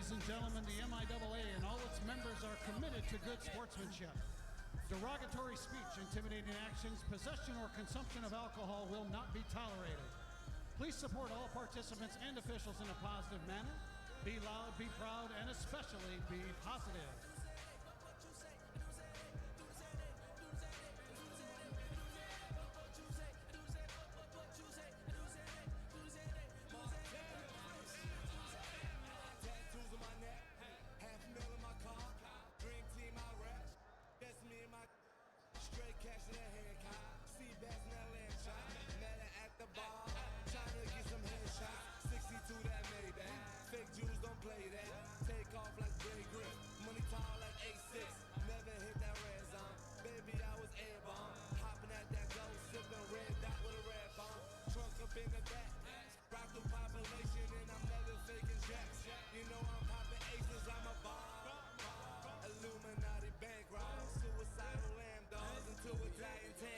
Ladies and gentlemen, the MIAA and all its members are committed to good sportsmanship. Derogatory speech, intimidating actions, possession or consumption of alcohol will not be tolerated. Please support all participants and officials in a positive manner. Be loud, be proud, and especially be positive. Tattoos on my neck, $500,000 in my car, dream team I rap, that's me and my straight cash in the Hancock, sea bass in that land shot, met her at the bar, trying to get some headshots, 62 that Maybach, fake Jews don't play that, take off like Grey Grip, money tall like 8'6", never hit that red zone, baby I was airborne, hopping at that gold, sipping red dot with a red bomb, trunk up in the back, rock the population and I'm never faking jacks, you know I'm popping aces, I'm a bomb, Illuminati bankroll, suicidal lamb dogs into Italian tan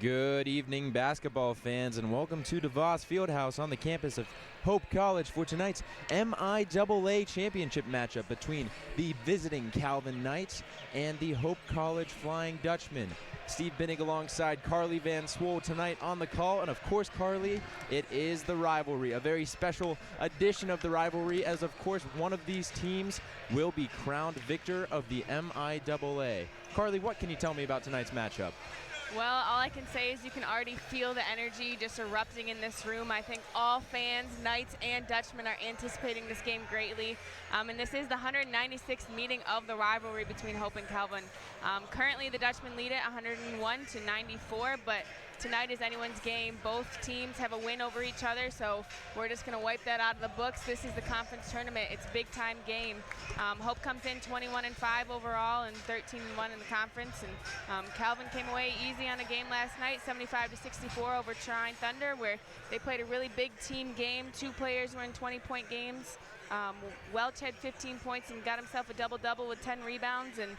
Good evening, basketball fans, and welcome to DeVos Fieldhouse on the campus of Hope College for tonight's MIAA Championship matchup between the visiting Calvin Knights and the Hope College Flying Dutchmen. Steve Binnig alongside Carly Van Swol tonight on the call, and of course, Carly, it is the rivalry, a very special edition of the rivalry, as of course one of these teams will be crowned victor of the MIAA. Carly, what can you tell me about tonight's matchup? Well, all I can say is you can already feel the energy just erupting in this room. I think all fans, Knights and Dutchmen, are anticipating this game greatly. And this is the 196th meeting of the rivalry between Hope and Calvin. Currently, the Dutchmen lead it 101-94, but tonight is anyone's game. Both teams have a win over each other, so we're just going to wipe that out of the books. This is the conference tournament. It's a big-time game. Hope comes in 21-5 overall and 13-1 in the conference. And Calvin came away easy on a game last night, 75-64 over Trine Thunder, where they played a really big team game. Two players were in 20-point games. Welch had 15 points and got himself a double-double with 10 rebounds. And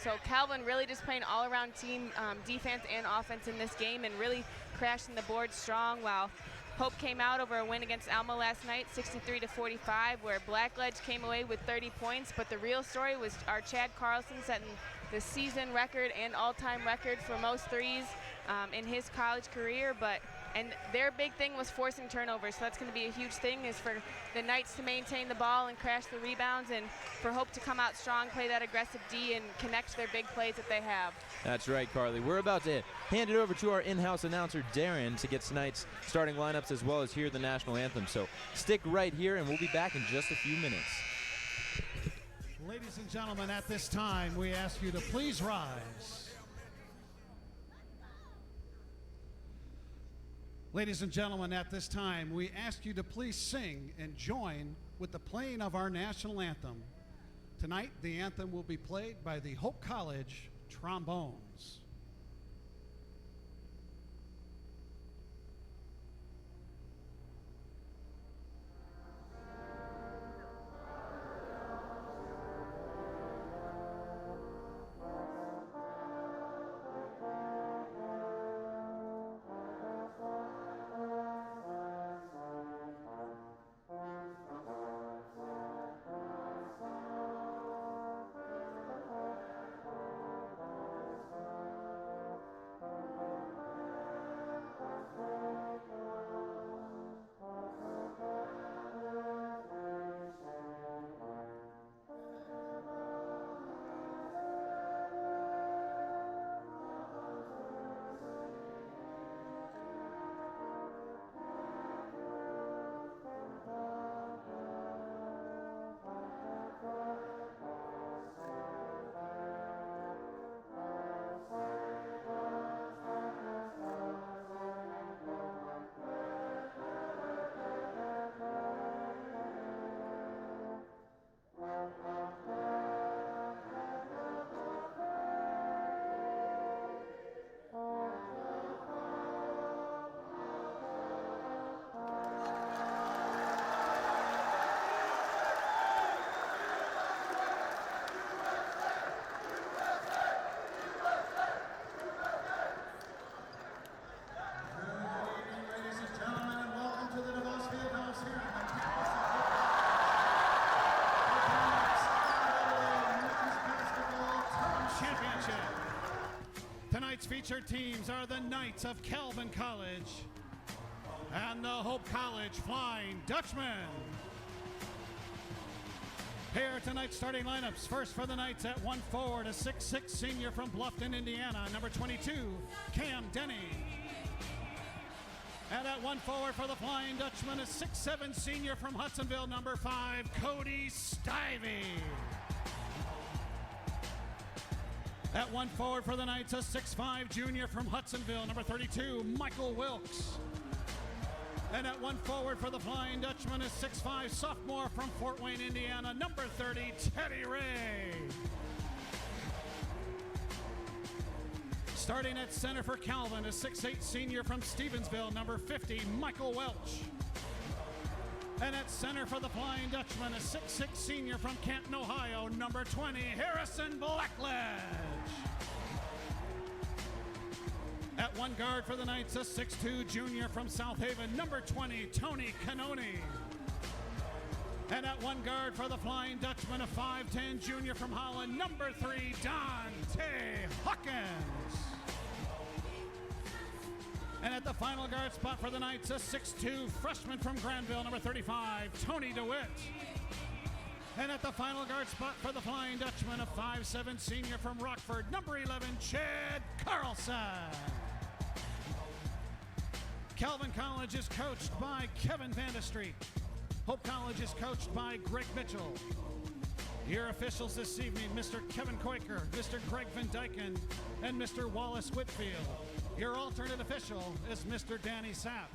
so Calvin really just playing all-around team defense and offense in this game and really crashing the board strong, while Hope came out over a win against Alma last night, 63-45, where Blackledge came away with 30 points. But the real story was our Chad Carlson setting the season record and all-time record for most threes in his college career. And their big thing was forcing turnovers, so that's going to be a huge thing, is for the Knights to maintain the ball and crash the rebounds, and for Hope to come out strong, play that aggressive D, and connect their big plays that they have. That's right, Carly. We're about to hand it over to our in-house announcer, Darren, to get tonight's starting lineups as well as hear the national anthem. So stick right here, and we'll be back in just a few minutes. Ladies and gentlemen, at this time, we ask you to please rise. Ladies and gentlemen, at this time, we ask you to please sing and join with the playing of our national anthem. Tonight, the anthem will be played by the Hope College Trombones. Tonight's featured teams are the Knights of Calvin College and the Hope College Flying Dutchmen. Here are tonight's starting lineups. First for the Knights at 1 forward, a 6'6" senior from Bluffton, Indiana, number 22, Cam Denny. And at 1 forward for the Flying Dutchmen, a 6'7" senior from Hudsonville, number 5, Cody Stivey. At 1 forward for the Knights, a 6'5" junior from Hudsonville, number 32, Michael Wilkes. And at 1 forward for the Flying Dutchman, a 6'5" sophomore from Fort Wayne, Indiana, number 30, Teddy Ray. Starting at center for Calvin, a 6'8" senior from Stevensville, number 50, Michael Welch. And at center for the Flying Dutchman, a 6'6" senior from Canton, Ohio, number 20, Harrison Blackledge. At one guard for the Knights, a 6'2" junior from South Haven, number 20, Tony Canoni. And at one guard for the Flying Dutchman, a 5'10" junior from Holland, number 3, Dante Hawkins. And at the final guard spot for the Knights, a 6'2" freshman from Granville, number 35, Tony DeWitt. And at the final guard spot for the Flying Dutchman, a 5'7" senior from Rockford, number 11, Chad Carlson. Calvin College is coached by Kevin Vandestreet. Hope College is coached by Greg Mitchell. Your officials this evening, Mr. Kevin Koiker, Mr. Greg Van Dyken, and Mr. Wallace Whitfield. Your alternate official is Mr. Danny Sapp.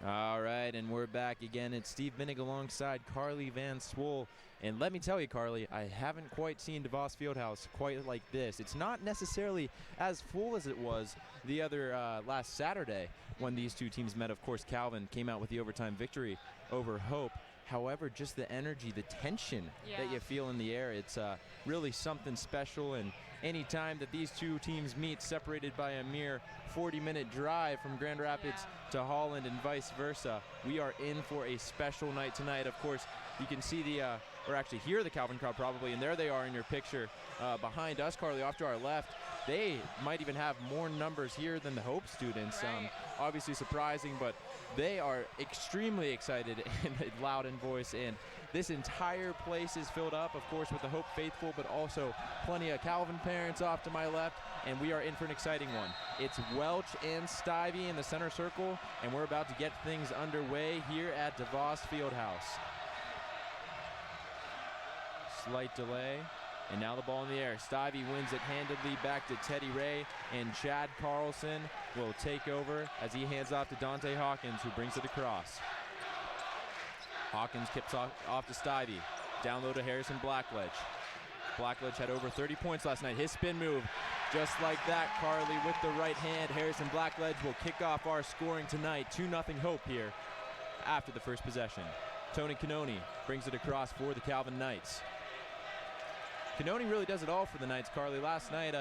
All right, and we're back again. It's Steve Minnick alongside Carly Van Swoel. And let me tell you, Carly, I haven't quite seen DeVos Fieldhouse quite like this. It's not necessarily as full as it was the other last Saturday when these two teams met. Of course, Calvin came out with the overtime victory over Hope. However, just the energy, the tension that you feel in the air, it's really something special. And any time that these two teams meet, separated by a mere 40-minute drive from Grand Rapids to Holland and vice versa, we are in for a special night tonight. Of course, you can see the, or actually hear the Calvin crowd probably, and there they are in your picture behind us, Carly, off to our left. They might even have more numbers here than the Hope students. Right. Obviously surprising, but they are extremely excited and loud in voice. And this entire place is filled up, of course, with the Hope faithful, but also plenty of Calvin parents off to my left. And we are in for an exciting one. It's Welch and Stivey in the center circle, and we're about to get things underway here at DeVos Fieldhouse. Slight delay. And now the ball in the air. Stivey wins it handedly back to Teddy Ray, and Chad Carlson will take over as he hands off to Dante Hawkins, who brings it across. Hawkins kips off to Stivey. Down low to Harrison Blackledge. Blackledge had over 30 points last night. His spin move, just like that, Carly, with the right hand. Harrison Blackledge will kick off our scoring tonight. 2-0 Hope here after the first possession. Tony Canoni brings it across for the Calvin Knights. Canoni really does it all for the Knights, Carly. Last night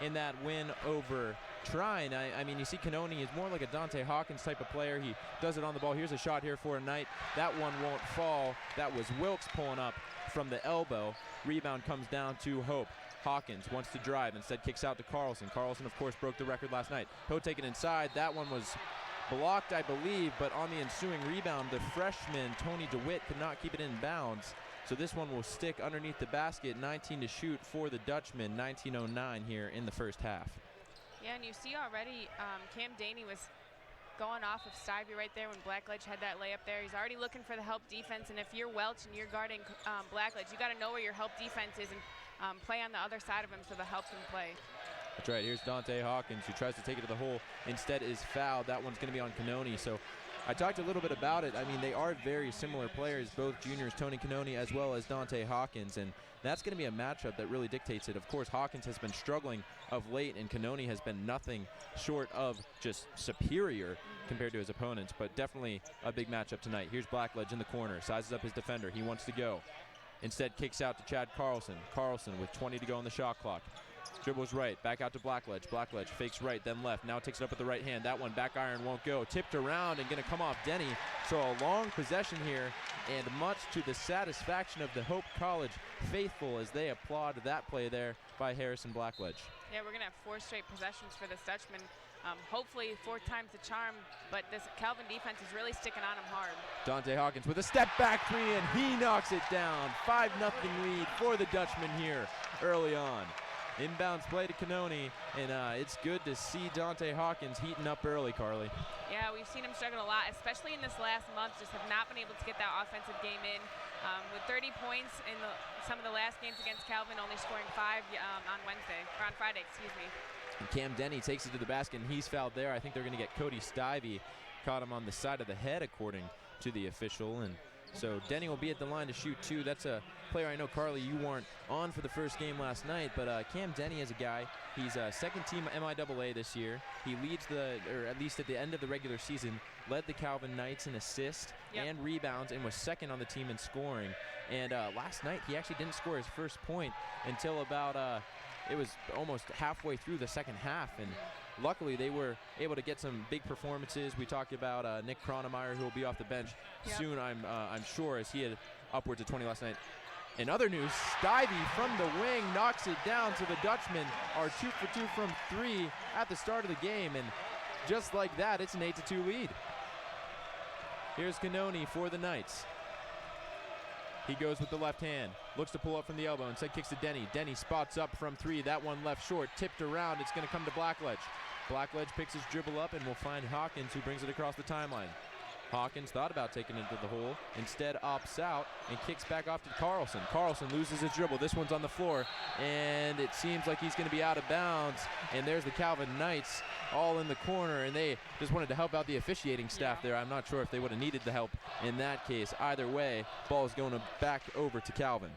in that win over Trine, I mean, you see Canoni is more like a Dante Hawkins type of player. He does it on the ball. Here's a shot here for a Knight. That one won't fall. That was Wilkes pulling up from the elbow. Rebound comes down to Hope. Hawkins wants to drive, instead kicks out to Carlson. Carlson, of course, broke the record last night. He'll take it inside. That one was blocked, I believe, but on the ensuing rebound, the freshman, Tony DeWitt, could not keep it in bounds. So this one will stick underneath the basket. 19 to shoot for the Dutchman. 19:09 here in the first half. Yeah, and you see already Cam Daney was going off of Stivey right there when Blackledge had that layup there. He's already looking for the help defense, and if you're Welch and you're guarding Blackledge, you got to know where your help defense is and play on the other side of him so the help can play. That's right. Here's Dante Hawkins, who tries to take it to the hole. Instead is fouled. That one's going to be on Canoni. So I talked a little bit about it. I mean, they are very similar players, both juniors, Tony Canoni as well as Dante Hawkins, and that's going to be a matchup that really dictates it. Of course, Hawkins has been struggling of late, and Canoni has been nothing short of just superior compared to his opponents, but definitely a big matchup tonight. Here's Blackledge in the corner, sizes up his defender. He wants to go. Instead, kicks out to Chad Carlson. Carlson with 20 to go on the shot clock. Dribbles right, back out to Blackledge. Blackledge fakes right, then left. Now takes it up with the right hand. That one, back iron, won't go. Tipped around and going to come off Denny. So a long possession here, and much to the satisfaction of the Hope College faithful as they applaud that play there by Harrison Blackledge. Yeah, we're going to have 4 straight possessions for this Dutchman. Hopefully 4 times the charm, but this Calvin defense is really sticking on him hard. Dante Hawkins with a step back three, and he knocks it down. 5-0 lead for the Dutchman here early on. Inbounds play to Canoni, and it's good to see Dante Hawkins heating up early, Carly. Yeah, we've seen him struggle a lot, especially in this last month, just have not been able to get that offensive game in. With 30 points in some of the last games against Calvin, only scoring 5 on Friday, excuse me. And Cam Denny takes it to the basket, and he's fouled there. I think they're going to get Cody Stivey. Caught him on the side of the head, according to the official, and so Denny will be at the line to shoot 2. That's a player I know, Carly, you weren't on for the first game last night, but Cam Denny is a guy. He's second team MIAA this year. He leads or at least at the end of the regular season, led the Calvin Knights in assists and rebounds and was second on the team in scoring. And last night, he actually didn't score his first point until about it was almost halfway through the second half, and luckily they were able to get some big performances. We talked about Nick Kronemeyer, who will be off the bench soon, I'm sure, as he had upwards of 20 last night. In other news, Stivey from the wing knocks it down, so the Dutchmen are 2 for 2 from 3 at the start of the game, and just like that, it's an 8-2 lead. Here's Canoni for the Knights. He goes with the left hand, looks to pull up from the elbow, instead kicks to Denny. Denny spots up from 3, that one left short, tipped around, it's gonna come to Blackledge. Blackledge picks his dribble up and will find Hawkins, who brings it across the timeline. Hawkins thought about taking it to the hole, instead opts out and kicks back off to Carlson. Carlson loses his dribble, this one's on the floor, and it seems like he's gonna be out of bounds, and there's the Calvin Knights all in the corner, and they just wanted to help out the officiating staff there. I'm not sure if they would have needed the help in that case. Either way, ball is going back over to Calvin.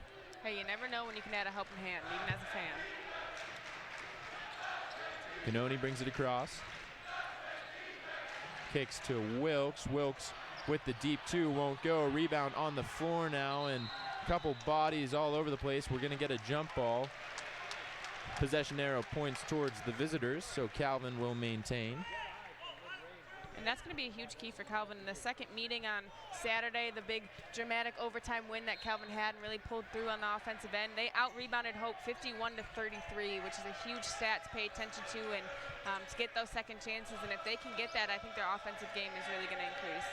Hey, you never know when you can add a helping hand, even as a fan. Canoni brings it across. Kicks to Wilkes. Wilkes with the deep 2, won't go. Rebound on the floor now, and a couple bodies all over the place. We're gonna get a jump ball. Possession arrow points towards the visitors, so Calvin will maintain. And that's going to be a huge key for Calvin. In the second meeting on Saturday, the big dramatic overtime win that Calvin had and really pulled through on the offensive end, they out-rebounded Hope 51-33, which is a huge stat to pay attention to and to get those second chances. And if they can get that, I think their offensive game is really going to increase.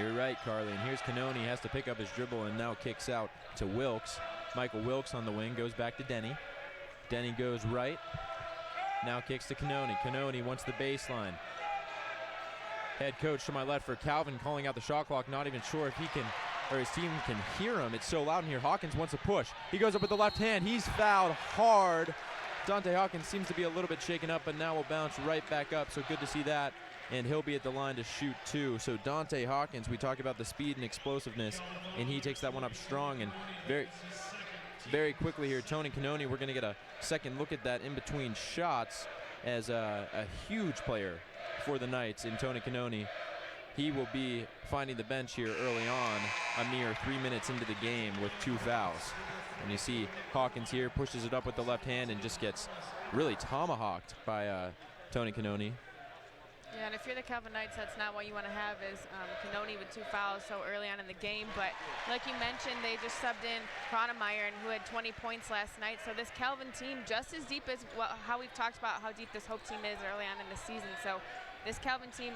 You're right, Carly. And here's Canoni, has to pick up his dribble and now kicks out to Wilkes. Michael Wilkes on the wing, goes back to Denny. Denny goes right, now kicks to Canoni. Canoni wants the baseline. Head coach to my left for Calvin calling out the shot clock, not even sure if he can, or his team can hear him. It's so loud in here. Hawkins wants a push. He goes up with the left hand. He's fouled hard. Dante Hawkins seems to be a little bit shaken up, but now will bounce right back up, so good to see that. And he'll be at the line to shoot 2. So Dante Hawkins, we talk about the speed and explosiveness, and he takes that one up strong. And very quickly here, Tony Canoni, we're going to get a second look at that in between shots as a huge player for the Knights in Tony Canoni. He will be finding the bench here early on, a mere 3 minutes into the game with 2 fouls. And you see Hawkins here pushes it up with the left hand and just gets really tomahawked by Tony Canoni. Yeah, and if you're the Calvin Knights, that's not what you want to have is Canoni with 2 fouls so early on in the game. But like you mentioned, they just subbed in Kronemeyer, who had 20 points last night. So this Calvin team, just as deep as how we've talked about how deep this Hope team is early on in the season. So this Calvin team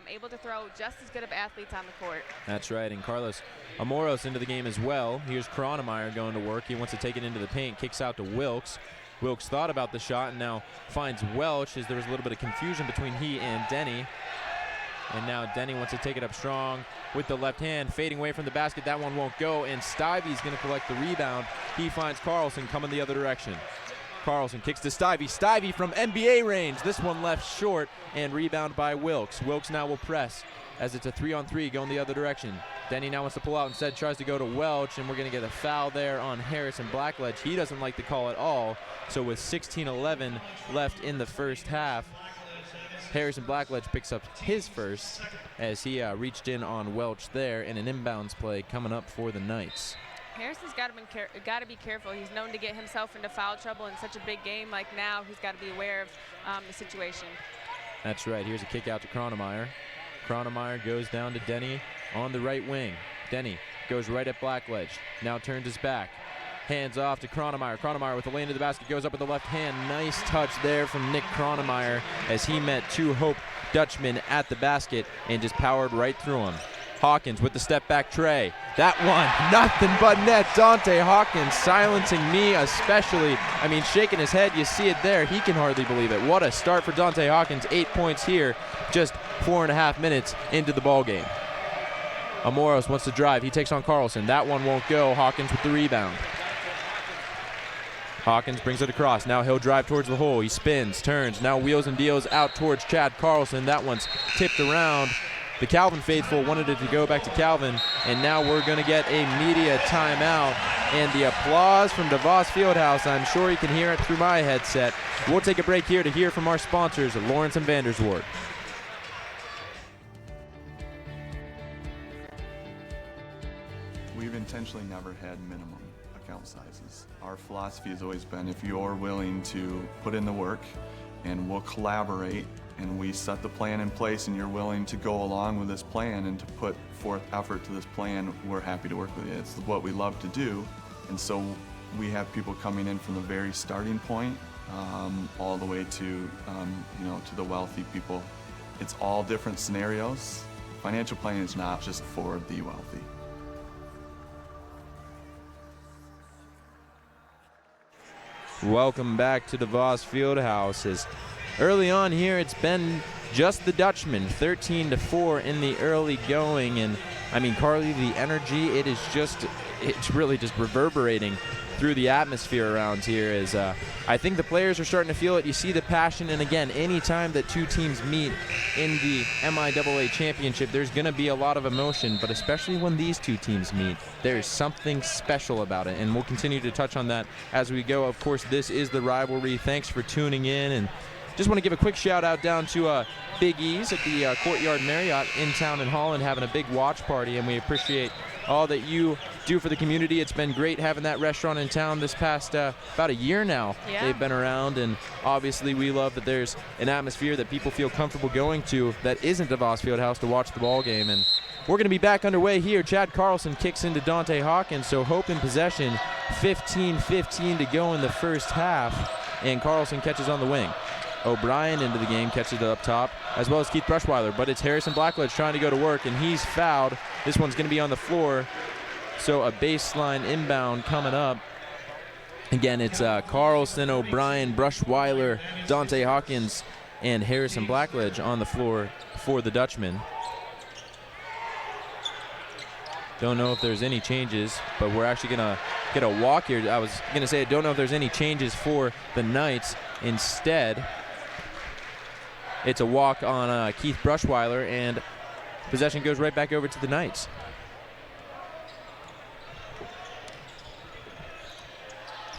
able to throw just as good of athletes on the court. That's right, and Carlos Amoros into the game as well. Here's Kronemeyer going to work. He wants to take it into the paint, kicks out to Wilkes. Wilkes thought about the shot and now finds Welch, as there was a little bit of confusion between he and Denny. And now Denny wants to take it up strong with the left hand, fading away from the basket. That one won't go, and Stivey's going to collect the rebound. He finds Carlson coming the other direction. Carlson kicks to Stivey. Stivey from NBA range. This one left short, and rebound by Wilkes. Wilkes now will press as it's a 3-on-3 going the other direction. Denny now wants to pull out, instead tries to go to Welch, and we're going to get a foul there on Harrison Blackledge. He doesn't like the call at all, so with 16:11 left in the first half, Harrison Blackledge picks up his first as he reached in on Welch there, and an inbounds play coming up for the Knights. Harrison's got to be careful. He's known to get himself into foul trouble in such a big game like now. He's got to be aware of the situation. That's right. Here's a kick out to Kronemeyer. Kronemeyer goes down to Denny on the right wing. Denny goes right at Blackledge. Now turns his back. Hands off to Kronemeyer. Kronemeyer with the lane to the basket, goes up with the left hand. Nice touch there from Nick Kronemeyer as he met 2 Hope Dutchmen at the basket and just powered right through him. Hawkins with the step back tray. That one, nothing but net. Dante Hawkins silencing me especially. I mean, shaking his head, you see it there. He can hardly believe it. What a start for Dante Hawkins. 8 points here, just 4.5 minutes into the ball game. Amoros wants to drive. He takes on Carlson. That one won't go. Hawkins with the rebound. Hawkins brings it across. Now he'll drive towards the hole. He spins, turns, now wheels and deals out towards Chad Carlson. That one's tipped around. The Calvin faithful wanted it to go back to Calvin, and now we're going to get a media timeout. And the applause from DeVos Fieldhouse, I'm sure you can hear it through my headset. We'll take a break here to hear from our sponsors, Lawrence and Vanderswart. We've intentionally never had minimum count sizes. Our philosophy has always been, if you're willing to put in the work and we'll collaborate and we set the plan in place and you're willing to go along with this plan and to put forth effort to this plan, we're happy to work with you. It's what we love to do. And so we have people coming in from the very starting point all the way to, you know, to the wealthy people. It's all different scenarios. Financial planning is not just for the wealthy. Welcome back to DeVos Fieldhouse. As early on here, it's been just the Dutchmen, 13-4 in the early going. And I mean, Carly, the energy, it's really just reverberating through the atmosphere around here. As I think the players are starting to feel it. You see the passion, and again, anytime that two teams meet in the MIAA championship, there's going to be a lot of emotion, but especially when these two teams meet, there's something special about it, and we'll continue to touch on that as we go. Of course, this is the Rivalry. Thanks for tuning in, and just want to give a quick shout out down to Big E's at the Courtyard Marriott in town in Holland, having a big watch party, and we appreciate all that you do for the community. It's been great having that restaurant in town this past about a year now. Yeah. They've been around, and obviously we love that there's an atmosphere that people feel comfortable going to that isn't DeVos Fieldhouse to watch the ball game. And we're going to be back underway here. Chad Carlson kicks into Dante Hawkins, so Hope in possession, 15-15 to go in the first half, and Carlson catches on the wing. O'Brien into the game, catches it up top, as well as Keith Brushweiler, but it's Harrison Blackledge trying to go to work, and he's fouled. This one's going to be on the floor, so a baseline inbound coming up. Again, it's Carlson, O'Brien, Brushweiler, Dante Hawkins, and Harrison Blackledge on the floor for the Dutchmen. Don't know if there's any changes, but we're actually going to get a walk here. I was going to say I don't know if there's any changes for the Knights. Instead, it's a walk on Keith Brushweiler, and possession goes right back over to the Knights.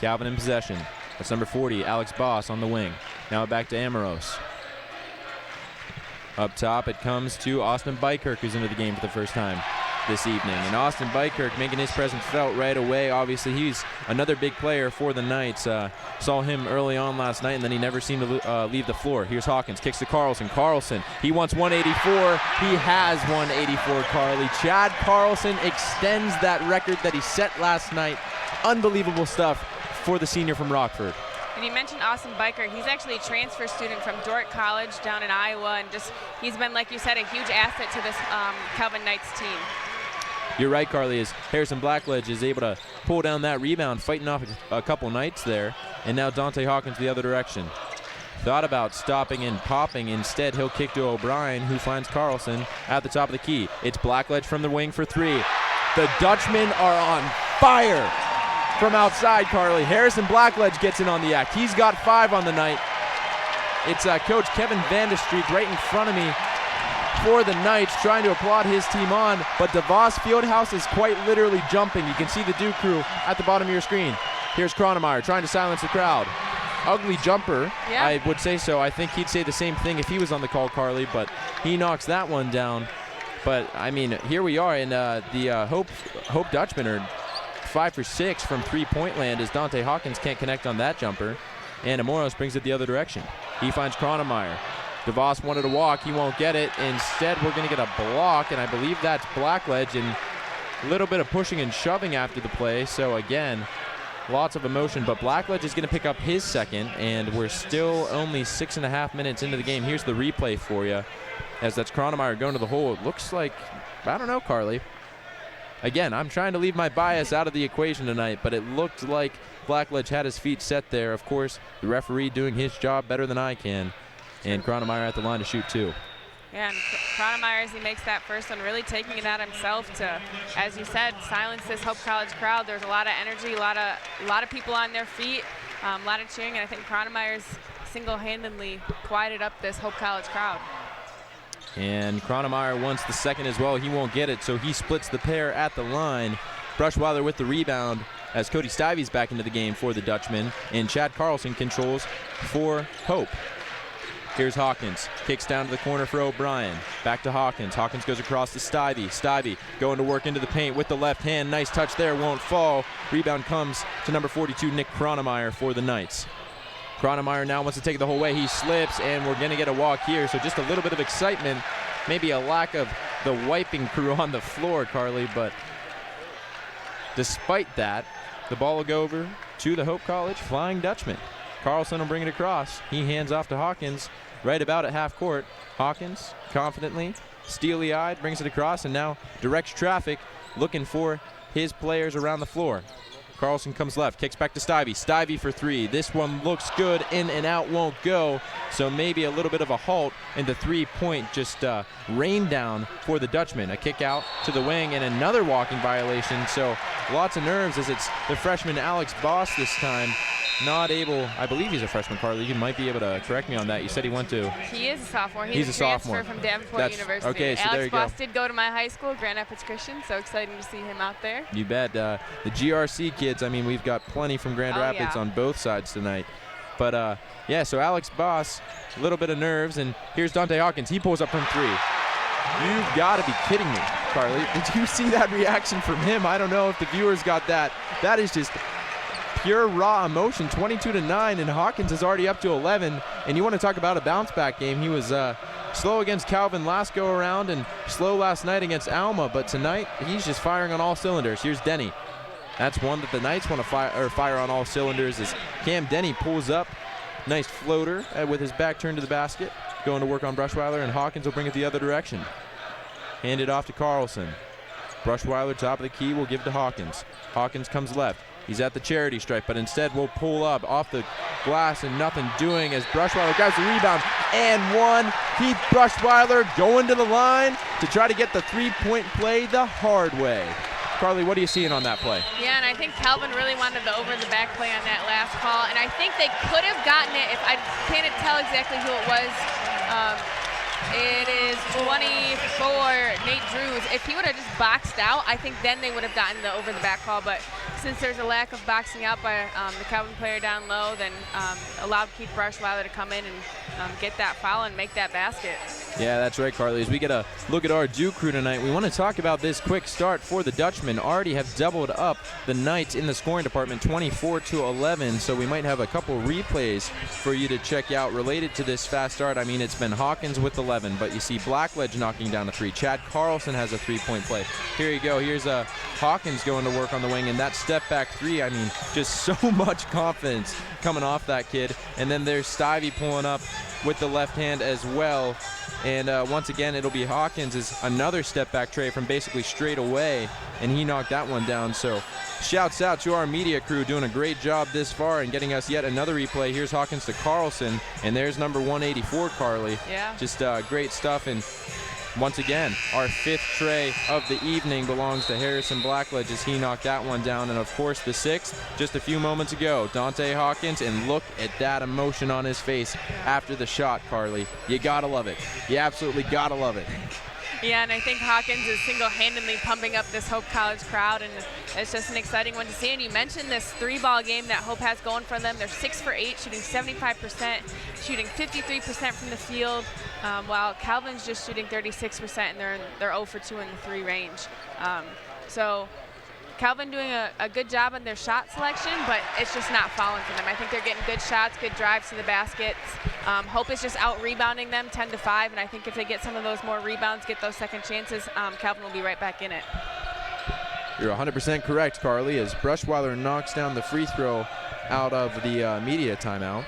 Calvin in possession. That's number 40, Alex Boss on the wing. Now back to Amoros. Up top, it comes to Austin Bykirk, who's into the game for the first time this evening. And Austin Bykirk making his presence felt right away. Obviously, he's another big player for the Knights. Saw him early on last night, and then he never seemed to leave the floor. Here's Hawkins, kicks to Carlson. Carlson, he wants 184. He has 184, Carly. Chad Carlson extends that record that he set last night. Unbelievable stuff for the senior from Rockford. And you mentioned Austin Bykirk. He's actually a transfer student from Dordt College down in Iowa, and just he's been, like you said, a huge asset to this Calvin Knights team. You're right, Carly, as Harrison Blackledge is able to pull down that rebound, fighting off a couple Knights there, and now Dante Hawkins the other direction. Thought about stopping and popping. Instead, he'll kick to O'Brien, who finds Carlson at the top of the key. It's Blackledge from the wing for three. The Dutchmen are on fire from outside, Carly. Harrison Blackledge gets in on the act. He's got 5 on the night. It's Coach Kevin Vandestreek right in front of me for the Knights, trying to applaud his team on, but DeVos Fieldhouse is quite literally jumping. You can see the Duke crew at the bottom of your screen. Here's Kronemeyer trying to silence the crowd. Ugly jumper, yeah. I would say so. I think he'd say the same thing if he was on the call, Carly, but he knocks that one down. But, I mean, here we are, and the Hope Dutchmen are 5 for 6 from three-point land as Dante Hawkins can't connect on that jumper, and Amoros brings it the other direction. He finds Kronemeyer. DeVos wanted to walk. He won't get it. Instead, we're going to get a block, and I believe that's Blackledge, and a little bit of pushing and shoving after the play. So, again, lots of emotion, but Blackledge is going to pick up his second, and we're still only 6.5 minutes into the game. Here's the replay for you, as that's Kronemeyer going to the hole. It looks like, I don't know, Carly. Again, I'm trying to leave my bias out of the equation tonight, but it looked like Blackledge had his feet set there. Of course, the referee doing his job better than I can. And Kronemeyer at the line to shoot 2. Yeah, and Kronemeyer, as he makes that first one, really taking it out himself to, as you said, silence this Hope College crowd. There's a lot of energy, a lot of people on their feet, a lot of cheering, and I think Kronemeyer's single-handedly quieted up this Hope College crowd. And Kronemeyer wants the second as well. He won't get it, so he splits the pair at the line. Brushweiler with the rebound as Cody Stivey's back into the game for the Dutchman, and Chad Carlson controls for Hope. Here's Hawkins. Kicks down to the corner for O'Brien. Back to Hawkins. Hawkins goes across to Stivey. Stivey going to work into the paint with the left hand. Nice touch there. Won't fall. Rebound comes to number 42, Nick Cronemeyer for the Knights. Cronemeyer now wants to take it the whole way. He slips, and we're going to get a walk here. So just a little bit of excitement. Maybe a lack of the wiping crew on the floor, Carly. But despite that, the ball will go over to the Hope College Flying Dutchman. Carlson will bring it across. He hands off to Hawkins right about at half court. Hawkins confidently, steely-eyed, brings it across and now directs traffic, looking for his players around the floor. Carlson comes left, kicks back to Stivey. Stivey for three. This one looks good. In and out, won't go. So maybe a little bit of a halt, and the three-point just rained down for the Dutchman. A kick out to the wing and another walking violation. So lots of nerves as it's the freshman Alex Boss this time. Not able, I believe he's a freshman, Carly. You might be able to correct me on that. You said he went to... He is a sophomore. He's a sophomore. From Davenport University. Okay, so Alex there you Boss go. did go to my high school, Grand Rapids Christian, so exciting to see him out there. You bet. The GRC kids, I mean, we've got plenty from Grand Rapids on both sides tonight. But, yeah, so Alex Boss, a little bit of nerves, and here's Dante Hawkins. He pulls up from three. You've got to be kidding me, Carly. Did you see that reaction from him? I don't know if the viewers got that. That is just pure raw emotion, 22-9, and Hawkins is already up to 11. And you want to talk about a bounce-back game. He was slow against Calvin last go-around and slow last night against Alma, but tonight he's just firing on all cylinders. Here's Denny. That's one that the Knights want to fire on all cylinders as Cam Denny pulls up. Nice floater with his back turned to the basket. Going to work on Brushweiler, and Hawkins will bring it the other direction. Hand it off to Carlson. Brushweiler, top of the key, will give to Hawkins. Hawkins comes left. He's at the charity stripe, but instead will pull up off the glass and nothing doing as Brushweiler grabs the rebound and one. Heath Brushweiler going to the line to try to get the three-point play the hard way. Carly, what are you seeing on that play? Yeah, and I think Calvin really wanted the over-the-back play on that last call, and I think they could have gotten it if I can't tell exactly who it was. It is 24, Nate Drews. If he would have just boxed out, I think then they would have gotten the over-the-back call. But since there's a lack of boxing out by the Calvin player down low, then allowed Keith Brushweiler to come in and get that foul and make that basket. Yeah, that's right, Carly. As we get a look at our Duke crew tonight, we want to talk about this quick start for the Dutchmen. Already have doubled up the Knights in the scoring department, 24-11. So we might have a couple replays for you to check out related to this fast start. I mean, it's been Hawkins with 11, but you see Blackledge knocking down a three. Chad Carlson has a three-point play. Here you go. Here's Hawkins going to work on the wing, and that step-back three, I mean, just so much confidence coming off that kid. And then there's Stivey pulling up with the left hand as well. And once again, it'll be Hawkins' another step-back tray from basically straight away, and he knocked that one down. So shouts out to our media crew doing a great job this far and getting us yet another replay. Here's Hawkins to Carlson, and there's number 184, Carly. Yeah. Just great stuff. And once again, our fifth tray of the evening belongs to Harrison Blackledge as he knocked that one down. And, of course, the sixth just a few moments ago, Dante Hawkins. And look at that emotion on his face after the shot, Carly. You got to love it. You absolutely got to love it. Yeah, and I think Hawkins is single-handedly pumping up this Hope College crowd, and it's just an exciting one to see. And you mentioned this three-ball game that Hope has going for them. They're 6 for 8, shooting 75%, shooting 53% from the field, while Calvin's just shooting 36%, and they're 0 for 2 in the three range. So Calvin doing a good job on their shot selection, but it's just not falling for them. I think they're getting good shots, good drives to the baskets. Hope is just out-rebounding them 10-5, and I think if they get some of those more rebounds, get those second chances, Calvin will be right back in it. You're 100% correct, Carly, as Brushweiler knocks down the free throw out of the media timeout.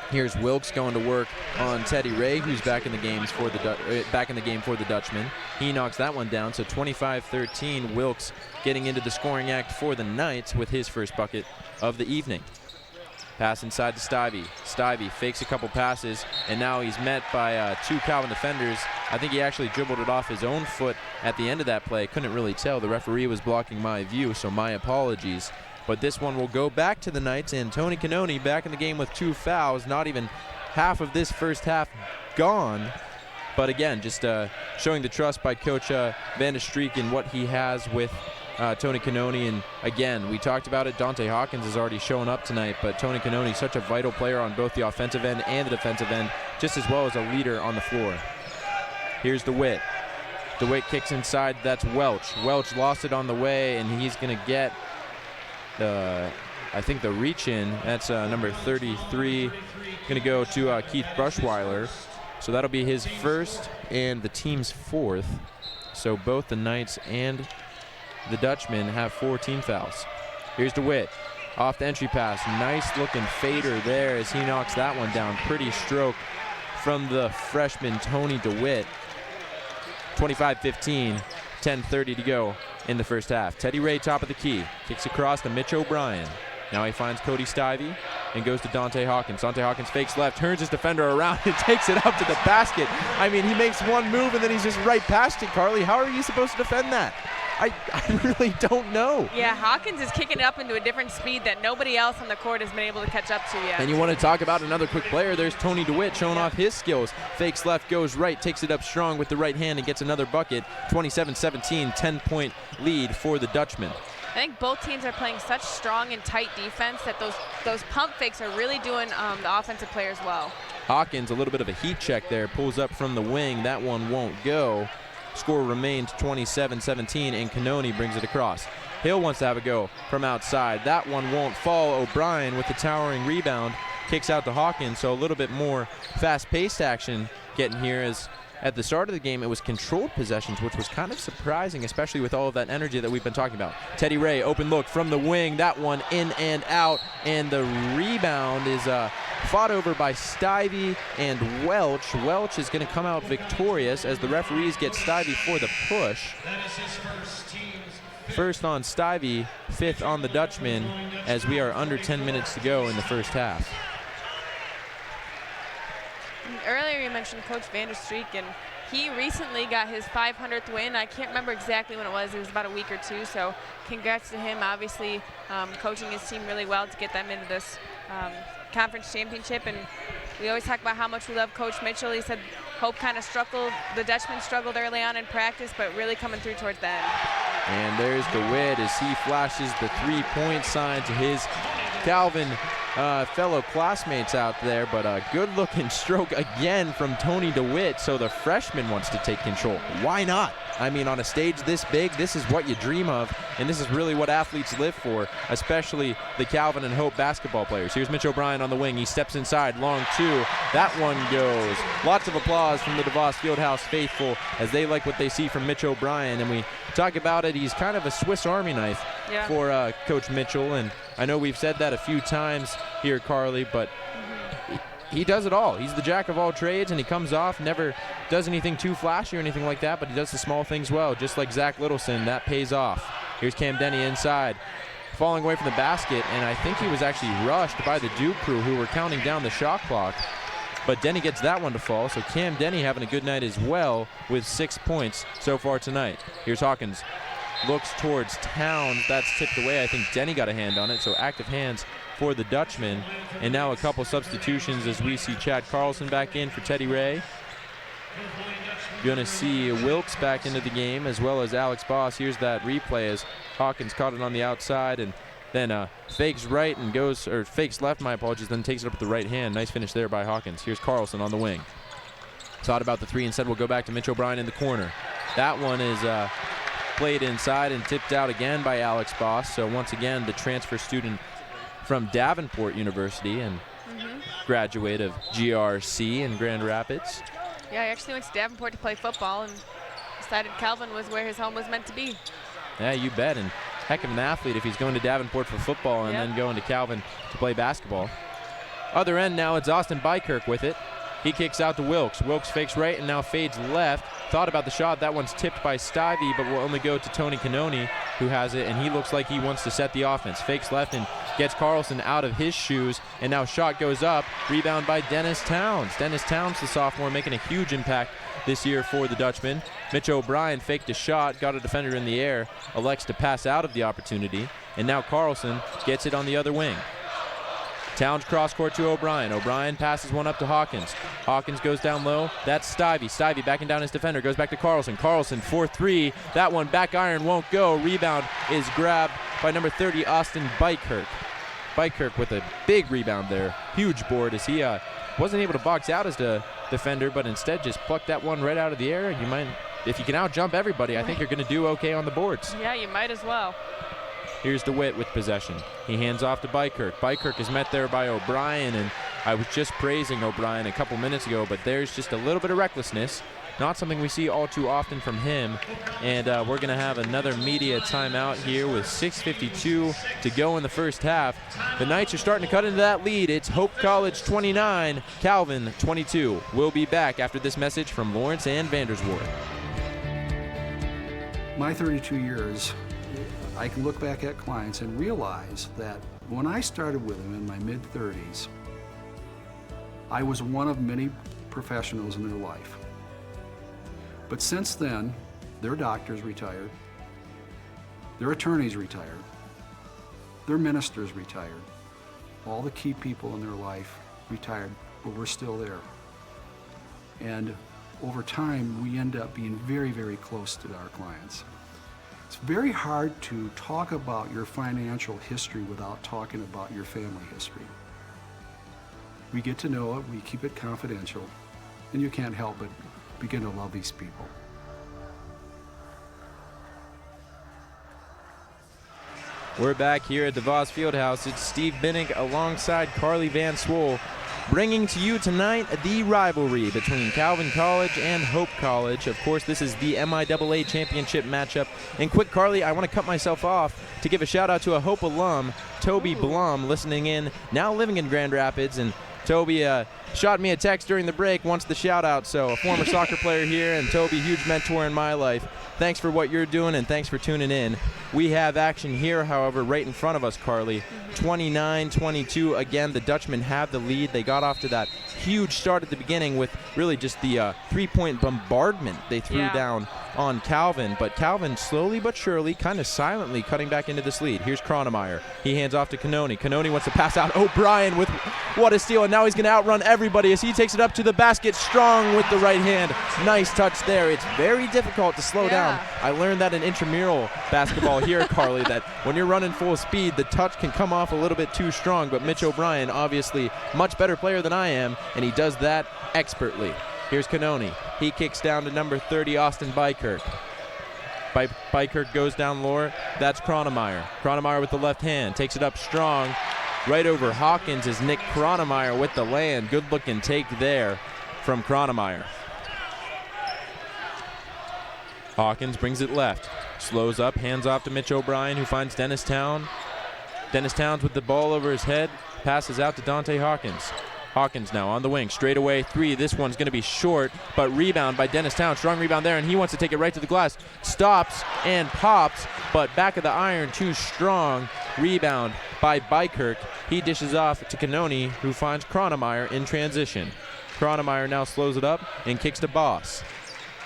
Here's Wilkes going to work on Teddy Ray, who's back in the game for the Dutchman. He knocks that one down, so 25-13. Wilkes getting into the scoring act for the Knights with his first bucket of the evening. Pass inside to Stivey. Stivey fakes a couple passes, and now he's met by two Calvin defenders. I think he actually dribbled it off his own foot at the end of that play. Couldn't really tell. The referee was blocking my view, so my apologies. But this one will go back to the Knights, and Tony Cannoni back in the game with 2 fouls. Not even half of this first half gone. But again, just showing the trust by Coach Van de Streek in what he has with Tony Cannoni. And again, we talked about it. Dante Hawkins has already shown up tonight, but Tony Cannoni, such a vital player on both the offensive end and the defensive end, just as well as a leader on the floor. Here's DeWitt. DeWitt kicks inside. That's Welch. Welch lost it on the way, and he's going to get I think the reach in. That's number 33. Going to go to Keith Brushweiler. So that'll be his first and the team's fourth. So both the Knights and the Dutchmen have 4 team fouls. Here's DeWitt. Off the entry pass. Nice looking fader there as he knocks that one down. Pretty stroke from the freshman Tony DeWitt. 25-15, 10:30 to go in the first half. Teddy Ray, top of the key, kicks across to Mitch O'Brien. Now he finds Cody Stivey and goes to Dante Hawkins. Dante Hawkins fakes left, turns his defender around and takes it up to the basket. I mean, he makes one move and then he's just right past it, Carly. How are you supposed to defend that? I really don't know. Yeah, Hawkins is kicking it up into a different speed that nobody else on the court has been able to catch up to yet. And you want to talk about another quick player. There's Tony DeWitt showing off his skills. Fakes left, goes right, takes it up strong with the right hand and gets another bucket. 27-17, 10-point lead for the Dutchmen. I think both teams are playing such strong and tight defense that those pump fakes are really doing the offensive players well. Hawkins, a little bit of a heat check there, pulls up from the wing. That one won't go. Score remains 27-17, and Cannoni brings it across. Hill wants to have a go from outside. That one won't fall. O'Brien with the towering rebound kicks out to Hawkins, so a little bit more fast-paced action getting here. As at the start of the game, it was controlled possessions, which was kind of surprising, especially with all of that energy that we've been talking about. Teddy Ray, open look from the wing. That one in and out, and the rebound is fought over by Stivey and Welch. Welch is going to come out victorious as the referees get Stivey for the push. First on Stivey, 5th on the Dutchman, as we are under 10 minutes to go in the first half. Earlier you mentioned Coach Vanderstreek, and he recently got his 500th win. I can't remember exactly when it was. It was about a week or two, so congrats to him. Obviously coaching his team really well to get them into this conference championship. And we always talk about how much we love Coach Mitchell. He said Hope kind of struggled, the Dutchmen struggled early on in practice, but really coming through towards the end. And there's DeWitt as he flashes the 3-point sign to his Calvin fellow classmates out there, but a good-looking stroke again from Tony DeWitt, so the freshman wants to take control. Why not? I mean, on a stage this big, this is what you dream of, and this is really what athletes live for, especially the Calvin and Hope basketball players. Here's Mitch O'Brien on the wing. He steps inside, long 2. That one goes. Lots of applause from the DeVos Fieldhouse faithful as they like what they see from Mitch O'Brien, and we talk about it. He's kind of a Swiss Army knife for Coach Mitchell, and I know we've said that a few times here, Carly, but he does it all. He's the jack of all trades, and he comes off, never does anything too flashy or anything like that, but he does the small things well, just like Zach Littleson. That pays off. Here's Cam Denny inside, falling away from the basket, and I think he was actually rushed by the Duke crew who were counting down the shot clock, but Denny gets that one to fall, so Cam Denny having a good night as well with 6 points so far tonight. Here's Hawkins. Looks towards Towns. That's tipped away. I think Denny got a hand on it, so active hands for the Dutchman. And now a couple substitutions as we see Chad Carlson back in for Teddy Ray. You're going to see Wilkes back into the game, as well as Alex Boss. Here's that replay as Hawkins caught it on the outside and then fakes right and goes, or fakes left, my apologies, then takes it up with the right hand. Nice finish there by Hawkins. Here's Carlson on the wing. Thought about the 3 and said we'll go back to Mitch O'Brien in the corner. That one is played inside and tipped out again by Alex Boss. So once again, the transfer student from Davenport University and graduate of GRC in Grand Rapids. Yeah, he actually went to Davenport to play football and decided Calvin was where his home was meant to be. Yeah, you bet. And heck of an athlete if he's going to Davenport for football and then going to Calvin to play basketball. Other end now, it's Austin Bykirk with it. He kicks out to Wilkes. Wilkes fakes right and now fades left. Thought about the shot. That one's tipped by Stivey, but will only go to Tony Cannoni, who has it, and he looks like he wants to set the offense. Fakes left and gets Carlson out of his shoes, and now shot goes up. Rebound by Dennis Towns. Dennis Towns, the sophomore, making a huge impact this year for the Dutchman. Mitch O'Brien faked a shot, got a defender in the air, elects to pass out of the opportunity, and now Carlson gets it on the other wing. Towns cross court to O'Brien. O'Brien passes one up to Hawkins. Hawkins goes down low. That's Stivey. Stivey backing down his defender. Goes back to Carlson. Carlson 4-3. That one back iron won't go. Rebound is grabbed by number 30, Austin Bikirk. Bikirk with a big rebound there. Huge board as he wasn't able to box out as the defender, but instead just plucked that one right out of the air. You might, if you can out-jump everybody, I think you're going to do okay on the boards. Yeah, you might as well. Here's DeWitt with possession. He hands off to Bikirk. Bikirk is met there by O'Brien, and I was just praising O'Brien a couple minutes ago, but there's just a little bit of recklessness. Not something we see all too often from him. And we're going to have another media timeout here with 6:52 to go in the first half. The Knights are starting to cut into that lead. It's Hope College 29, Calvin 22. We'll be back after this message from Lawrence and Vandersworth. My 32 years, I can look back at clients and realize that when I started with them in my mid-30s, I was one of many professionals in their life. But since then, their doctors retired, their attorneys retired, their ministers retired, all the key people in their life retired, but we're still there. And over time, we end up being very, very close to our clients. It's very hard to talk about your financial history without talking about your family history. We get to know it, we keep it confidential, and you can't help but begin to love these people. We're back here at DeVos Fieldhouse. It's Steve Binnick alongside Carly Van Swole, bringing to you tonight the rivalry between Calvin College and Hope College. Of course, this is the MIAA Championship matchup. And quick, Carly, I want to cut myself off to give a shout-out to a Hope alum, Toby Blum, listening in, now living in Grand Rapids. And Toby shot me a text during the break, wants the shout-out. So a former soccer player here, and Toby, huge mentor in my life. Thanks for what you're doing, and thanks for tuning in. We have action here, however, right in front of us, Carly. 29-22. Again, the Dutchmen have the lead. They got off to that huge start at the beginning with really just the three-point bombardment they threw down on Calvin. But Calvin slowly but surely, kind of silently cutting back into this lead. Here's Cronemeyer. He hands off to Cannoni. Cannoni wants to pass out. O'Brien with what a steal, and now he's going to outrun everybody as he takes it up to the basket strong with the right hand. Nice touch there. It's very difficult to slow down. I learned that in intramural basketball here, Carly, that when you're running full speed, the touch can come off a little bit too strong, but Mitch O'Brien, obviously much better player than I am, and he does that expertly. Here's Cannoni. He kicks down to number 30, Austin Bikirk. Bikirk goes down lower. That's Cronemeyer. Cronemeyer with the left hand. Takes it up strong. Right over Hawkins is Nick Cronemeyer with the land. Good-looking take there from Cronemeyer. Hawkins brings it left. Slows up, hands off to Mitch O'Brien, who finds Dennis Town. Dennis Towns with the ball over his head. Passes out to Dante Hawkins. Hawkins now on the wing, straight away three. This one's going to be short, but rebound by Dennis Towns. Strong rebound there, and he wants to take it right to the glass. Stops and pops, but back of the iron too strong. Rebound by Bikirk. He dishes off to Cannoni, who finds Cronemeyer in transition. Cronemeyer now slows it up and kicks to Boss.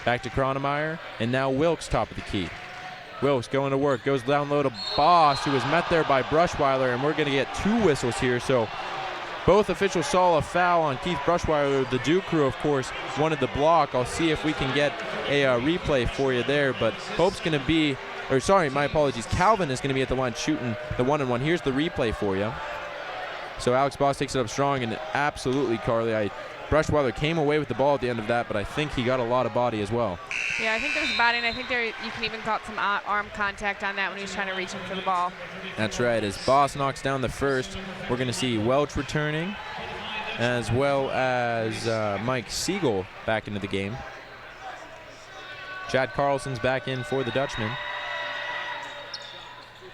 Back to Cronemeyer, and now Wilkes top of the key. Wilkes going to work, goes down low to Boss, who is met there by Brushweiler, and we're going to get two whistles here. So both officials saw a foul on Keith Brushweiler. The Duke crew, of course, wanted the block. I'll see if we can get a replay for you there, but Hope's going to be, or sorry, my apologies, Calvin is going to be at the line shooting the 1-and-1. Here's the replay for you. So Alex Boss takes it up strong, and absolutely, Carly, Brushweiler came away with the ball at the end of that, but I think he got a lot of body as well. Yeah, I think there's body, and I think you can even caught some arm contact on that when he was trying to reach him for the ball. That's right. As Boss knocks down the first, we're going to see Welch returning, as well as Mike Siegel back into the game. Chad Carlson's back in for the Dutchman.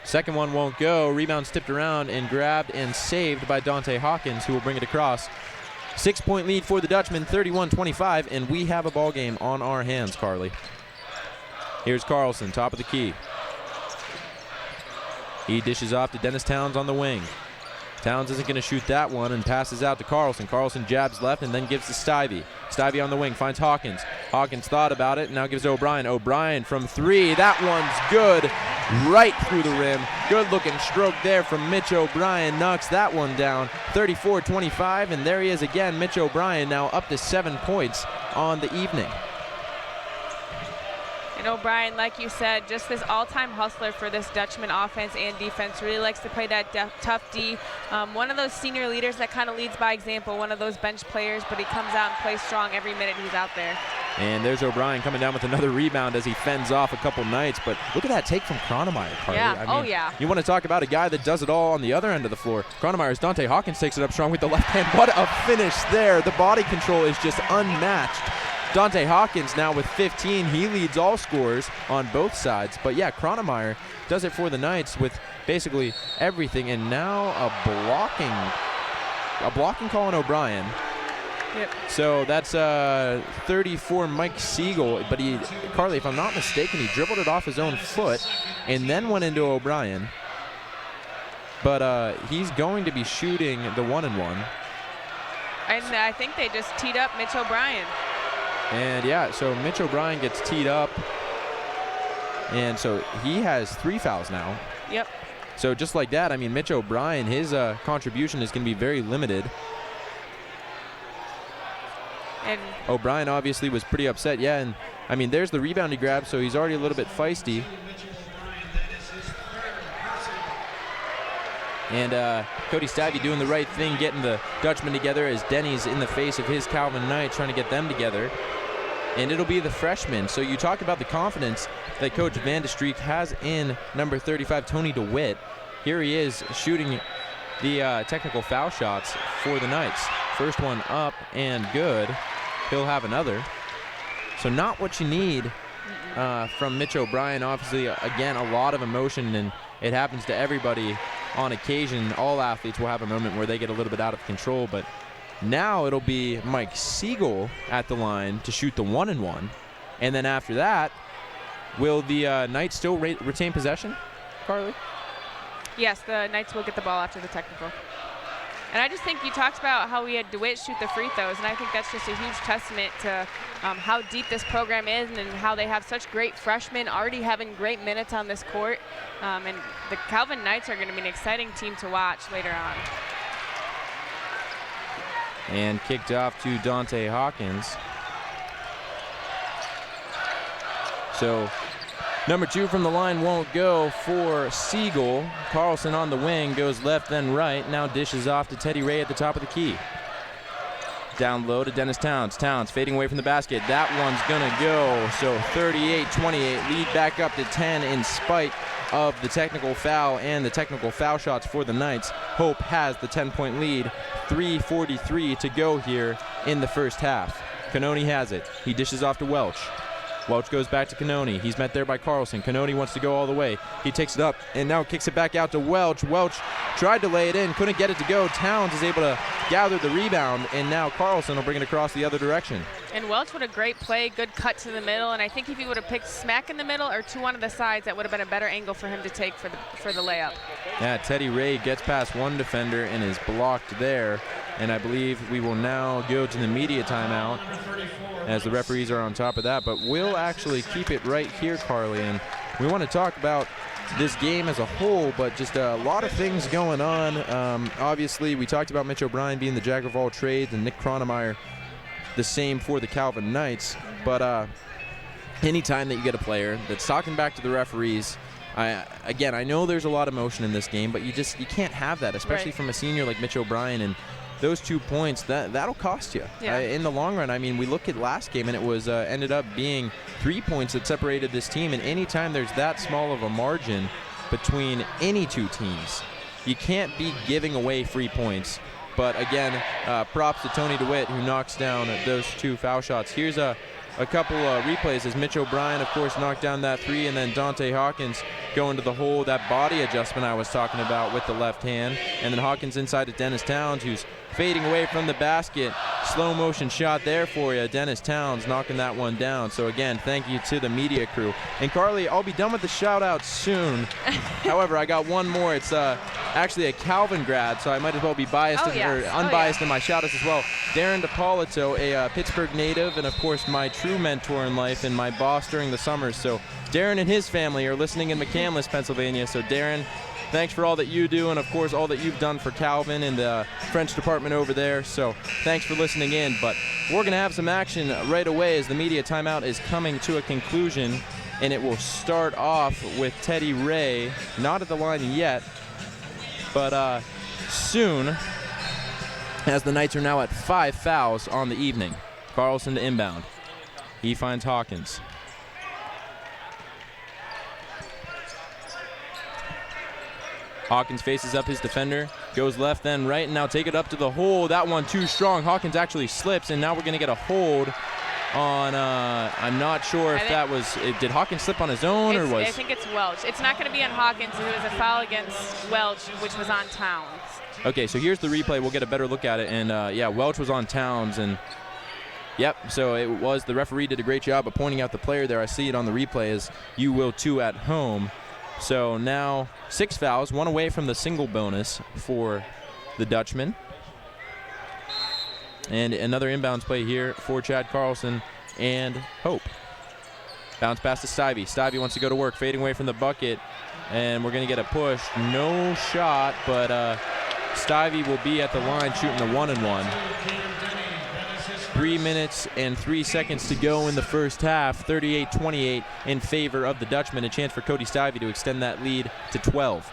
Second one won't go. Rebound's tipped around and grabbed and saved by Dante Hawkins, who will bring it across. 6-point lead for the Dutchman, 31-25, and we have a ball game on our hands, Carly. Here's Carlson, top of the key. He dishes off to Dennis Towns on the wing. Towns isn't going to shoot that one and passes out to Carlson. Carlson jabs left and then gives to Stivey. Stivey on the wing, finds Hawkins. Hawkins thought about it and now gives to O'Brien. O'Brien from three. That one's good. right through the rim. Good looking stroke there from Mitch O'Brien. Knocks that one down, 34-25, and there he is again. Mitch O'Brien now up to 7 points on the evening. And O'Brien, like you said, just this all-time hustler for this Dutchman offense and defense. Really likes to play that tough D. One of those senior leaders that kind of leads by example, one of those bench players, but he comes out and plays strong every minute he's out there. And there's O'Brien coming down with another rebound as he fends off a couple Knights. But look at that take from Kronemeyer, Carly. Yeah, I mean, yeah. You want to talk about a guy that does it all on the other end of the floor. Kronemeyer's Dante Hawkins takes it up strong with the left hand. What a finish there. The body control is just unmatched. Dante Hawkins now with 15. He leads all scorers on both sides. But yeah, Kronemeyer does it for the Knights with basically everything. And now a blocking call on O'Brien. Yep. So that's 34 Mike Siegel. But Carly, if I'm not mistaken, he dribbled it off his own foot and then went into O'Brien. But he's going to be shooting the 1-and-1. And I think they just teed up Mitch O'Brien. And yeah, so Mitch O'Brien gets teed up. And so he has 3 fouls now. Yep. So just like that, I mean, Mitch O'Brien, his contribution is going to be very limited. And O'Brien obviously was pretty upset. Yeah, and I mean, there's the rebound he grabbed, so he's already a little bit feisty. And Cody Stivey doing the right thing, getting the Dutchman together as Denny's in the face of his Calvin Knight, trying to get them together. And it'll be the freshman. So you talk about the confidence that Coach Van de Streek has in number 35, Tony DeWitt. Here he is shooting the technical foul shots for the Knights. First one up and good. He'll have another. So not what you need from Mitch O'Brien. Obviously, again, a lot of emotion, and it happens to everybody on occasion. All athletes will have a moment where they get a little bit out of control, but now it'll be Mike Siegel at the line to shoot the 1-and-1. And then after that, will the Knights still retain possession, Carly? yes, the Knights will get the ball after the technical. And I just think you talked about how we had DeWitt shoot the free throws, and I think that's just a huge testament to how deep this program is and how they have such great freshmen already having great minutes on this court. And the Calvin Knights are going to be an exciting team to watch later on. And kicked off to Dante Hawkins. So number 2 from the line won't go for Siegel. Carlson on the wing, goes left then right. Now dishes off to Teddy Ray at the top of the key. Down low to Dennis Towns. Towns fading away from the basket. That one's gonna go. So 38-28, lead back up to 10 in spite of the technical foul and the technical foul shots for the Knights. Hope has the 10-point lead. 3:43 to go here in the first half. Cannoni has it. He dishes off to Welch. Welch goes back to Cannoni. He's met there by Carlson. Cannoni wants to go all the way. He takes it up and now kicks it back out to Welch. Welch tried to lay it in, couldn't get it to go. Towns is able to gather the rebound, and now Carlson will bring it across the other direction. And Welch with a great play, good cut to the middle, and I think if he would have picked smack in the middle or to one of the sides, that would have been a better angle for him to take for the layup. Yeah, Teddy Ray gets past one defender and is blocked there. And I believe we will now go to the media timeout as the referees are on top of that. But we'll actually keep it right here, Carly. And we want to talk about this game as a whole, but just a lot of things going on. Obviously, we talked about Mitch O'Brien being the jack of all trades and Nick Kronemeyer the same for the Calvin Knights. But anytime that you get a player that's talking back to the referees, I know there's a lot of emotion in this game, but you can't have that, especially from a senior like Mitch O'Brien. And those 2 points, that'll cost you in the long run. I mean, we look at last game, and it was ended up being 3 points that separated this team. And anytime there's that small of a margin between any 2 teams, you can't be giving away free points. But again, props to Tony DeWitt, who knocks down those 2 foul shots. Here's a couple replays as Mitch O'Brien, of course, knocked down that 3, and then Dante Hawkins going to the hole, that body adjustment I was talking about with the left hand. And then Hawkins inside to Dennis Towns, who's fading away from the basket, slow motion shot there for you. Dennis Towns knocking that one down. So again, thank you to the media crew. And Carly, I'll be done with the shout outs soon. However, I got one more. It's actually a Calvin grad, so I might as well be biased or unbiased in my shout outs as well. Darren DiPolito, a Pittsburgh native, and of course my true mentor in life and my boss during the summers. So Darren and his family are listening in McCandless, Pennsylvania. So Darren, thanks for all that you do, and of course all that you've done for Calvin and the French department over there. So thanks for listening in. But we're going to have some action right away as the media timeout is coming to a conclusion, and it will start off with Teddy Ray, not at the line yet, but soon, as the Knights are now at 5 fouls on the evening. Carlson to inbound. He finds Hawkins. Hawkins faces up his defender, goes left then right, and now take it up to the hole. That one too strong. Hawkins actually slips, and now we're going to get a hold on, I'm not sure if that was, did Hawkins slip on his own or was? I think it's Welch. It's not going to be on Hawkins. It was a foul against Welch, which was on Towns. Okay, so here's the replay. We'll get a better look at it, and yeah, Welch was on Towns, and yep, so it was, the referee did a great job of pointing out the player there. I see it on the replay, as you will too at home. So now 6 fouls, 1 away from the single bonus for the Dutchman. And another inbounds play here for Chad Carlson and Hope. Bounce pass to Stivey. Stivey wants to go to work, fading away from the bucket, and we're going to get a push. No shot, but Stivey will be at the line shooting the 1-and-1. 3 minutes and 3 seconds to go in the first half. 38-28 in favor of the Dutchman. A chance for Cody Stivey to extend that lead to 12.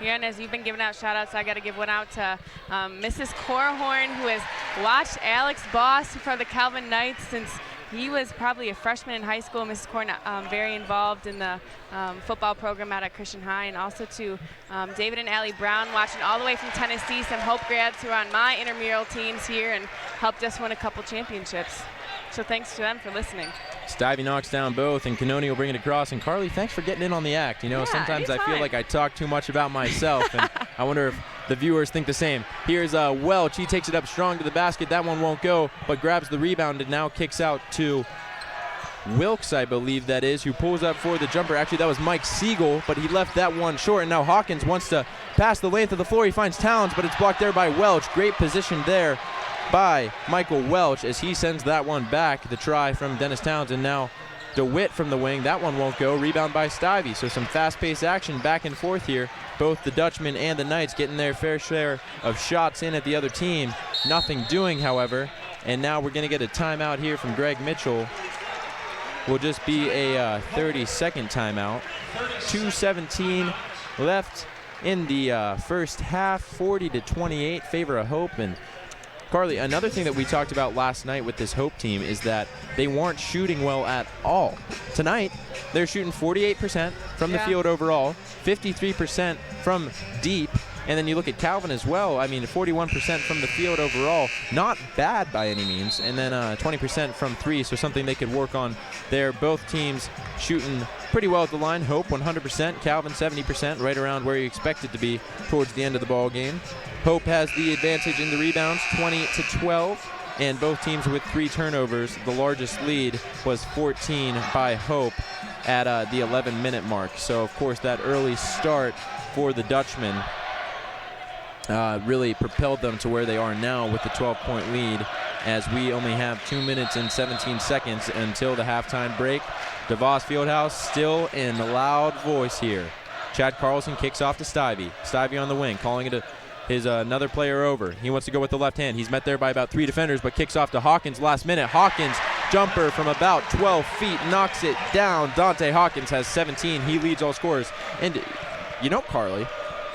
Yeah, and as you've been giving out shout-outs, I got to give one out to Mrs. Corhorn, who has watched Alex Boss for the Calvin Knights since he was probably a freshman in high school. Mrs. Corhorn very involved in the football program out at Christian High, and also to David and Allie Brown, watching all the way from Tennessee, some Hope grads who are on my intramural teams here and helped us win a couple championships. So thanks to them for listening. Stivey knocks down both, and Canoni will bring it across. And Carly, thanks for getting in on the act. You know, sometimes I feel like I talk too much about myself, and I wonder if the viewers think the same. Here's Welch. He takes it up strong to the basket. That one won't go, but grabs the rebound and now kicks out to Wilkes, I believe that is, who pulls up for the jumper. Actually, that was Mike Siegel, but he left that one short, and now Hawkins wants to pass the length of the floor. He finds Towns, but it's blocked there by Welch. Great position there by Michael Welch as he sends that one back. The try from Dennis Towns, and now DeWitt from the wing. That one won't go. Rebound by Stivey. So some fast-paced action back and forth here. Both the Dutchman and the Knights getting their fair share of shots in at the other team. Nothing doing, however. And now we're going to get a timeout here from Greg Mitchell. Will just be a 30-second timeout. 2:17 left in the first half. 40-28 favor of Hope. And Carly, another thing that we talked about last night with this Hope team is that they weren't shooting well at all. Tonight, they're shooting 48% from the field overall, 53% from deep, and then you look at Calvin as well. I mean, 41% from the field overall, not bad by any means, and then 20% from three, so something they could work on there. Both teams shooting pretty well at the line. Hope 100%, Calvin 70%, right around where you expect it to be towards the end of the ball game. Hope has the advantage in the rebounds, 20-12, and both teams with 3 turnovers. The largest lead was 14 by Hope at the 11-minute mark. So, of course, that early start for the Dutchmen really propelled them to where they are now with the 12-point lead, as we only have 2 minutes and 17 seconds until the halftime break. DeVos Fieldhouse still in loud voice here. Chad Carlson kicks off to Stivey. Stivey on the wing, calling it his another player over. He wants to go with the left hand. He's met there by about 3 defenders, but kicks off to Hawkins last minute. Hawkins, jumper from about 12 feet, knocks it down. Dante Hawkins has 17. He leads all scorers. And you know, Carly,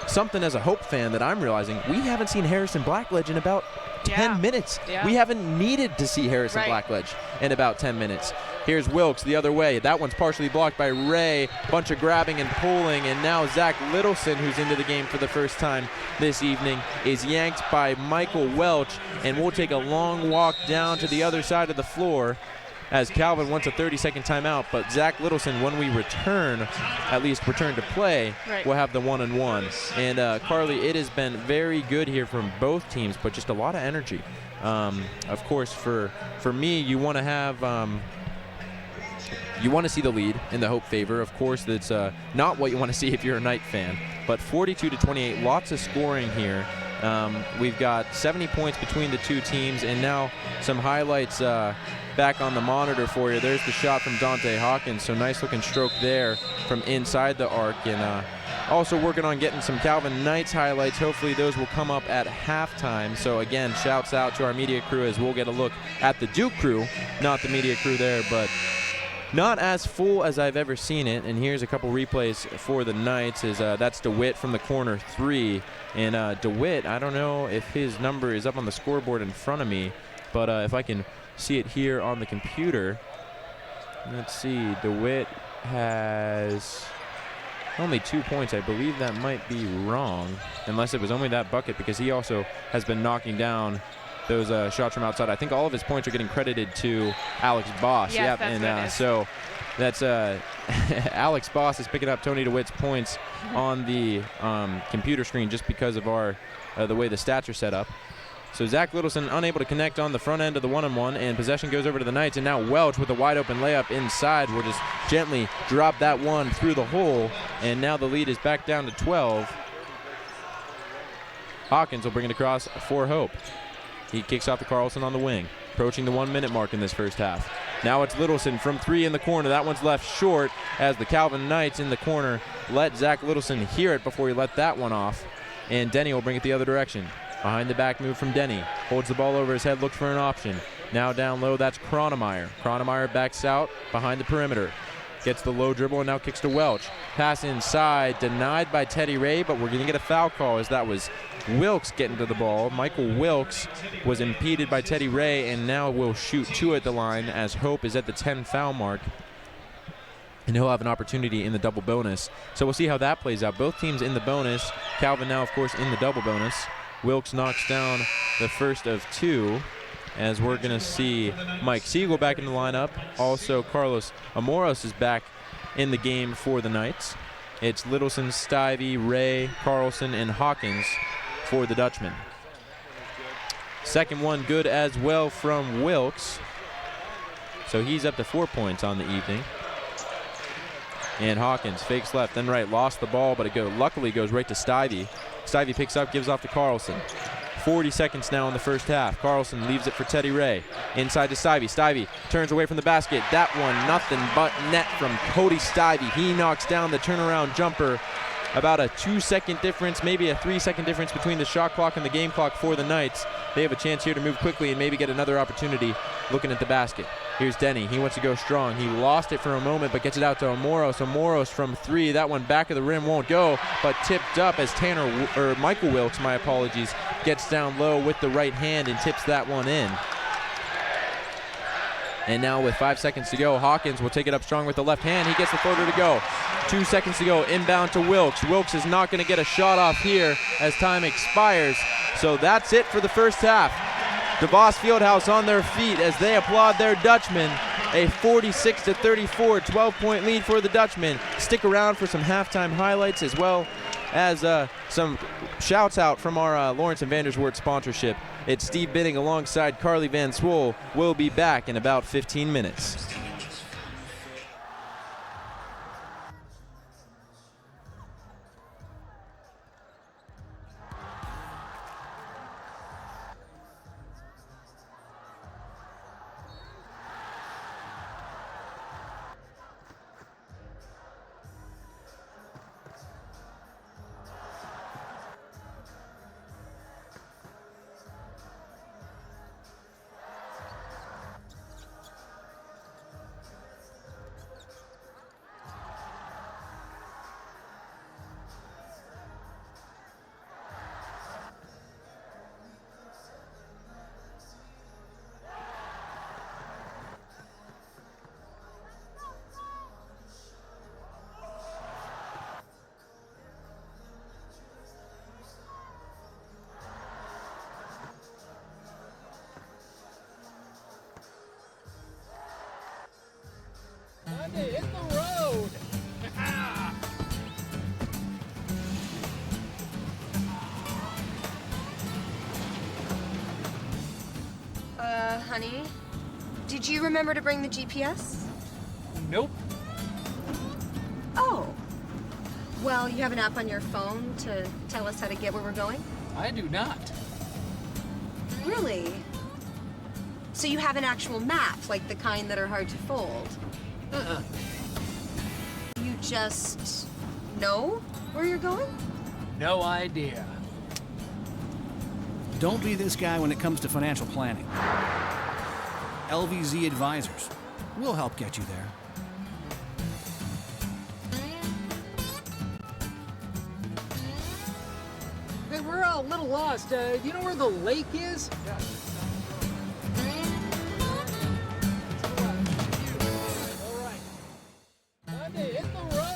something as a Hope fan that I'm realizing, we haven't seen Harrison Blackledge in about 10 minutes. We haven't needed to see Harrison Blackledge in about 10 minutes. Here's Wilkes the other way. That one's partially blocked by Ray. Bunch of grabbing and pulling, and now Zach Littleson, who's into the game for the first time this evening, is yanked by Michael Welch, and we'll take a long walk down to the other side of the floor as Calvin wants a 30-second timeout, but Zach Littleson, when we return, at least return to play, will have the 1-and-1. And Carly, it has been very good here from both teams, but just a lot of energy. Of course, for me, you want to have you want to see the lead in the Hope favor. Of course, that's not what you want to see if you're a Knight fan. But 42-28, lots of scoring here. We've got 70 points between the two teams, and now some highlights back on the monitor for you. There's the shot from Dante Hawkins, so nice looking stroke there from inside the arc. And also working on getting some Calvin Knights highlights. Hopefully those will come up at halftime. So again, shouts out to our media crew as we'll get a look at the Duke crew, not the media crew there, but not as full as I've ever seen it. And here's a couple replays for the Knights. That's DeWitt from the corner 3. And DeWitt, I don't know if his number is up on the scoreboard in front of me, but if I can see it here on the computer. Let's see, DeWitt has only 2 points. I believe that might be wrong, unless it was only that bucket, because he also has been knocking down those shots from outside. I think all of his points are getting credited to Alex Boss. Yes, yep, and so that's Alex Boss is picking up Tony DeWitt's points on the computer screen just because of our the way the stats are set up. So Zach Littleson unable to connect on the front end of the one-on-one, and possession goes over to the Knights, and now Welch with a wide-open layup inside will just gently drop that one through the hole, and now the lead is back down to 12. Hawkins will bring it across for Hope. He kicks off to Carlson on the wing, approaching the 1 minute mark in this first half. Now it's Littleson from 3 in the corner. That one's left short as the Calvin Knights in the corner let Zach Littleson hear it before he let that one off. And Denny will bring it the other direction. Behind the back move from Denny. Holds the ball over his head, looks for an option. Now down low, that's Cronemeyer. Cronemeyer backs out behind the perimeter. Gets the low dribble and now kicks to Welch. Pass inside, denied by Teddy Ray, but we're going to get a foul call as that was Wilkes getting to the ball. Michael Wilkes was impeded by Teddy Ray and now will shoot 2 at the line as Hope is at the 10 foul mark. And he'll have an opportunity in the double bonus. So we'll see how that plays out. Both teams in the bonus. Calvin now, of course, in the double bonus. Wilkes knocks down the first of 2 as we're going to see Mike Siegel back in the lineup. Also, Carlos Amoros is back in the game for the Knights. It's Littleson, Stivey, Ray, Carlson, and Hawkins for the Dutchman. Second one good as well from Wilkes. So he's up to 4 points on the evening. And Hawkins fakes left, then right, lost the ball, but it luckily goes right to Stivey. Stivey picks up, gives off to Carlson. 40 seconds now in the first half. Carlson leaves it for Teddy Ray. Inside to Stivey. Stivey turns away from the basket. That one, nothing but net from Cody Stivey. He knocks down the turnaround jumper. About a 2-second difference, maybe a 3-second difference between the shot clock and the game clock for the Knights. They have a chance here to move quickly and maybe get another opportunity looking at the basket. Here's Denny. He wants to go strong. He lost it for a moment, but gets it out to Amoros. Amoros from 3. That one back of the rim won't go, but tipped up as Michael Wilkes, my apologies, gets down low with the right hand and tips that one in. And now with 5 seconds to go, Hawkins will take it up strong with the left hand. He gets the floater to go. 2 seconds to go, inbound to Wilkes. Wilkes is not going to get a shot off here as time expires. So that's it for the first half. DeVos Fieldhouse on their feet as they applaud their Dutchman. A 46-34 12-point lead for the Dutchmen. Stick around for some halftime highlights as well as some shouts out from our Lawrence and Vanderswort sponsorship. It's Steve Binning alongside Carly Van Swoel. We'll be back in about 15 minutes. Hit the road. funny. Did you remember to bring the GPS? Nope. Oh. Well, you have an app on your phone to tell us how to get where we're going? I do not. Really? So you have an actual map, like the kind that are hard to fold? Uh-uh. You just know where you're going? No idea. Don't be this guy when it comes to financial planning. LVZ Advisors. We'll help get you there. Hey, we're all a little lost. You know where the lake is? Yeah. All right. Monday, hit the road.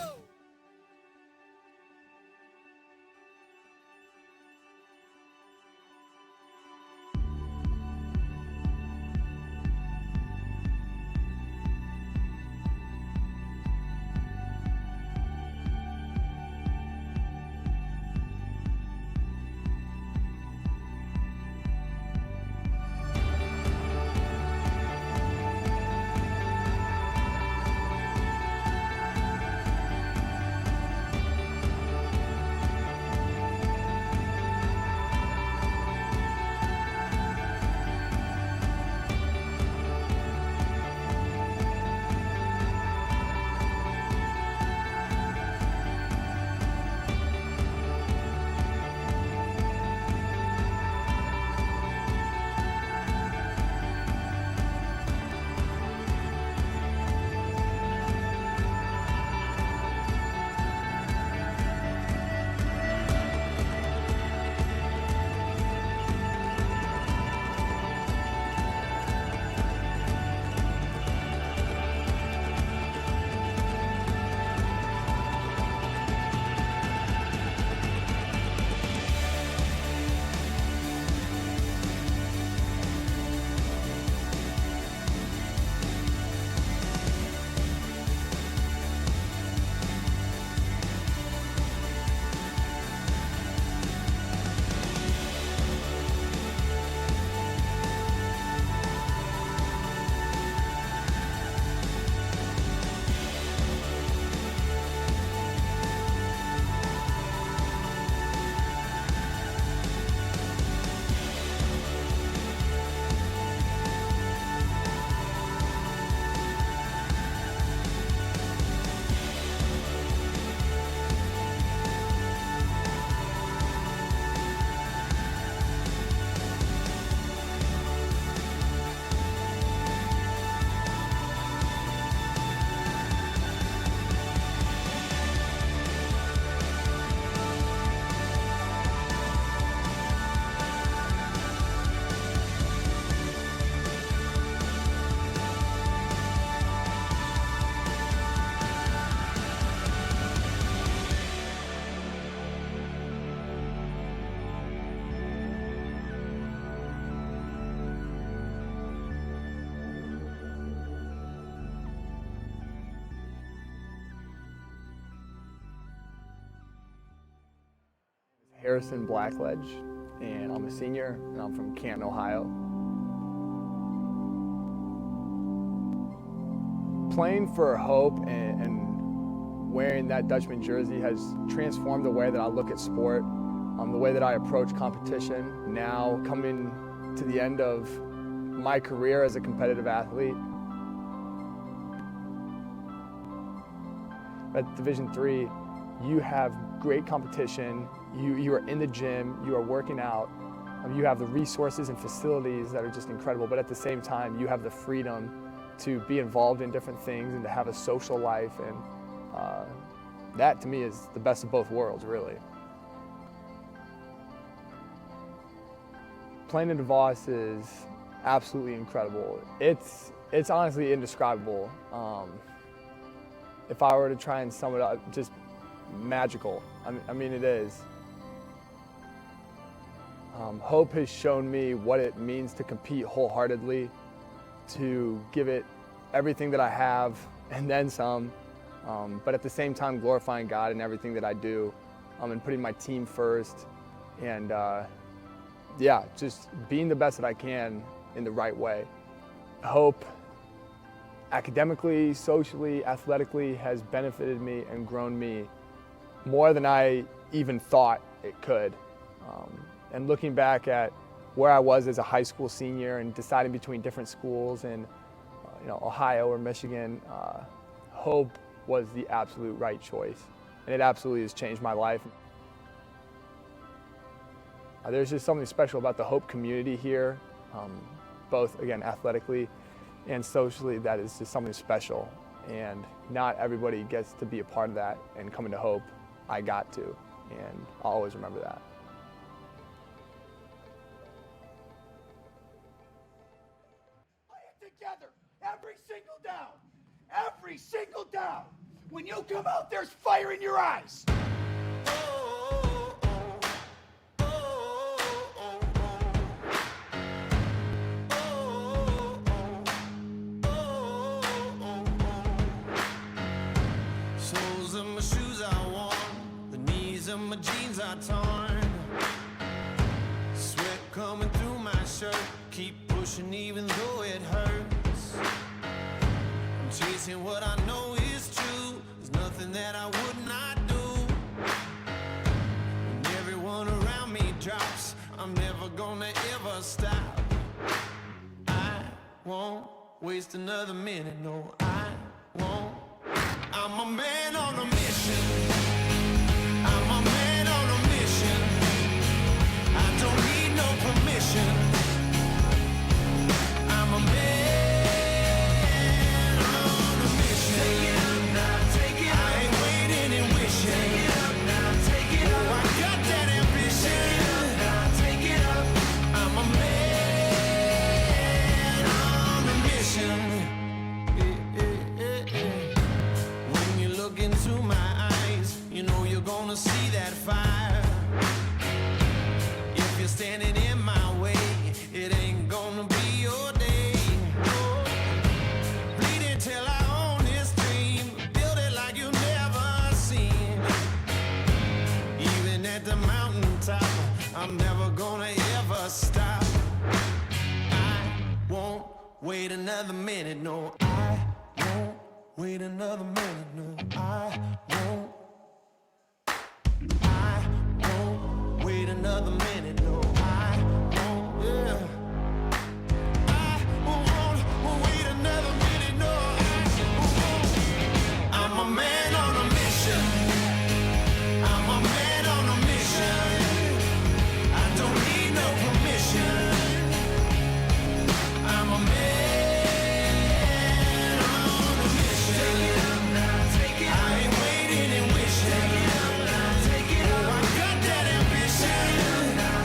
Harrison Blackledge, and I'm a senior, and I'm from Canton, Ohio. Playing for Hope and wearing that Dutchman jersey has transformed the way that I look at sport, the way that I approach competition. Now, coming to the end of my career as a competitive athlete, at Division III, you have great competition. You are in the gym, you are working out, you have the resources and facilities that are just incredible, but at the same time, you have the freedom to be involved in different things and to have a social life, and that to me is the best of both worlds, really. Playing in DeVos is absolutely incredible. It's honestly indescribable. If I were to try and sum it up, just magical. I mean, it is. Hope has shown me what it means to compete wholeheartedly, to give it everything that I have and then some, but at the same time glorifying God in everything that I do, and putting my team first, and yeah, just being the best that I can in the right way. Hope, academically, socially, athletically, has benefited me and grown me more than I even thought it could. And looking back at where I was as a high school senior and deciding between different schools in Ohio or Michigan, Hope was the absolute right choice. And it absolutely has changed my life. There's just something special about the Hope community here, both, again, athletically and socially. That is just something special. And not everybody gets to be a part of that, and coming to Hope, I got to, and I'll always remember that. Together, every single down, every single down. When you come out, there's fire in your eyes. Soles of my shoes are worn, the knees of my jeans are torn. Sweat coming through my shirt, keep pushing even though it hurts. I'm chasing what I know is true, there's nothing that I would not do. When everyone around me drops, I'm never gonna ever stop. I won't waste another minute, no I won't. I'm a man on a mission. I'm a man on a mission. I don't need no permission. I'm a man on a mission. Take it up now, take it up. I ain't waiting and wishing. Take it up now, take it up. Oh, I got that ambition. Take it up now, take it up. I'm a man on a mission. When you look into my eyes, you know you're gonna see that fire. If you're standing in my way, it ain't gonna be your day. Bleeding till I own this dream, build it like you've never seen. Even at the mountaintop, I'm never gonna ever stop. I won't wait another minute, no, I won't wait another minute, no, I won't wait another minute, no, I won't, yeah. I won't wait another minute, no, I won't. I'm a man on a mission. I'm a man on a mission. I don't need no permission. I'm a man on a mission. Take it up now, take it up. I ain't waiting and wishing. Take it up now, take it up. Oh, I got that ambition. Take it up now,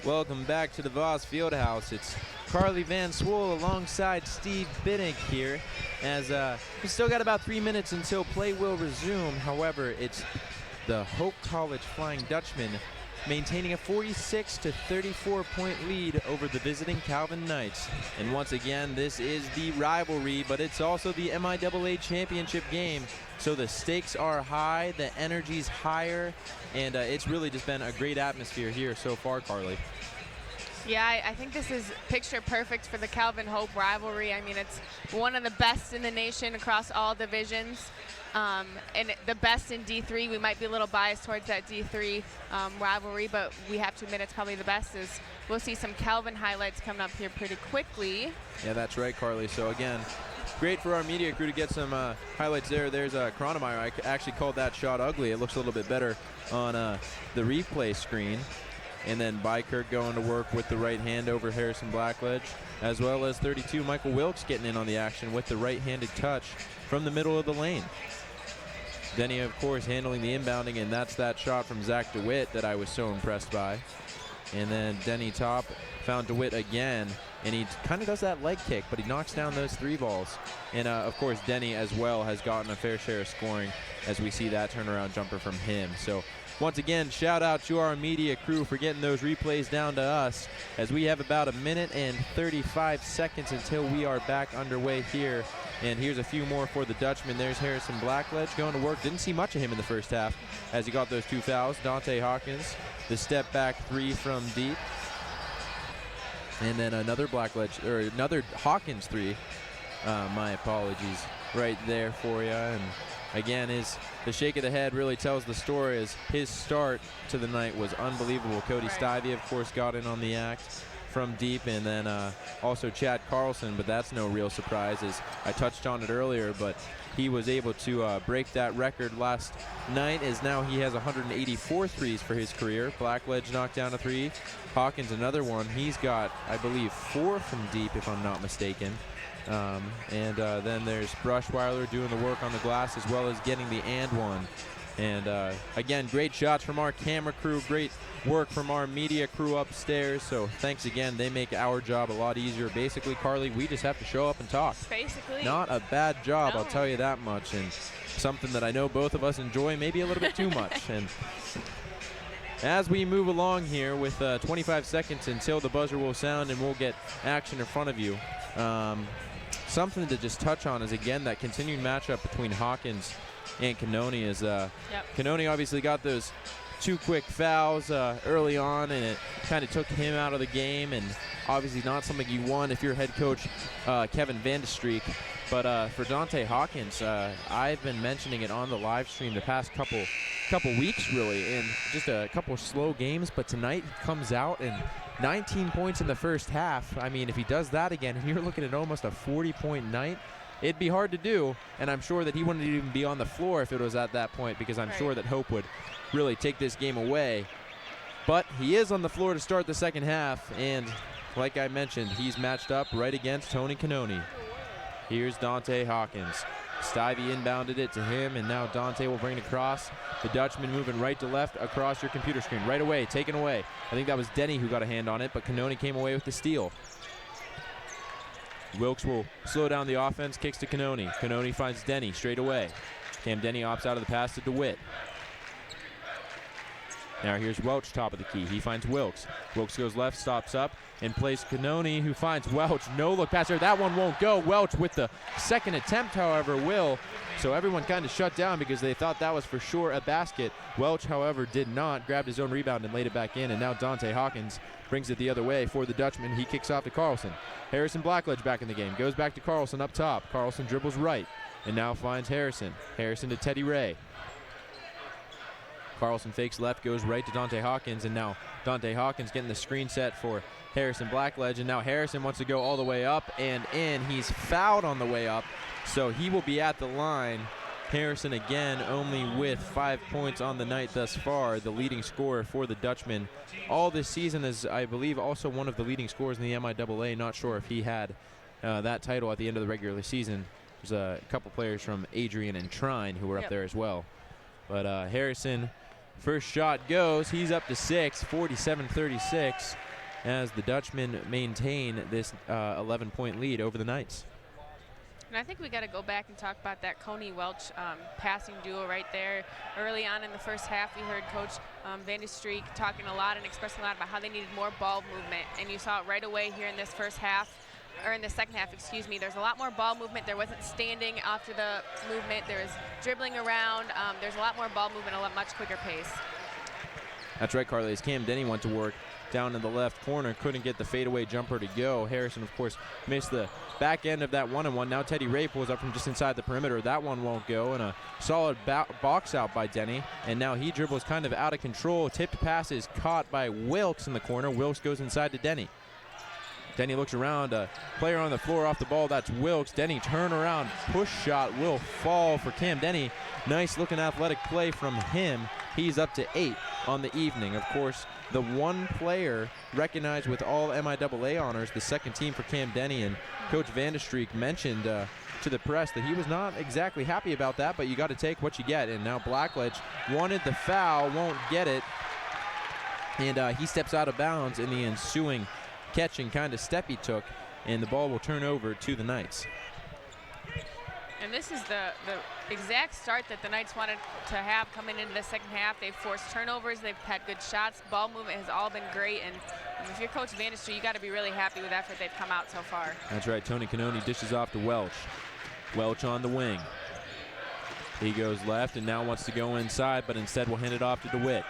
Welcome back to DeVos Fieldhouse. It's Carly Van Swoel alongside Steve Binnick here, as we still got about 3 minutes until play will resume. However, it's the Hope College Flying Dutchmen maintaining a 46-34 point lead over the visiting Calvin Knights. And once again, this is the rivalry, but it's also the MIAA championship game. So the stakes are high, the energy's higher, and it's really just been a great atmosphere here so far, Carly. Yeah, I think this is picture perfect for the Calvin Hope rivalry. I mean, it's one of the best in the nation across all divisions. And the best in D3. We might be a little biased towards that D3 rivalry, but we have to admit it's probably the best. As we'll see some Calvin highlights coming up here pretty quickly. Yeah, that's right, Carly. So again, great for our media crew to get some highlights there. There's Kronemeyer. I actually called that shot ugly. It looks a little bit better on the replay screen. And then Bykirk going to work with the right hand over Harrison Blackledge, as well as 32 Michael Wilkes getting in on the action with the right-handed touch from the middle of the lane. Denny, of course, handling the inbounding, and that's that shot from Zach DeWitt that I was so impressed by. And then Denny Top found DeWitt again, and he kind of does that leg kick, but he knocks down those 3 balls. And, of course, Denny as well has gotten a fair share of scoring as we see that turnaround jumper from him. So, once again, shout out to our media crew for getting those replays down to us, as we have about 1 minute and 35 seconds until we are back underway here. And here's a few more for the Dutchman. There's Harrison Blackledge going to work. Didn't see much of him in the first half as he got those 2 fouls. Dante Hawkins, the step back 3 from deep. And then another Blackledge, or another Hawkins 3. My apologies right there for you. And again, the shake of the head really tells the story, as his start to the night was unbelievable. Cody Stivey, of course, got in on the act from deep, and then also Chad Carlson, but that's no real surprise, as I touched on it earlier, but he was able to break that record last night, as now he has 184 threes for his career. Blackledge knocked down a 3. Hawkins another one. He's got, I believe, 4 from deep, if I'm not mistaken. Then there's Brushweiler doing the work on the glass, as well as getting the and one. And again, great shots from our camera crew, great work from our media crew upstairs. So thanks again. They make our job a lot easier. Basically, Carly, we just have to show up and talk. Basically. Not a bad job, No. I'll tell you that much. And something that I know both of us enjoy, maybe a little bit too much. And as we move along here with 25 seconds until the buzzer will sound and we'll get action in front of you. Something to just touch on is, again, that continued matchup between Hawkins and Cannoni. Is Cannoni obviously got those 2 quick fouls early on, and it kind of took him out of the game, and obviously not something you want if you're head coach Kevin Vandestreek. But for Dante Hawkins, I've been mentioning it on the live stream the past couple weeks, really, in just a couple slow games, but tonight he comes out and 19 points in the first half. I mean, if he does that again, and you're looking at almost a 40-point night, it'd be hard to do, and I'm sure that he wouldn't even be on the floor if it was at that point, because I'm sure that Hope would really take this game away. But he is on the floor to start the second half, and like I mentioned, he's matched up right against Tony Cannoni. Here's Dante Hawkins. Stivey inbounded it to him, and now Dante will bring it across. The Dutchman moving right to left across your computer screen. Right away, taken away. I think that was Denny who got a hand on it, but Cannoni came away with the steal. Wilkes will slow down the offense, kicks to Cannoni. Cannoni finds Denny straight away. Cam Denny opts out of the pass to DeWitt. Now here's Welch, top of the key. He finds Wilkes. Wilkes goes left, stops up, and plays Cannoni, who finds Welch. No look pass there. That one won't go. Welch with the second attempt, however, will. So everyone kind of shut down because they thought that was for sure a basket. Welch, however, did not. Grabbed his own rebound and laid it back in, and now Dante Hawkins brings it the other way for the Dutchman. He kicks off to Carlson. Harrison Blackledge back in the game. Goes back to Carlson up top. Carlson dribbles right and now finds Harrison. Harrison to Teddy Ray. Carlson fakes left, goes right to Dante Hawkins, and now Dante Hawkins getting the screen set for Harrison Blackledge, and now Harrison wants to go all the way up and in. He's fouled on the way up, so he will be at the line. Harrison again only with 5 points on the night thus far, the leading scorer for the Dutchman. All this season is, I believe, also one of the leading scorers in the MIAA. Not sure if he had that title at the end of the regular season. There's a couple players from Adrian and Trine who were up there as well. But Harrison, first shot goes. He's up to 6, 47-36. as the Dutchmen maintain this 11-point lead over the Knights. And I think we got to go back and talk about that Coney-Welch passing duo right there. Early on in the first half, we heard Coach Van de Streek talking a lot and expressing a lot about how they needed more ball movement. And you saw it right away here in this first half, or in the second half, excuse me. There's a lot more ball movement. There wasn't standing after the movement. There was dribbling around. There's a lot more ball movement, a much quicker pace. That's right, Carly. As Cam Denny went to work down in the left corner, couldn't get the fadeaway jumper to go. Harrison, of course, missed the back end of that one-on-one. Now Teddy Ray pulls up from just inside the perimeter. That one won't go, and a solid box out by Denny. And now he dribbles kind of out of control. Tipped pass is caught by Wilkes in the corner. Wilkes goes inside to Denny. Denny looks around, a player on the floor off the ball. That's Wilkes. Denny turn around, push shot will fall for Cam Denny. Nice looking athletic play from him. He's up to 8 on the evening. Of course, the one player recognized with all MIAA honors, the second team for Cam Denny, and Coach Van de Streek mentioned to the press that he was not exactly happy about that, but you got to take what you get. And now Blackledge wanted the foul, won't get it, and he steps out of bounds in the ensuing catching kind of step he took, and the ball will turn over to the Knights. And this is the exact start that the Knights wanted to have coming into the second half. They've forced turnovers, they've had good shots, ball movement has all been great, and if you're Coach Van de Streek, you got to be really happy with the effort they've come out so far. That's right, Tony Canoni dishes off to Welch. Welch on the wing. He goes left and now wants to go inside, but instead will hand it off to DeWitt.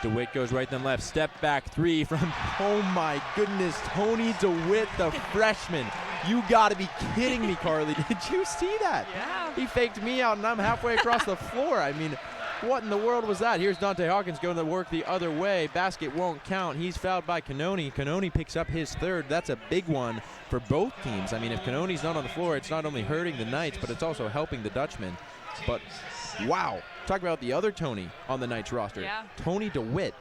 DeWitt goes right then left, step back three from, oh my goodness, Tony DeWitt, the freshman. You gotta be kidding me, Carly. Did you see that? Yeah. He faked me out and I'm halfway across the floor. I mean, what in the world was that? Here's Dante Hawkins going to work the other way. Basket won't count. He's fouled by Canoni. Canoni picks up his third. That's a big one for both teams. I mean, if Canoni's not on the floor, it's not only hurting the Knights, but it's also helping the Dutchmen. But wow, talk about the other Tony on the Knights roster. Yeah. Tony DeWitt.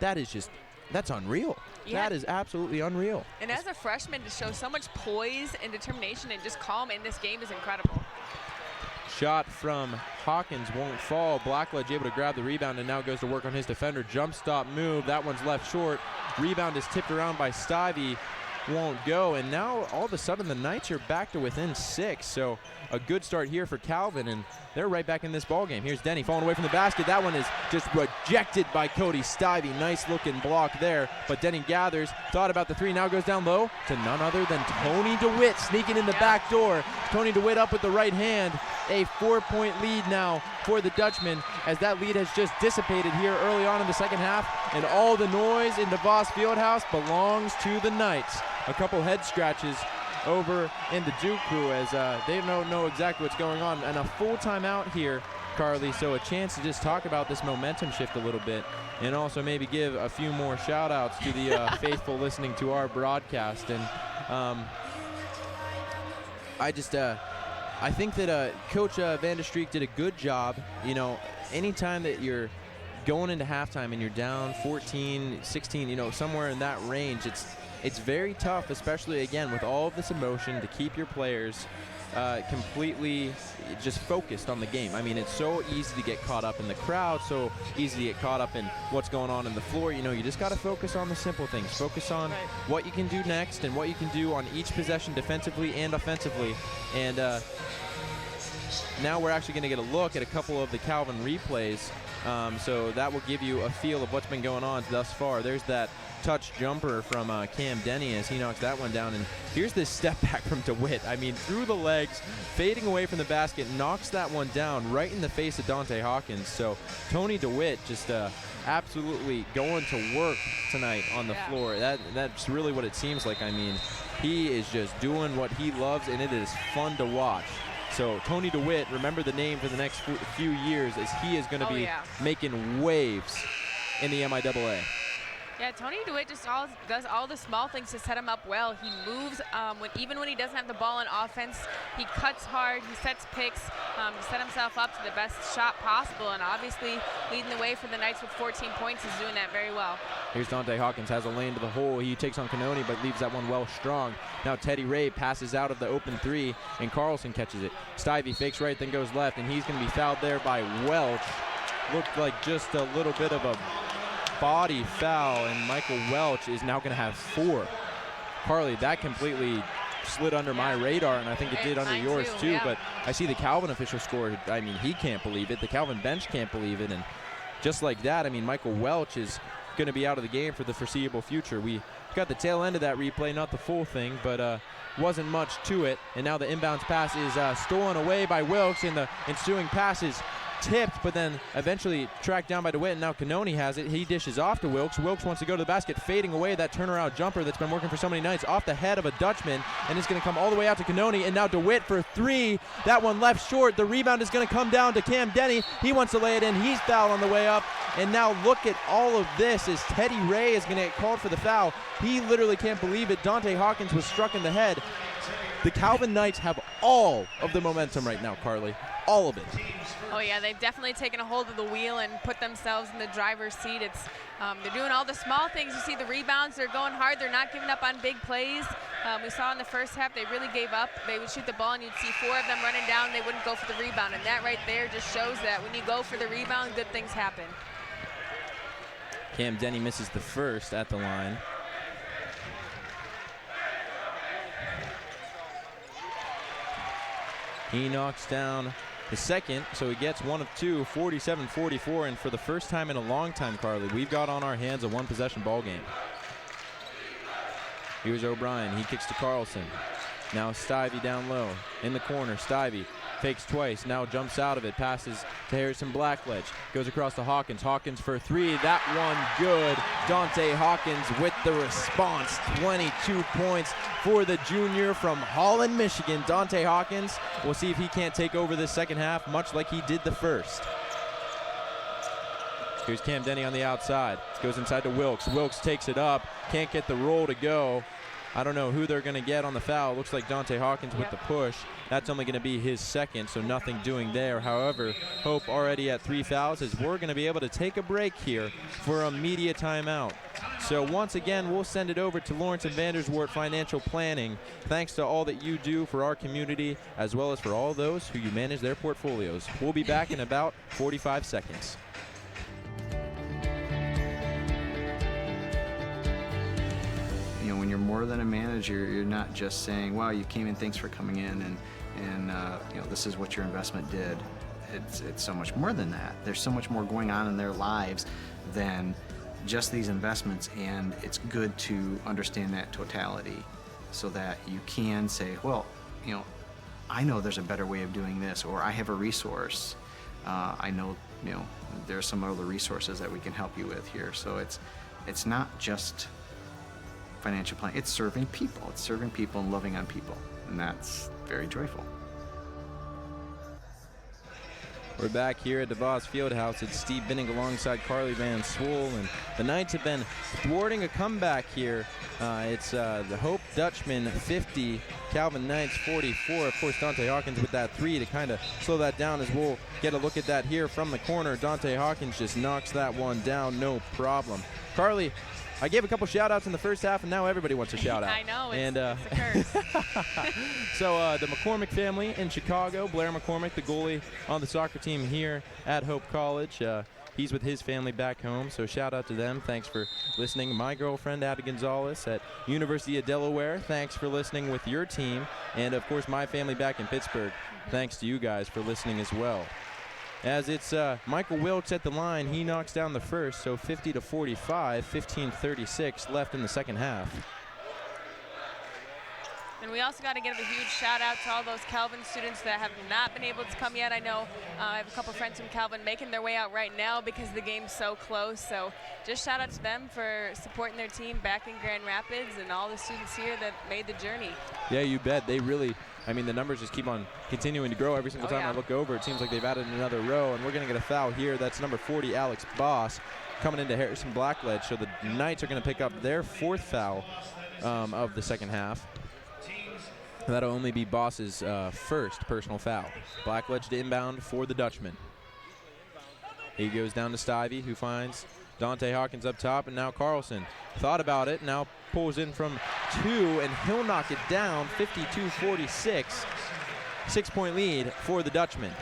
That is just, that's unreal. Yeah. That is absolutely unreal. And as a freshman, to show so much poise and determination and just calm in this game is incredible. Shot from Hawkins won't fall. Blackledge able to grab the rebound and now goes to work on his defender. Jump stop move. That one's left short. Rebound is tipped around by Stivey. Won't go. And now all of a sudden the Knights are back to within 6. So a good start here for Calvin, and they're right back in this ball game. Here's Denny falling away from the basket. That one is just rejected by Cody Stivey. Nice looking block there, but Denny gathers, thought about the three, now goes down low to none other than Tony DeWitt sneaking in the back door. Tony DeWitt up with the right hand. A 4-point lead now for the Dutchmen, as that lead has just dissipated here early on in the second half, and all the noise in DeVos Fieldhouse belongs to the Knights. A couple head scratches over in the Duke crew as they don't know exactly what's going on, and a full timeout here, Carly, so a chance to just talk about this momentum shift a little bit, and also maybe give a few more shout outs to the faithful listening to our broadcast. And I think that Coach Van de Streek did a good job. You know, anytime that you're going into halftime and you're down 14, 16, you know, somewhere in that range, it's very tough, especially, again, with all of this emotion, to keep your players completely just focused on the game. I mean, it's so easy to get caught up in the crowd, so easy to get caught up in what's going on in the floor. You know, you just got to focus on the simple things. Focus on what you can do next and what you can do on each possession defensively and offensively. And now we're actually going to get a look at a couple of the Calvin replays, so that will give you a feel of what's been going on thus far. There's that touch jumper from Cam Denny as he knocks that one down, and here's this step back from DeWitt. I mean, through the legs, fading away from the basket, knocks that one down right in the face of Dante Hawkins. So Tony DeWitt just absolutely going to work tonight on the floor. That's really what it seems like. I mean, he is just doing what he loves, and it is fun to watch. So Tony DeWitt, remember the name for the next few years, as he is going to be making waves in the MIAA. Yeah, Tony DeWitt just does all the small things to set him up well. He moves even when he doesn't have the ball on offense. He cuts hard, he sets picks to set himself up to the best shot possible, and obviously leading the way for the Knights with 14 points is doing that very well. Here's Dante Hawkins, has a lane to the hole. He takes on Canoni, but leaves that one well strong. Now Teddy Ray passes out of the open three, and Carlson catches it. Stivey fakes right, then goes left, and he's going to be fouled there by Welch. Looked like just a little bit of a body foul, and Michael Welch is now going to have 4. Carly, that completely slid under my radar, and I think it did under yours too, but I see the Calvin official score. I mean, he can't believe it. The Calvin bench can't believe it, and just like that, I mean, Michael Welch is going to be out of the game for the foreseeable future. We got the tail end of that replay, not the full thing, but wasn't much to it. And now the inbounds pass is stolen away by Wilkes, and the ensuing pass is tipped, but then eventually tracked down by DeWitt, and now Cannoni has it. He dishes off to Wilkes. Wilkes wants to go to the basket, fading away that turnaround jumper that's been working for so many nights off the head of a Dutchman, and it's going to come all the way out to Cannoni, and now DeWitt for 3. That one left short. The rebound is going to come down to Cam Denny. He wants to lay it in. He's fouled on the way up, and now look at all of this as Teddy Ray is going to get called for the foul. He literally can't believe it. Dante Hawkins was struck in the head. The Calvin Knights have all of the momentum right now, Carly. All of it. Oh yeah, they've definitely taken a hold of the wheel and put themselves in the driver's seat. It's they're doing all the small things. You see the rebounds, they're going hard, they're not giving up on big plays. We saw in the first half they really gave up. They would shoot the ball and you'd see 4 of them running down, they wouldn't go for the rebound, and that right there just shows that when you go for the rebound, good things happen. Cam Denny misses the first at the line. He knocks down the second, so he gets 1 of 2, 47-44, and for the first time in a long time, Carly, we've got on our hands a one-possession ball game. Here's O'Brien. He kicks to Carlson. Now Stivey down low in the corner. Stivey fakes twice, now jumps out of it, passes to Harrison Blackledge, goes across to Hawkins. Hawkins for 3, that one good. Dante Hawkins with the response. 22 points for the junior from Holland, Michigan. Dante Hawkins, we'll see if he can't take over this second half, much like he did the first. Here's Cam Denny on the outside. Goes inside to Wilkes. Wilkes takes it up, can't get the roll to go. I don't know who they're going to get on the foul. Looks like Dante Hawkins with the push. That's only going to be his second, so nothing doing there. However, Hope already at 3 fouls as we're going to be able to take a break here for a media timeout. So once again, we'll send it over to Lawrence and Vanderswart Financial Planning. Thanks to all that you do for our community, as well as for all those who you manage their portfolios. We'll be back in about 45 seconds. You know, when you're more than a manager, you're not just saying, wow, you came in, thanks for coming in, and you know, this is what your investment did. It's so much more than that. There's so much more going on in their lives than just these investments, and it's good to understand that totality so that you can say, well, you know, I know there's a better way of doing this, or I have a resource. I know, you know, there's some other resources that we can help you with here. So it's not just financial planning, it's serving people. It's serving people and loving on people, and that's very joyful. We're back here at DeVos Fieldhouse. It's Steve Binning alongside Carly Van Swoel, and the Knights have been thwarting a comeback here. It's the Hope Dutchman 50, Calvin Knights 44. Of course, Dante Hawkins with that 3 to kind of slow that down, as we'll get a look at that here from the corner. Dante Hawkins just knocks that one down, no problem. Carly, I gave a couple shout-outs in the first half, and now everybody wants a shout-out. I know, it's a curse. So the McCormick family in Chicago, Blair McCormick, the goalie on the soccer team here at Hope College. He's with his family back home, so shout-out to them. Thanks for listening. My girlfriend, Abby Gonzalez at University of Delaware, thanks for listening with your team. And, of course, my family back in Pittsburgh, thanks to you guys for listening as well. As it's Michael Wilkes at the line, he knocks down the first, so 50-45, 15:36 left in the second half. And we also got to give a huge shout out to all those Calvin students that have not been able to come yet. I know I have a couple friends from Calvin making their way out right now because the game's so close. So just shout out to them for supporting their team back in Grand Rapids and all the students here that made the journey. Yeah, you bet. They really, I mean, the numbers just keep on continuing to grow every single time I look over. It seems like they've added another row, and we're going to get a foul here. That's number 40, Alex Boss, coming into Harrison Blackledge. So the Knights are going to pick up their 4th foul of the second half. That'll only be Boss's first personal foul. Blackledge to inbound for the Dutchman. He goes down to Stivey, who finds Dante Hawkins up top, and now Carlson thought about it, now pulls in from 2, and he'll knock it down, 52-46. 6-point lead for the Dutchman.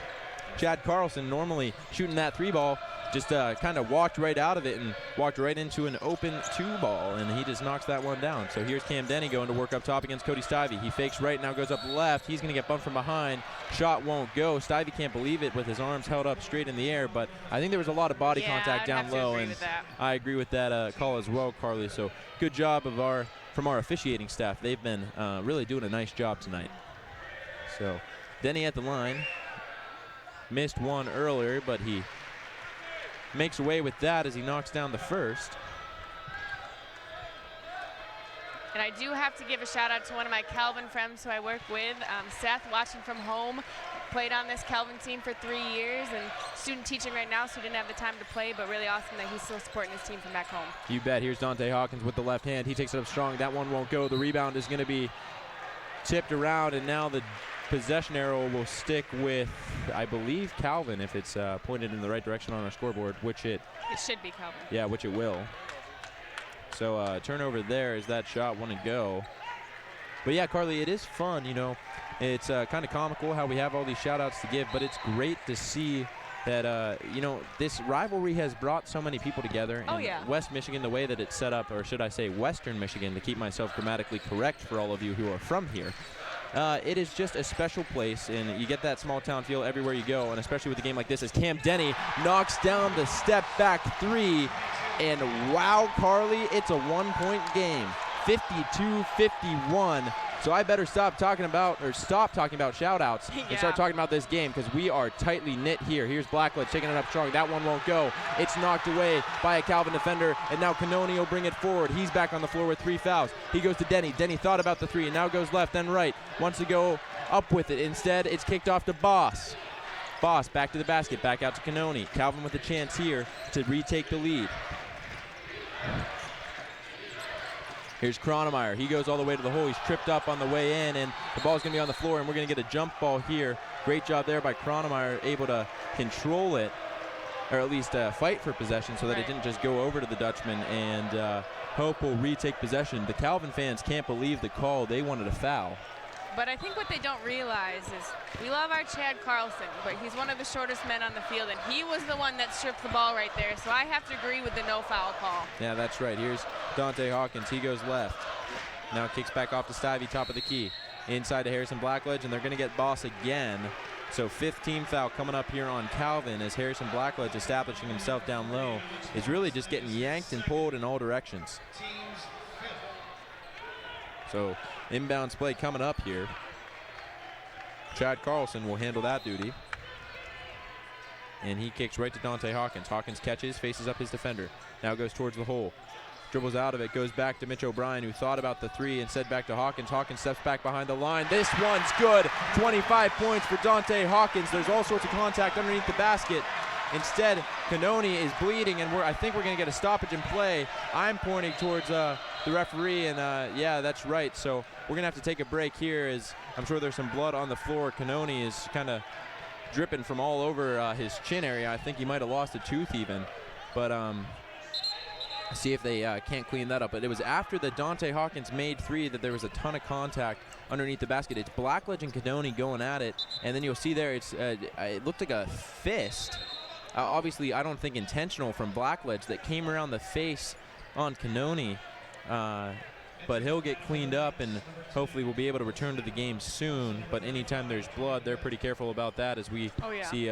Chad Carlson, normally shooting that 3 ball, just kind of walked right out of it and walked right into an open 2 ball, and he just knocks that one down. So here's Cam Denny going to work up top against Cody Stivey. He fakes right, now goes up left. He's going to get bumped from behind. Shot won't go. Stivey can't believe it with his arms held up straight in the air, but I think there was a lot of body contact down low, and I agree with that call as well, Carly. So good job from our officiating staff. They've been really doing a nice job tonight. So Denny at the line. Missed one earlier, but he makes away with that as he knocks down the first. And I do have to give a shout out to one of my Calvin friends who I work with, Seth, watching from home. Played on this Calvin team for 3 years and student teaching right now, so he didn't have the time to play, but really awesome that he's still supporting his team from back home. You bet. Here's Dante Hawkins with the left hand. He takes it up strong. That one won't go. The rebound is going to be tipped around, and now the possession arrow will stick with, I believe, Calvin, if it's pointed in the right direction on our scoreboard, which it should be Calvin. Yeah, which it will. So turnover there as that shot wouldn't go. But yeah, Carly, it is fun, you know. It's kind of comical how we have all these shout outs to give, but it's great to see that, you know, this rivalry has brought so many people together. Oh, yeah. West Michigan, the way that it's set up, or should I say Western Michigan, to keep myself grammatically correct for all of you who are from here. It is just a special place, and you get that small town feel everywhere you go, and especially with a game like this as Cam Denny knocks down the step back 3, and wow, Carly, it's a 1-point game, 52-51. So I better stop talking about shout outs and start talking about this game, because we are tightly knit here. Here's Blackledge taking it up strong. That one won't go. It's knocked away by a Calvin defender, and now Canoni will bring it forward. He's back on the floor with 3 fouls. He goes to Denny. Denny thought about the 3 and now goes left, then right. Wants to go up with it. Instead, it's kicked off to Boss. Boss back to the basket, back out to Canoni. Calvin with a chance here to retake the lead. Here's Kronemeyer. He goes all the way to the hole. He's tripped up on the way in, and the ball's going to be on the floor, and we're going to get a jump ball here. Great job there by Kronemeyer, able to control it, or at least fight for possession so that it didn't just go over to the Dutchman, and Hope will retake possession. The Calvin fans can't believe the call. They wanted a foul. But I think what they don't realize is we love our Chad Carlson, but he's one of the shortest men on the field, and he was the one that stripped the ball right there. So I have to agree with the no foul call. Yeah, that's right. Here's Dante Hawkins. He goes left. Now kicks back off to Stivey, top of the key. Inside to Harrison Blackledge, and they're going to get Boss again. So 15 foul coming up here on Calvin as Harrison Blackledge, establishing himself down low, is really just getting yanked and pulled in all directions. So inbounds play coming up here. Chad Carlson will handle that duty. And he kicks right to Dante Hawkins. Hawkins catches, faces up his defender. Now goes towards the hole. Dribbles out of it, goes back to Mitch O'Brien, who thought about the 3 and said back to Hawkins. Hawkins steps back behind the line. This one's good. 25 points for Dante Hawkins. There's all sorts of contact underneath the basket. Instead, Canoni is bleeding, and I think we're going to get a stoppage in play. I'm pointing towards the referee, and yeah, that's right. So we're going to have to take a break here, as I'm sure there's some blood on the floor. Canoni is kind of dripping from all over his chin area. I think he might have lost a tooth even. But see if they can't clean that up. But it was after the Dante Hawkins made 3 that there was a ton of contact underneath the basket. It's Blackledge and Canoni going at it, and then you'll see there it looked like a fist. Obviously, I don't think intentional from Blackledge, that came around the face on Canoni. But he'll get cleaned up, and hopefully we'll be able to return to the game soon. But anytime there's blood, they're pretty careful about that, as we see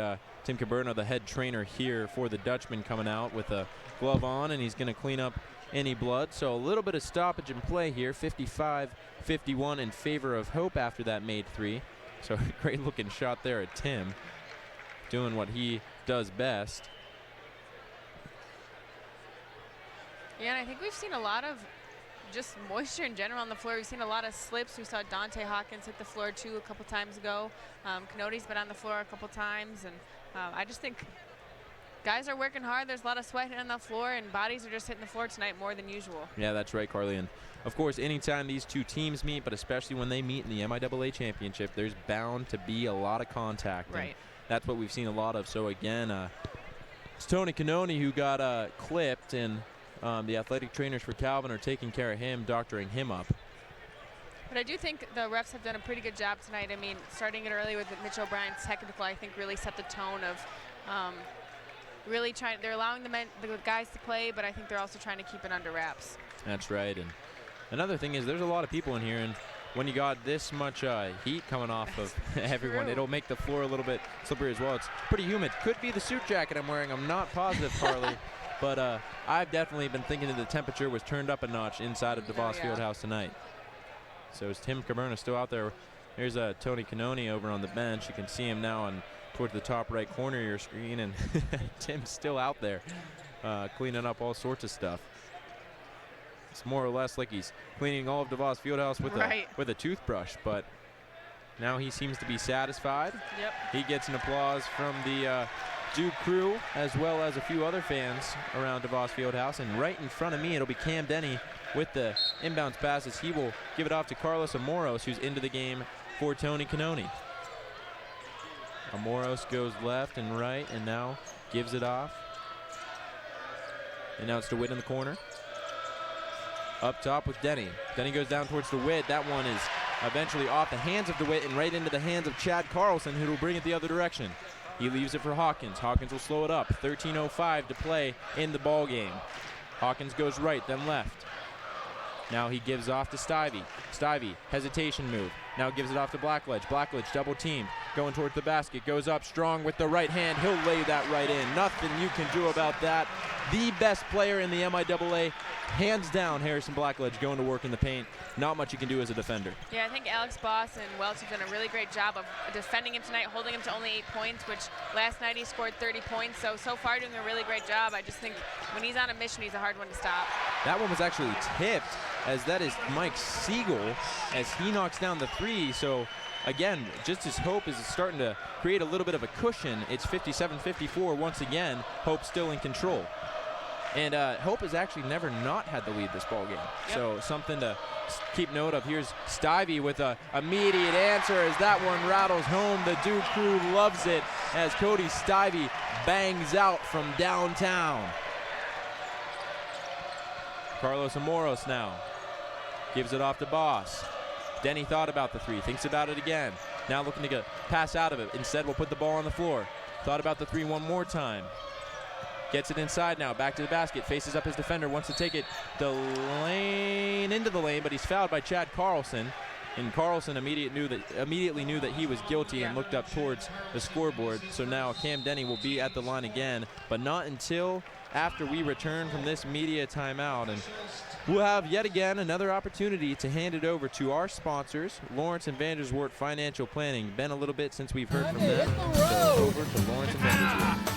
Tim Caberno, the head trainer here for the Dutchman, coming out with a glove on, and he's going to clean up any blood. So a little bit of stoppage in play here, 55-51 in favor of Hope after that made 3. So great looking shot there at Tim, doing what he does best. Yeah, and I think we've seen a lot of just moisture in general on the floor. We've seen a lot of slips. We saw Dante Hawkins hit the floor too a couple times ago. Canodi's been on the floor a couple times, and I just think guys are working hard. There's a lot of sweat on the floor, and bodies are just hitting the floor tonight more than usual. Yeah, that's right, Carly. And of course, anytime these two teams meet, but especially when they meet in the MIAA Championship, there's bound to be a lot of contact. Right. And that's what we've seen a lot of. So again, it's Tony Canoni who got clipped, and the athletic trainers for Calvin are taking care of him, doctoring him up. But But I do think the refs have done a pretty good job tonight. I mean, starting it early with Mitch O'Brien's technical, I think really set the tone of really trying. They're allowing the guys to play, but I think they're also trying to keep it under wraps. That's right. And another thing is there's a lot of people in here, and when you got this much heat coming off of everyone, it'll make the floor a little bit slippery as well. It's pretty humid. Could be the suit jacket I'm wearing. I'm not positive, Carly. But I've definitely been thinking that the temperature was turned up a notch inside of DeVos Fieldhouse tonight. So is Tim Caberna still out there? Here's Tony Canoni over on the bench. You can see him now towards the top right corner of your screen, and Tim's still out there cleaning up all sorts of stuff. It's more or less like he's cleaning all of DeVos Fieldhouse with a toothbrush, but now he seems to be satisfied. Yep. He gets an applause from the Duke crew as well as a few other fans around DeVos Fieldhouse, and right in front of me it'll be Cam Denny with the inbounds passes. He will give it off to Carlos Amoros, who's into the game for Tony Canoni. Amoros goes left and right and now gives it off. And now it's DeWitt in the corner. Up top with Denny. Denny goes down towards DeWitt. That one is eventually off the hands of DeWitt and right into the hands of Chad Carlson, who will bring it the other direction. He leaves it for Hawkins. Hawkins will slow it up. 13:05 to play in the ball game. Hawkins goes right, then left. Now he gives off to Stivey. Stivey, hesitation move. Now gives it off to Blackledge. Blackledge double team. Going towards the basket. Goes up strong with the right hand. He'll lay that right in. Nothing you can do about that. The best player in the MIAA, hands down, Harrison Blackledge, going to work in the paint. Not much you can do as a defender. Yeah, I think Alex Boss and Welch have done a really great job of defending him tonight, holding him to only 8 points, which last night he scored 30 points. So far doing a really great job. I just think when he's on a mission, he's a hard one to stop. That one was actually tipped, as that is Mike Siegel as he knocks down the three. So again, just as Hope is starting to create a little bit of a cushion, it's 57-54 once again. Hope still in control. And Hope has actually never not had the lead this ball game. Yep. So something to keep note of. Here's Stivey with an immediate answer as that one rattles home. The Duke crew loves it as Cody Stivey bangs out from downtown. Carlos Amoros now gives it off to Boss. Denny thought about the three, thinks about it again. Now looking to pass out of it. Instead, we'll put the ball on the floor. Thought about the three one more time. Gets it inside now, back to the basket, faces up his defender, wants to take it into the lane, but he's fouled by Chad Carlson. And Carlson immediately knew that he was guilty and looked up towards the scoreboard. So now Cam Denny will be at the line again, but not until after we return from this media timeout. And we'll have yet again another opportunity to hand it over to our sponsors, Lawrence and Vanderswart Financial Planning. Been a little bit since we've heard from them. So over to Lawrence and Vanderswart.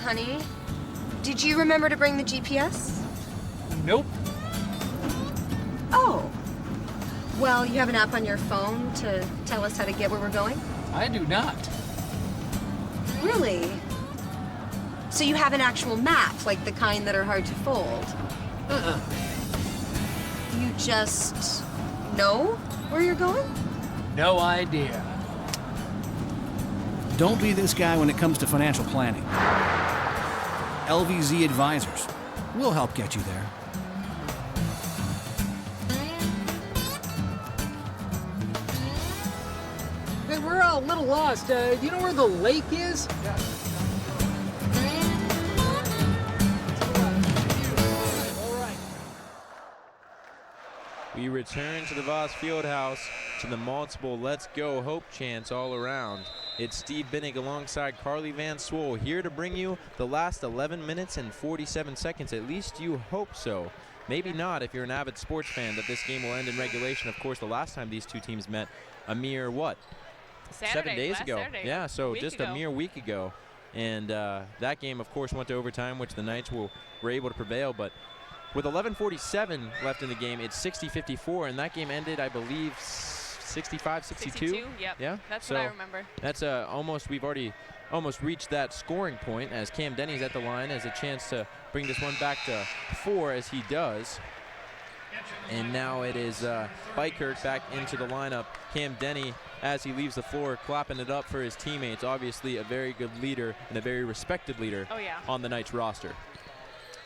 Honey, did you remember to bring the GPS? Nope. Oh. Well, you have an app on your phone to tell us how to get where we're going? I do not. Really? So you have an actual map, like the kind that are hard to fold? You just know where you're going? No idea. Don't be this guy when it comes to financial planning. LVZ Advisors. We'll help get you there. Hey, we're a little lost. Do you know where the lake is? We return to the DeVos Fieldhouse to the multiple Let's Go Hope chants all around. It's Steve Binnig alongside Carly Van Swoel here to bring you the last 11 minutes and 47 seconds. At least you hope so. Maybe not if you're an avid sports fan that this game will end in regulation. Of course, the last time these two teams met, a mere, what? Saturday, 7 days ago. Saturday. Yeah, so just a mere week ago. And that game, of course, went to overtime, which the Knights were able to prevail. But with 11:47 left in the game, it's 60-54, and that game ended, I believe, 65-62. 62, yep. Yeah, that's what I remember. That's we've already almost reached that scoring point as Cam Denny's at the line, has a chance to bring this one back to 4 as he does. And now it is Bykirk back into the lineup. Cam Denny, as he leaves the floor, clapping it up for his teammates. Obviously a very good leader and a very respected leader on the Knights roster.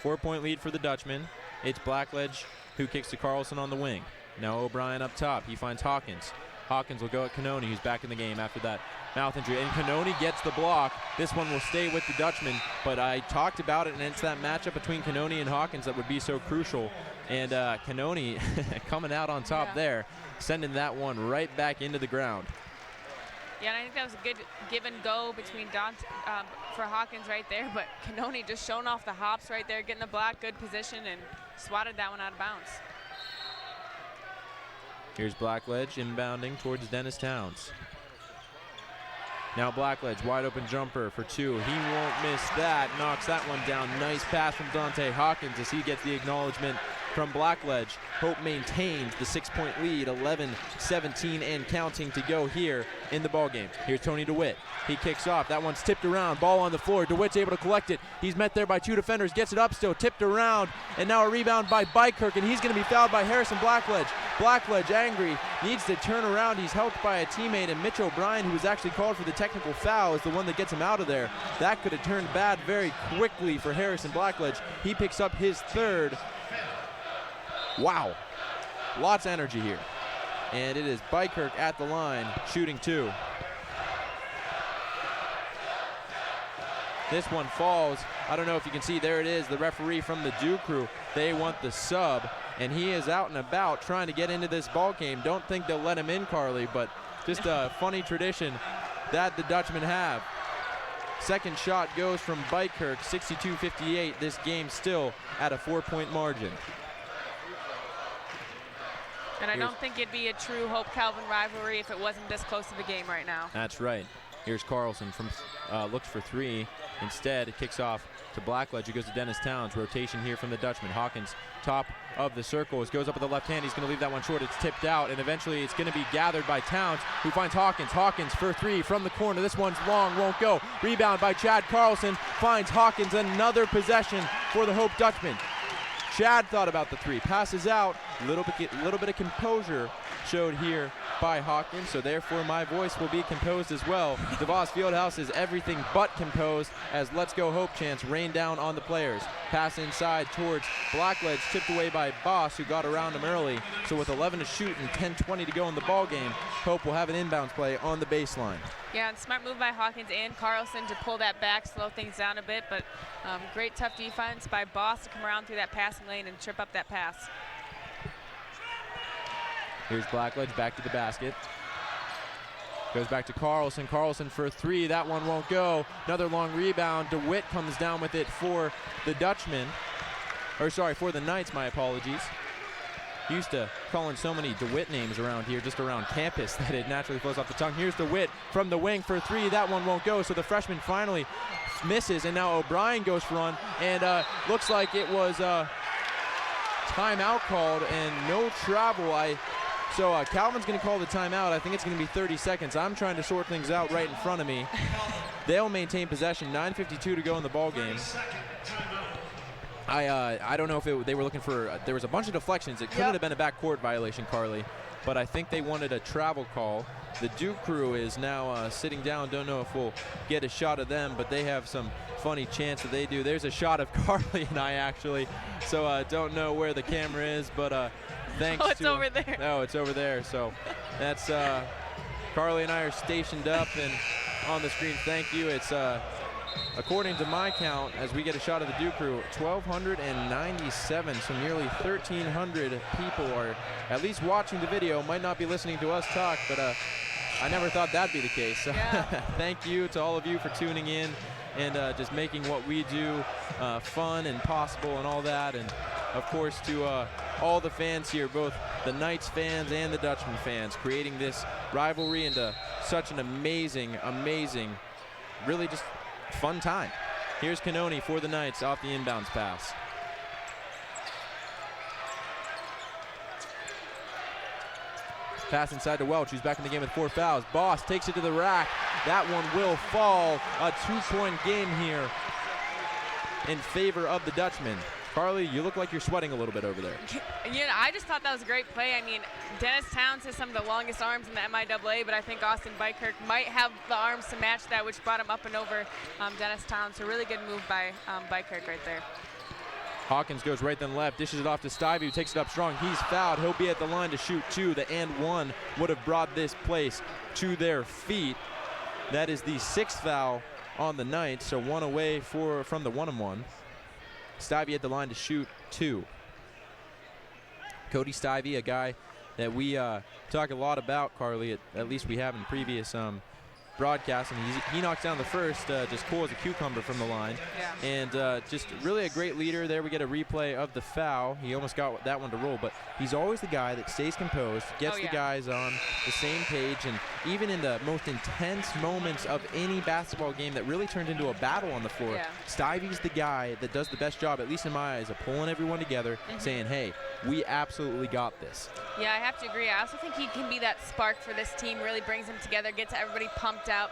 4-point lead for the Dutchman. It's Blackledge who kicks to Carlson on the wing. Now O'Brien up top. He finds Hawkins. Hawkins will go at Cannoni, who's back in the game after that mouth injury. And Cannoni gets the block. This one will stay with the Dutchman, but I talked about it, and it's that matchup between Cannoni and Hawkins that would be so crucial. And Cannoni coming out on top there, sending that one right back into the ground. Yeah, and I think that was a good give and go between for Hawkins right there, but Cannoni just showing off the hops right there, getting the block, good position, and swatted that one out of bounds. Here's Blackledge inbounding towards Dennis Towns. Now Blackledge, wide open jumper for two. He won't miss that, knocks that one down. Nice pass from Dante Hawkins as he gets the acknowledgement from Blackledge. Hope maintains the 6-point lead, 11-17 and counting to go here in the ballgame. Here's Tony DeWitt. He kicks off. That one's tipped around. Ball on the floor. DeWitt's able to collect it. He's met there by two defenders. Gets it up still. Tipped around. And now a rebound by Bykirk, and he's going to be fouled by Harrison Blackledge. Blackledge, angry, needs to turn around. He's helped by a teammate, and Mitch O'Brien, who was actually called for the technical foul, is the one that gets him out of there. That could have turned bad very quickly for Harrison Blackledge. He picks up his third. Wow, lots of energy here. And it is Bykirk at the line, shooting two. This one falls. I don't know if you can see, there it is, the referee from the Dew Crew. They want the sub, and he is out and about trying to get into this ball game. Don't think they'll let him in, Carly, but just a funny tradition that the Dutchmen have. Second shot goes from Bykirk, 62-58. This game still at a 4-point margin. And I don't think it'd be a true Hope Calvin rivalry if it wasn't this close to the game right now. That's right. Here's Carlson from looks for three. Instead, it kicks off to Blackledge, who goes to Dennis Towns. Rotation here from the Dutchman. Hawkins, top of the circle, goes up with the left hand. He's going to leave that one short. It's tipped out, and eventually it's going to be gathered by Towns, who finds Hawkins. Hawkins for three from the corner. This one's long, won't go. Rebound by Chad Carlson. Finds Hawkins. Another possession for the Hope Dutchmen. Chad thought about the three, passes out. Little bit of composure showed here by Hawkins, so therefore my voice will be composed as well. DeVos Fieldhouse is everything but composed as Let's Go Hope chants rain down on the players. Pass inside towards Blackledge, tipped away by Boss, who got around him early. So with 11 to shoot and 10:20 to go in the ball game, Hope will have an inbounds play on the baseline. Yeah, and smart move by Hawkins and Carlson to pull that back, slow things down a bit, but great tough defense by Boss to come around through that passing lane and trip up that pass. Here's Blackledge back to the basket. Goes back to Carlson. Carlson for three. That one won't go. Another long rebound. DeWitt comes down with it for the Dutchman. Or sorry, for the Knights, my apologies. Used to calling so many DeWitt names around here, just around campus, that it naturally flows off the tongue. Here's DeWitt from the wing for three. That one won't go, so the freshman finally misses, and now O'Brien goes for one, and looks like it was timeout called and no travel. So Calvin's going to call the timeout. I think it's going to be 30 seconds. I'm trying to sort things out right in front of me. They'll maintain possession. 9:52 to go in the ball game. I don't know if they were looking for. There was a bunch of deflections. It couldn't have been a backcourt violation, Carly, but I think they wanted a travel call. The Duke crew is now sitting down. Don't know if we'll get a shot of them, but they have some funny chants that they do. There's a shot of Carly and I, actually, so don't know where the camera is, but thanks. Oh, it's over there. No, it's over there. So that's Carly and I are stationed up and on the screen. Thank you. It's according to my count, as we get a shot of the Duke crew, 1,297, so nearly 1,300 people are at least watching the video. Might not be listening to us talk, but I never thought that'd be the case. So thank you to all of you for tuning in and just making what we do fun and possible and all that. And of course to all the fans here, both the Knights fans and the Dutchman fans, creating this rivalry into such an amazing, really just fun time. Here's Cannoni for the Knights off the inbounds pass. Pass inside to Welch, who's back in the game with 4 fouls. Boss takes it to the rack. That one will fall. A 2-point game here in favor of the Dutchman. Carly, you look like you're sweating a little bit over there. I just thought that was a great play. I mean, Dennis Towns has some of the longest arms in the MIAA, but I think Austin Bykirk might have the arms to match that, which brought him up and over Dennis Towns. So really good move by Bykirk right there. Hawkins goes right then left, dishes it off to Stivey, who takes it up strong. He's fouled. He'll be at the line to shoot 2. The and 1 would have brought this place to their feet. That is the 6th foul on the night, so 1 away from the 1-and-1. Stivey at the line to shoot 2. Cody Stivey, a guy that we talk a lot about, Carly, at least we have in previous broadcast, and he knocks down the first just cool as a cucumber from the line. Yeah. And just really a great leader. There we get a replay of the foul. He almost got that one to roll, but he's always the guy that stays composed, gets the guys on the same page, and even in the most intense moments of any basketball game that really turns into a battle on the floor, Stivey's the guy that does the best job, at least in my eyes, of pulling everyone together, saying, hey, we absolutely got this. Yeah, I have to agree. I also think he can be that spark for this team, really brings them together, gets everybody pumped up,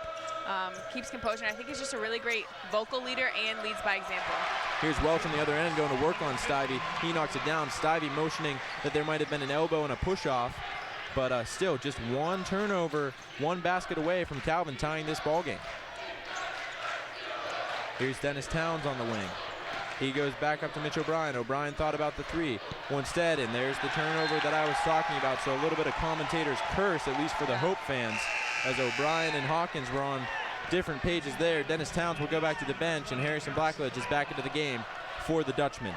keeps composure. I think he's just a really great vocal leader and leads by example. Here's Welch on the other end going to work on Stivey. He knocks it down. Stivey motioning that there might have been an elbow and a push-off, but still just 1 turnover, 1 basket away from Calvin tying this ball game. Here's Dennis Towns on the wing. He goes back up to Mitch O'Brien. O'Brien thought about the 3. Well, instead, and there's the turnover that I was talking about. So a little bit of commentator's curse, at least for the Hope fans, as O'Brien and Hawkins were on different pages there. Dennis Towns will go back to the bench, and Harrison Blackledge is back into the game for the Dutchman.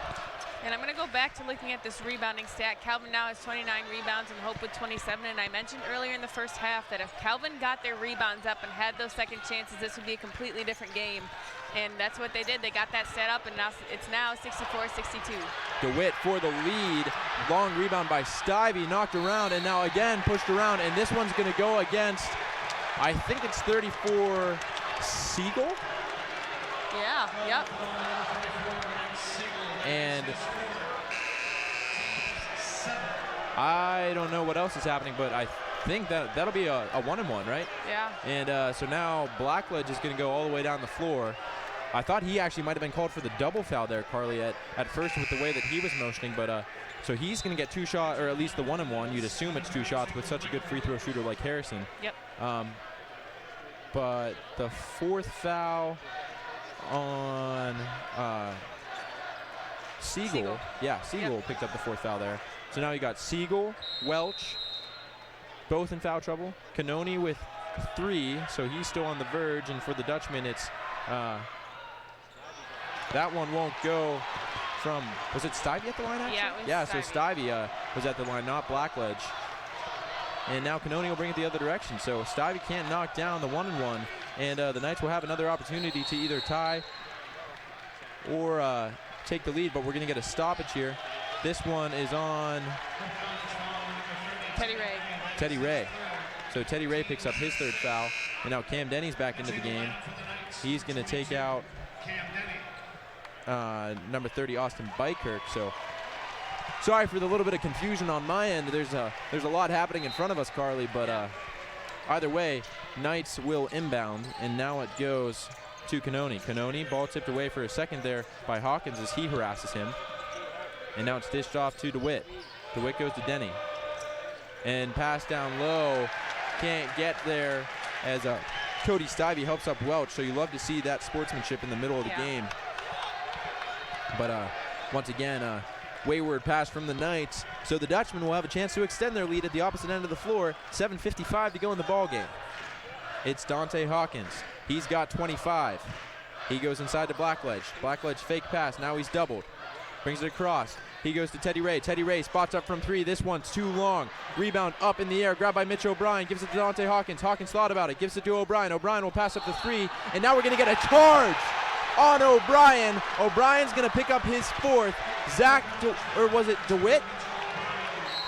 And I'm going to go back to looking at this rebounding stat. Calvin now has 29 rebounds and Hope with 27. And I mentioned earlier in the first half that if Calvin got their rebounds up and had those second chances, this would be a completely different game. And that's what they did. They got that set up, and now it's 64-62. DeWitt for the lead. Long rebound by Stivey, knocked around, and now again pushed around. And this one's going to go against, I think it's 34 Siegel. Yeah, yep. And I don't know what else is happening, but I think that'll be a 1-and-1, right? Yeah. And so now Blackledge is going to go all the way down the floor. I thought he actually might have been called for the double foul there, Carly, at first with the way that he was motioning, but so he's going to get 2 shots, or at least the 1-and-1. You'd assume it's 2 shots with such a good free throw shooter like Harrison. Yep. But the 4th foul on Siegel. Yeah, Siegel picked up the 4th foul there. So now you got Siegel, Welch, both in foul trouble. Cannoni with 3, so he's still on the verge. And for the Dutchman, it's that one won't go from, was it Stivey at the line actually? Yeah, it was yeah, Stivey. so Stivey was at the line, not Blackledge. And now Cannoni will bring it the other direction. So Stivey can't knock down the 1-and-1. And the Knights will have another opportunity to either tie or take the lead, but we're going to get a stoppage here. This one is on Teddy Ray. So Teddy Ray picks up his 3rd foul, and now Cam Denny's back into the game. He's going to take out number 30, Austin Bykirk. So sorry for the little bit of confusion on my end. There's a lot happening in front of us, Carly, but either way, Knights will inbound, and now it goes to Cannoni. Cannoni, ball tipped away for a second there by Hawkins as he harasses him. And now it's dished off to DeWitt. DeWitt goes to Denny. And pass down low. Can't get there as Cody Stivey helps up Welch. So you love to see that sportsmanship in the middle of the game. But once again, wayward pass from the Knights. So the Dutchmen will have a chance to extend their lead at the opposite end of the floor. 7:55 to go in the ball game. It's Dante Hawkins. He's got 25. He goes inside to Blackledge. Blackledge fake pass. Now he's doubled. Brings it across. He goes to Teddy Ray. Teddy Ray spots up from 3. This one's too long. Rebound up in the air. Grabbed by Mitch O'Brien. Gives it to Dante Hawkins. Hawkins thought about it. Gives it to O'Brien. O'Brien will pass up the 3. And now we're going to get a charge on O'Brien. O'Brien's going to pick up his 4th. DeWitt?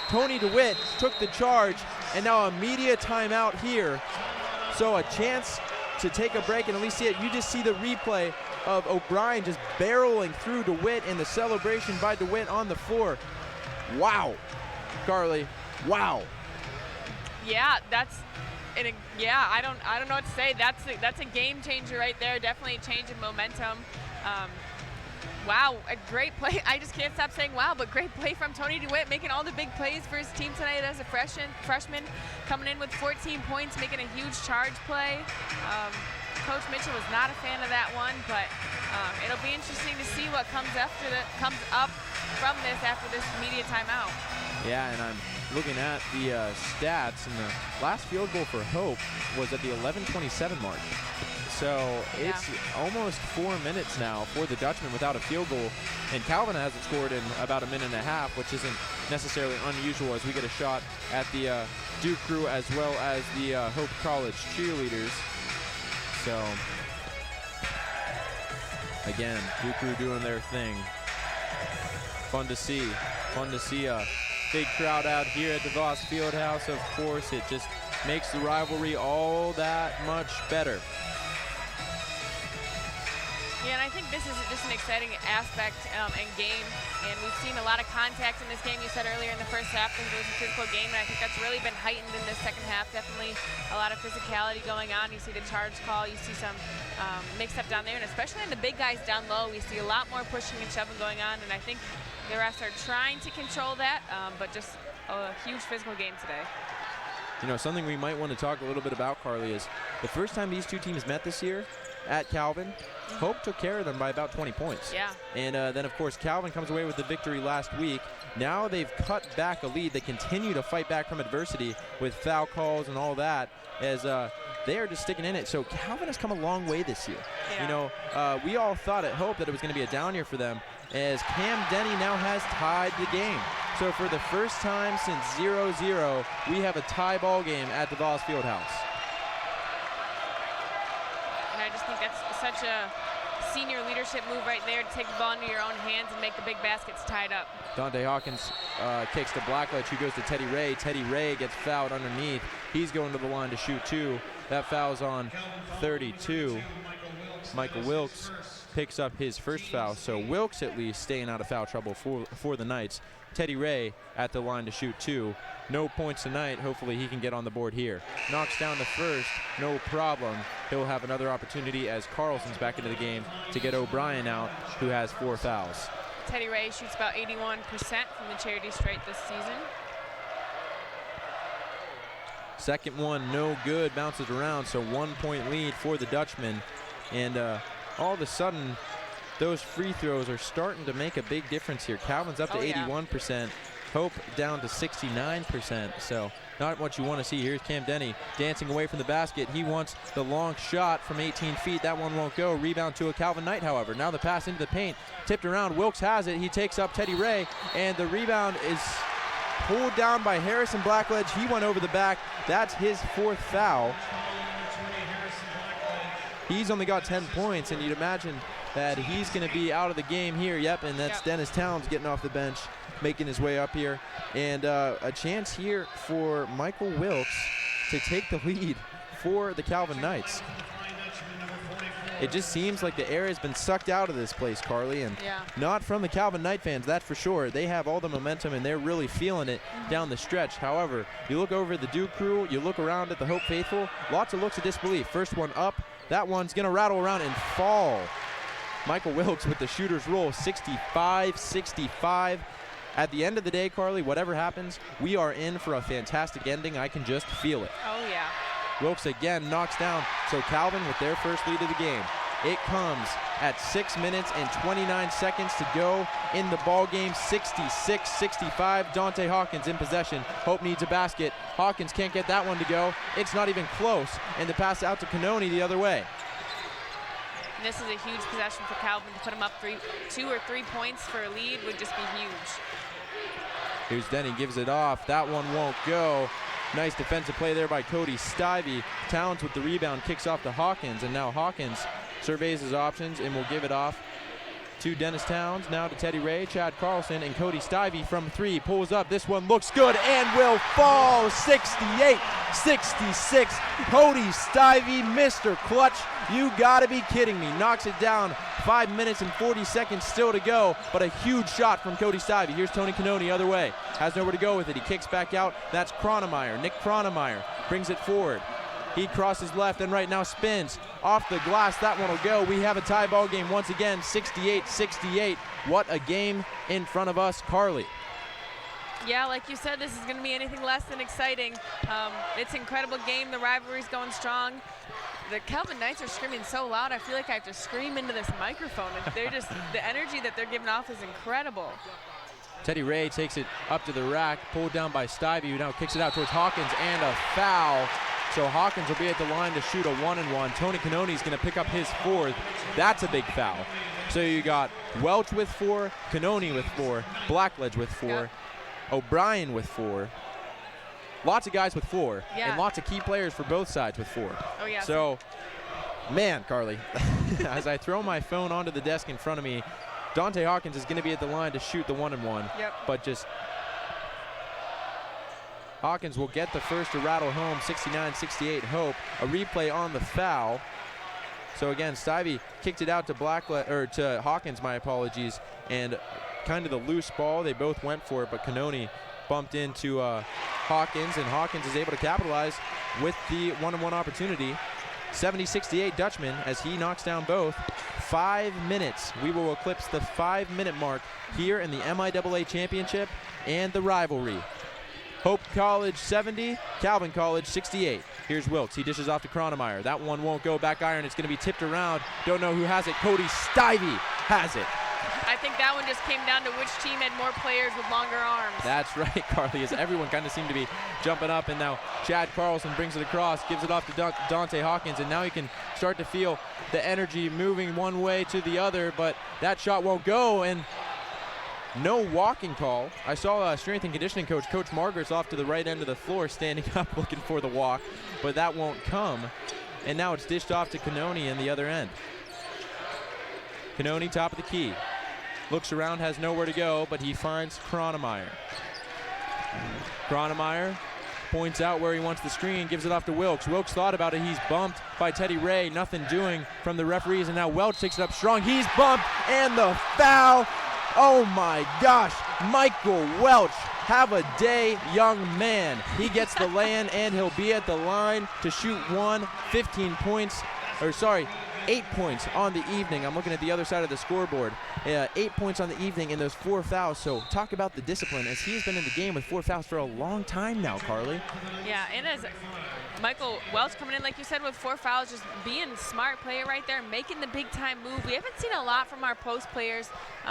Tony DeWitt took the charge. And now a media timeout here. So a chance to take a break and at least see it. You just see the replay of O'Brien just barreling through DeWitt and the celebration by DeWitt on the floor. Wow, Carly, wow. Yeah, I don't know what to say. That's a game changer right there. Definitely a change in momentum. wow, a great play. I just can't stop saying wow, but great play from Tony DeWitt, making all the big plays for his team tonight as a freshman, coming in with 14 points, making a huge charge play. Coach Mitchell was not a fan of that one, but it'll be interesting to see what comes up from this after this media timeout. Yeah, and I'm looking at the stats, and the last field goal for Hope was at the 11:27 mark. So it's almost 4 minutes now for the Dutchman without a field goal, and Calvin hasn't scored in about a minute and a half, which isn't necessarily unusual as we get a shot at the Duke crew as well as the Hope College cheerleaders. So again, Duke crew doing their thing. Fun to see. Fun to see a big crowd out here at DeVos Fieldhouse. Of course, it just makes the rivalry all that much better. Yeah, and I think this is just an exciting aspect and game, and we've seen a lot of contact in this game. You said earlier in the first half that it was a physical game, and I think that's really been heightened in this second half. Definitely a lot of physicality going on. You see the charge call, you see some mix-up down there, and especially in the big guys down low, we see a lot more pushing and shoving going on, and I think the refs are trying to control that, but just a huge physical game today. You know, something we might want to talk a little bit about, Carly, is the first time these two teams met this year at Calvin, Hope took care of them by about 20 points. Yeah. And then, of course, Calvin comes away with the victory last week. Now they've cut back a lead. They continue to fight back from adversity with foul calls and all that as they are just sticking in it. So Calvin has come a long way this year. Yeah. You know, we all thought at Hope that it was going to be a down year for them, as Cam Denny now has tied the game. So for the first time since 0-0, we have a tie ball game at DeVos Fieldhouse. And I just think that's such a senior leadership move right there, to take the ball into your own hands and make the big baskets tied up. Dante Hawkins kicks to Blackledge, who goes to Teddy Ray. Teddy Ray gets fouled underneath. He's going to the line to shoot two. That foul's on 32. Michael Wilkes picks up his first foul, so Wilkes at least staying out of foul trouble for the Knights. Teddy Ray at the line to shoot two. No points tonight. Hopefully he can get on the board here. Knocks down the first, no problem. He'll have another opportunity as Carlson's back into the game to get O'Brien out, who has 4 fouls. Teddy Ray shoots about 81% from the charity stripe this season. Second one, no good, bounces around, so 1 point lead for the Dutchman. And all of a sudden, those free throws are starting to make a big difference here. Calvin's up to 81%, Hope down to 69%, so not what you want to see. Here's Cam Denny dancing away from the basket. He wants the long shot from 18 feet. That one won't go. Rebound to a Calvin Knight, however. Now the pass into the paint, tipped around. Wilkes has it. He takes up Teddy Ray, and the rebound is pulled down by Harrison Blackledge. He went over the back. That's his 4th foul. He's only got 10 points, and you'd imagine that he's going to be out of the game here. Yep, and that's Dennis Towns getting off the bench, making his way up here. And a chance here for Michael Wilkes to take the lead for the Calvin Knights. It just seems like the air has been sucked out of this place, Carly, and not from the Calvin Knight fans, that's for sure. They have all the momentum, and they're really feeling it down the stretch. However, you look over at the Duke crew, you look around at the Hope faithful, lots of looks of disbelief. First one up, that one's going to rattle around and fall. Michael Wilkes with the shooter's roll, 65-65. At the end of the day, Carly, whatever happens, we are in for a fantastic ending. I can just feel it. Oh, yeah. Wilkes again knocks down, so Calvin with their first lead of the game. It comes at 6 minutes and 29 seconds to go in the ball game, 66-65. Dante Hawkins in possession. Hope needs a basket. Hawkins can't get that one to go. It's not even close, and the pass out to Cannoni the other way. And this is a huge possession for Calvin. To put him up 2 or 3 points for a lead would just be huge. Here's Denny, gives it off. That one won't go. Nice defensive play there by Cody Stivey. Towns with the rebound, kicks off to Hawkins, and now Hawkins surveys his options and will give it off to Dennis Towns. Now to Teddy Ray, Chad Carlson, and Cody Stivey from 3. Pulls up. This one looks good and will fall. 68-66. Cody Stivey, Mr. Clutch. You gotta be kidding me. Knocks it down. 5 minutes and 40 seconds still to go, but a huge shot from Cody Stivey. Here's Tony Cannoni other way. Has nowhere to go with it. He kicks back out. That's Cronemeyer. Nick Cronemeyer brings it forward. He crosses left and right, now spins off the glass. That one will go. We have a tie ball game once again, 68-68. What a game in front of us, Carly. Yeah, like you said, this is going to be anything less than exciting. It's an incredible game. The rivalry's going strong. The Calvin Knights are screaming so loud, I feel like I have to scream into this microphone. They're just, the energy that they're giving off is incredible. Teddy Ray takes it up to the rack, pulled down by Stivey, who now kicks it out towards Hawkins, and a foul. So Hawkins will be at the line to shoot a 1-and-1. Tony Canoni is going to pick up his 4th. That's a big foul. So you got Welch with 4, Canoni with 4, Blackledge with 4, yep. O'Brien with 4. Lots of guys with 4, yeah. And lots of key players for both sides with 4. Oh, yeah. So, man, Carly, as I throw my phone onto the desk in front of me, Dante Hawkins is going to be at the line to shoot the 1-and-1. Yep. But just Hawkins will get the first to rattle home, 69-68 Hope. A replay on the foul. So again, Stivey kicked it out to to Hawkins, my apologies, and kind of the loose ball. They both went for it, but Canoni bumped into Hawkins, and Hawkins is able to capitalize with the 1-on-1 opportunity. 70-68 Dutchman as he knocks down both. 5 minutes. We will eclipse the 5-minute mark here in the MIAA Championship and the rivalry. Hope College 70, Calvin College 68. Here's Wilkes. He dishes off to Cronemeyer. That one won't go. Back iron. It's going to be tipped around. Don't know who has it. Cody Stivey has it. I think that one just came down to which team had more players with longer arms. That's right, Carly, as everyone kind of seemed to be jumping up, and now Chad Carlson brings it across, gives it off to Dante Hawkins, and now you can start to feel the energy moving one way to the other, but that shot won't go, and no walking call. I saw strength and conditioning coach, Coach Margaret's off to the right end of the floor, standing up looking for the walk, but that won't come, and now it's dished off to Canoni in the other end. Canoni, top of the key. Looks around, has nowhere to go, but he finds Cronemeyer. Cronemeyer points out where he wants the screen, gives it off to Wilkes. Wilkes thought about it. He's bumped by Teddy Ray. Nothing doing from the referees, and now Welch takes it up strong. He's bumped, and the foul. Oh, my gosh. Michael Welch. Have a day, young man. He gets the lay-in, and he'll be at the line to shoot 8 points on the evening. I'm looking at the other side of the scoreboard. 8 points on the evening in those 4 fouls. So talk about the discipline, as he's been in the game with 4 fouls for a long time now, Carly. Yeah, and as Michael Welch coming in, like you said, with 4 fouls, just being a smart player right there, making the big-time move. We haven't seen a lot from our post players.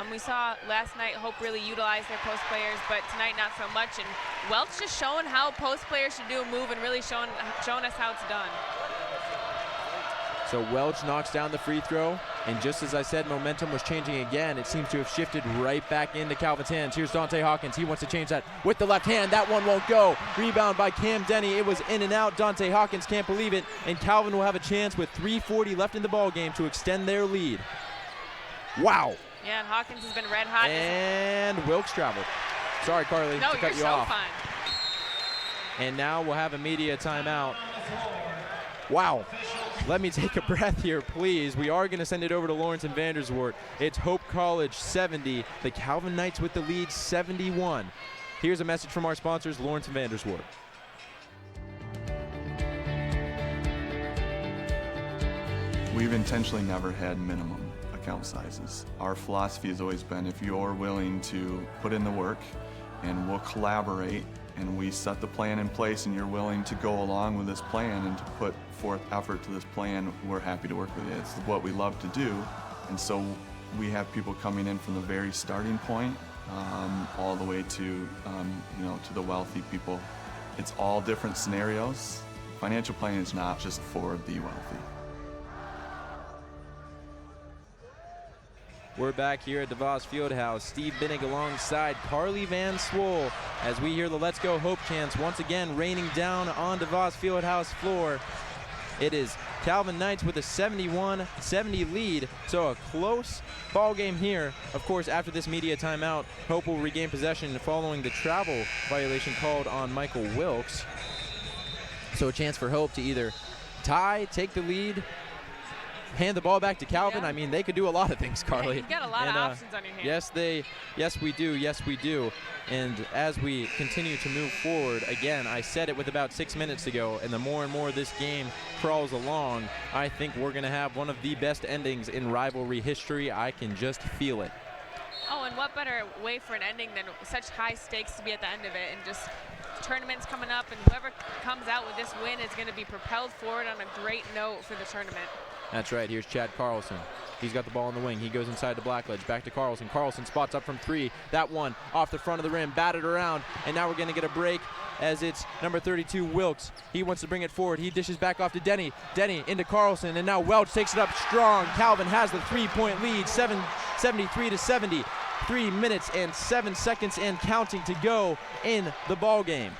We saw last night Hope really utilize their post players, but tonight not so much. And Welch just showing how post players should do a move and really showing us how it's done. So Welch knocks down the free throw, and just as I said, momentum was changing again. It seems to have shifted right back into Calvin's hands. Here's Dante Hawkins. He wants to change that with the left hand. That one won't go. Rebound by Cam Denny. It was in and out. Dante Hawkins can't believe it, and Calvin will have a chance with 3:40 left in the ball game to extend their lead. Wow. Yeah, and Hawkins has been red hot. And Wilkes traveled. Sorry, Carly, no, to cut you so off. Fine. And now we'll have a media timeout. Wow. Let me take a breath here, please. We are going to send it over to Lawrence and Vanderswart. It's Hope College 70, the Calvin Knights with the lead 71. Here's a message from our sponsors, Lawrence and Vanderswart. We've intentionally never had minimum account sizes. Our philosophy has always been, if you're willing to put in the work and we'll collaborate and we set the plan in place and you're willing to go along with this plan and to put forth effort to this plan, we're happy to work with you. It's what we love to do. And so we have people coming in from the very starting point all the way to, to the wealthy people. It's all different scenarios. Financial planning is not just for the wealthy. We're back here at DeVos Fieldhouse. Steve Binnig alongside Carly Van Swol as we hear the Let's Go Hope chants once again raining down on DeVos Fieldhouse floor. It is Calvin Knights with a 71-70 lead, so a close ball game here. Of course, after this media timeout, Hope will regain possession following the travel violation called on Michael Wilkes. So a chance for Hope to either tie, take the lead, hand the ball back to Calvin. I mean, they could do a lot of things, Carly. You've got a lot of options on your hands. Yes, we do. And as we continue to move forward, again, I said it with about 6 minutes ago, and the more and more this game crawls along, I think we're going to have one of the best endings in rivalry history. I can just feel it. Oh, and what better way for an ending than such high stakes to be at the end of it, and just tournaments coming up, and whoever comes out with this win is going to be propelled forward on a great note for the tournament. That's right. Here's Chad Carlson. He's got the ball on the wing. He goes inside to Blackledge. Back to Carlson. Carlson spots up from 3. That one off the front of the rim, batted around, and now we're going to get a break as it's number 32, Wilkes. He wants to bring it forward. He dishes back off to Denny. Denny into Carlson, and now Welch takes it up strong. Calvin has the 3-point lead, 73-70. 3 minutes and 7 seconds and counting to go in the ball game.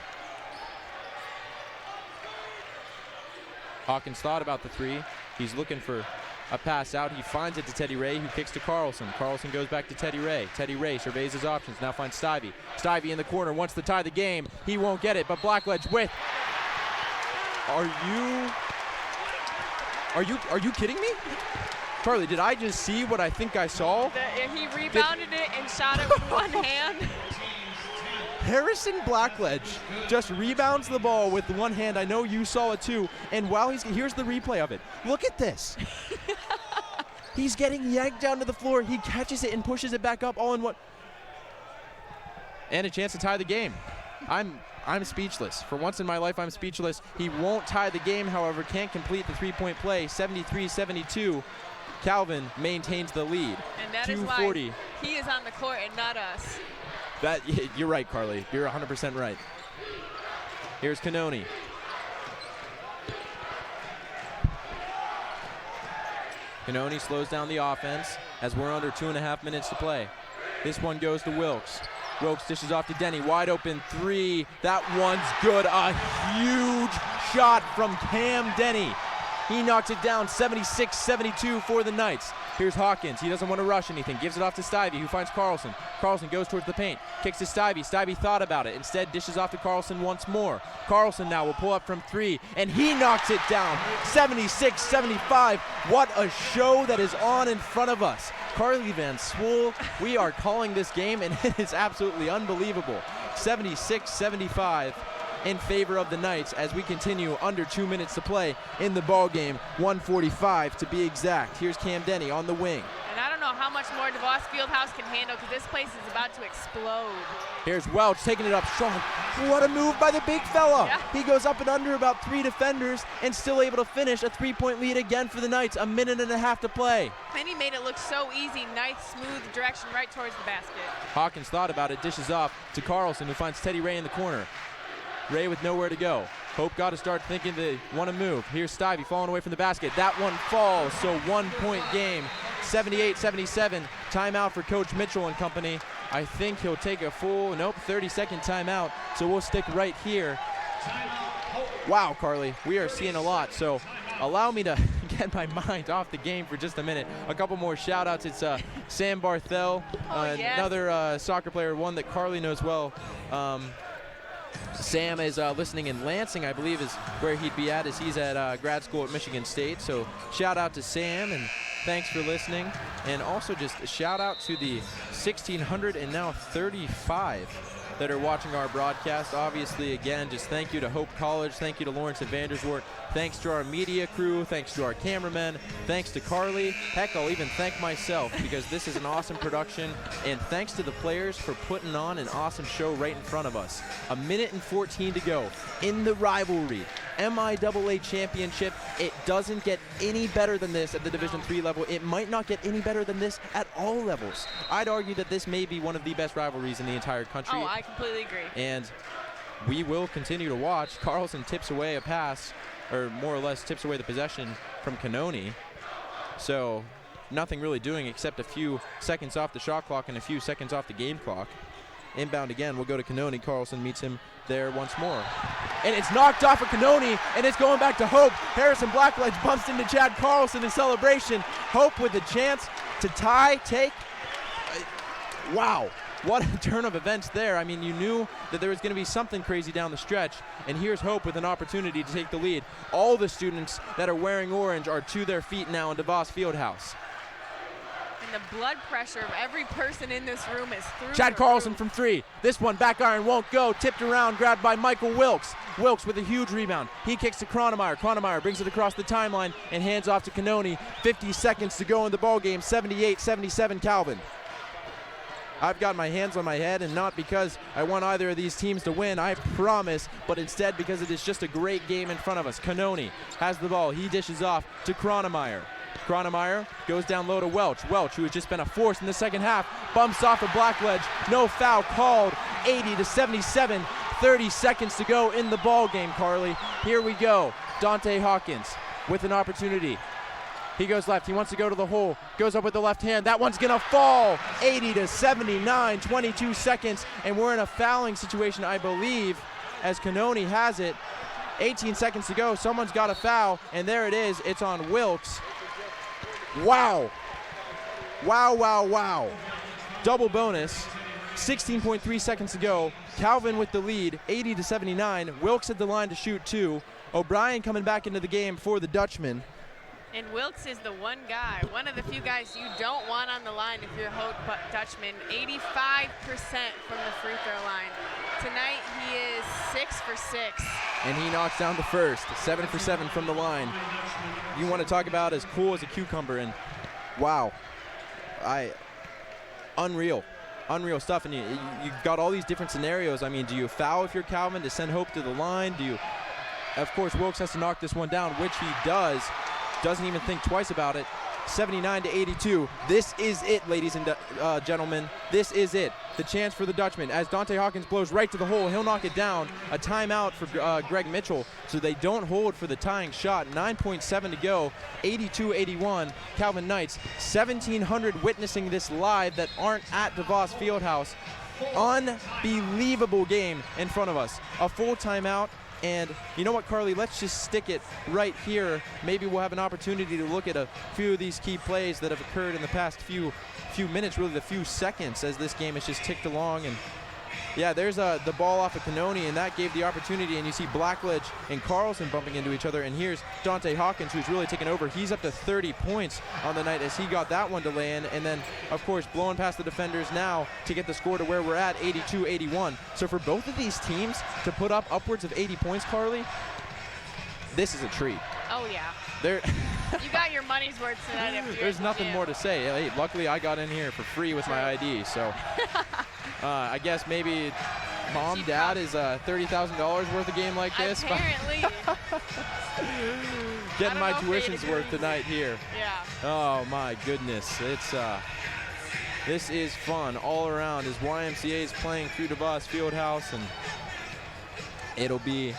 Hawkins thought about the 3. He's looking for a pass out. He finds it to Teddy Ray, who kicks to Carlson. Carlson goes back to Teddy Ray. Teddy Ray surveys his options. Now finds Stivey. Stivey in the corner wants to tie the game. He won't get it, but Blackledge with. Are you kidding me? Carly, did I just see what I think I saw? He rebounded it and shot it with one hand. Harrison Blackledge just rebounds the ball with one hand. I know you saw it too. And while here's the replay of it. Look at this. He's getting yanked down to the floor. He catches it and pushes it back up all in one. And a chance to tie the game. I'm speechless. For once in my life, I'm speechless. He won't tie the game, however, can't complete the 3-point play. 73-72. Calvin maintains the lead. And that is why he is on the court and not us. You're right, Carly. You're 100% right. Here's Cannoni. Cannoni slows down the offense as we're under 2.5 minutes to play. This one goes to Wilkes. Wilkes dishes off to Denny. Wide open 3. That one's good. A huge shot from Cam Denny. He knocks it down, 76-72 for the Knights. Here's Hawkins. He doesn't want to rush anything. Gives it off to Stivey, who finds Carlson. Carlson goes towards the paint. Kicks to Stivey. Stivey thought about it. Instead, dishes off to Carlson once more. Carlson now will pull up from 3, and he knocks it down, 76-75. What a show that is on in front of us. Carly Van Swoel, we are calling this game, and it is absolutely unbelievable. 76-75. In favor of the Knights as we continue under 2 minutes to play in the ball game, 1:45 to be exact. Here's Cam Denny on the wing. And I don't know how much more DeVos Fieldhouse can handle because this place is about to explode. Here's Welch taking it up strong. What a move by the big fella. Yeah. He goes up and under about 3 defenders and still able to finish a 3-point lead again for the Knights. 1.5 minutes to play. And he made it look so easy. Nice, smooth direction right towards the basket. Hawkins thought about it, dishes off to Carlson, who finds Teddy Ray in the corner. Ray with nowhere to go. Hope got to start thinking they want to move. Here's Stivey falling away from the basket. That one falls, so 1-point game. 78-77. Timeout for Coach Mitchell and company. I think he'll take a full, 30-second timeout, so we'll stick right here. Wow, Carly, we are seeing a lot, so allow me to get my mind off the game for just a minute. A couple more shout-outs. It's Sam Barthel, another soccer player, one that Carly knows well. Sam is listening in Lansing, I believe is where he'd be at, as he's at grad school at Michigan State. So shout out to Sam, and thanks for listening. And also just a shout out to the 1,600 and now 35 that are watching our broadcast. Obviously, again, just thank you to Hope College. Thank you to Lawrence and Vanderswart. Thanks to our media crew. Thanks to our cameramen. Thanks to Carly. Heck, I'll even thank myself because this is an awesome production. And thanks to the players for putting on an awesome show right in front of us. 1 minute and 14 to go in the rivalry. MIAA Championship. It doesn't get any better than this at the Division III level. It might not get any better than this at all levels. I'd argue that this may be one of the best rivalries in the entire country. Oh, I completely agree. And we will continue to watch. Carlson tips away a pass, or more or less tips away the possession from Cannoni. So nothing really doing except a few seconds off the shot clock and a few seconds off the game clock. Inbound again, we'll go to Cannoni. Carlson meets him there once more. And it's knocked off of Cannoni, and it's going back to Hope. Harrison Blackledge bumps into Chad Carlson in celebration. Hope with a chance to tie, take. Wow. what a turn of events there. I mean, you knew that there was going to be something crazy down the stretch, and here's Hope with an opportunity to take the lead. All the students that are wearing orange are to their feet now in DeVos Fieldhouse. And the blood pressure of every person in this room is through. Chad Carlson from 3. This one, back iron, won't go. Tipped around, grabbed by Michael Wilkes. Wilkes with a huge rebound. He kicks to Kronemeyer. Kronemeyer brings it across the timeline and hands off to Canoni. 50 seconds to go in the ball game. 78-77 Calvin. I've got my hands on my head, and not because I want either of these teams to win, I promise, but instead because it is just a great game in front of us. Canoni has the ball. He dishes off to Kronemeyer. Kronemeyer goes down low to Welch. Welch, who has just been a force in the second half, bumps off a Blackledge. No foul called. 80-77. 30 seconds to go in the ball game, Carly. Here we go. Dante Hawkins with an opportunity. He goes left. He wants to go to the hole. Goes up with the left hand. That one's going to fall. 80-79. 22 seconds. And we're in a fouling situation, I believe, as Canoni has it. 18 seconds to go. Someone's got a foul. And there it is. It's on Wilkes. Wow. Wow, wow, wow. Double bonus. 16.3 seconds to go. Calvin with the lead. 80-79. Wilkes at the line to shoot 2. O'Brien coming back into the game for the Dutchman. And Wilkes is the one guy, one of the few guys you don't want on the line if you're Hope Dutchman. 85% from the free throw line. Tonight he is 6 for 6. And he knocks down the first. 7 for 7 from the line. You want to talk about as cool as a cucumber, and wow, unreal stuff. And you got all these different scenarios. I mean, do you foul if you're Calvin to send Hope to the line? Do you? Of course, Wilkes has to knock this one down, which he does. Doesn't even think twice about it. 79-82. This is it, ladies and gentlemen. This is it. The chance for the Dutchman. As Dante Hawkins blows right to the hole, he'll knock it down. A timeout for Greg Mitchell, so they don't hold for the tying shot. 9.7 to go. 82-81. Calvin Knights. 1,700 witnessing this live that aren't at DeVos Fieldhouse. Unbelievable game in front of us. A full timeout. And you know what, Carly, let's just stick it right here. Maybe we'll have an opportunity to look at a few of these key plays that have occurred in the past few minutes, really the few seconds, as this game has just ticked along. And yeah, there's the ball off of Canoni, and that gave the opportunity. And you see Blackledge and Carlson bumping into each other. And here's Dante Hawkins, who's really taken over. He's up to 30 points on the night as he got that one to land. And then, of course, blowing past the defenders now to get the score to where we're at, 82-81. So for both of these teams to put up upwards of 80 points, Carly, this is a treat. Oh, yeah. There. You got your money's worth tonight. There's nothing more to say. Hey, luckily, I got in here for free with my ID, so I guess maybe Mom, Dad is $30,000 worth a game like this. Apparently. Getting my tuition's worth tonight here. Yeah. Oh my goodness, this is fun all around as YMCA is playing through DeVos Fieldhouse, and it'll be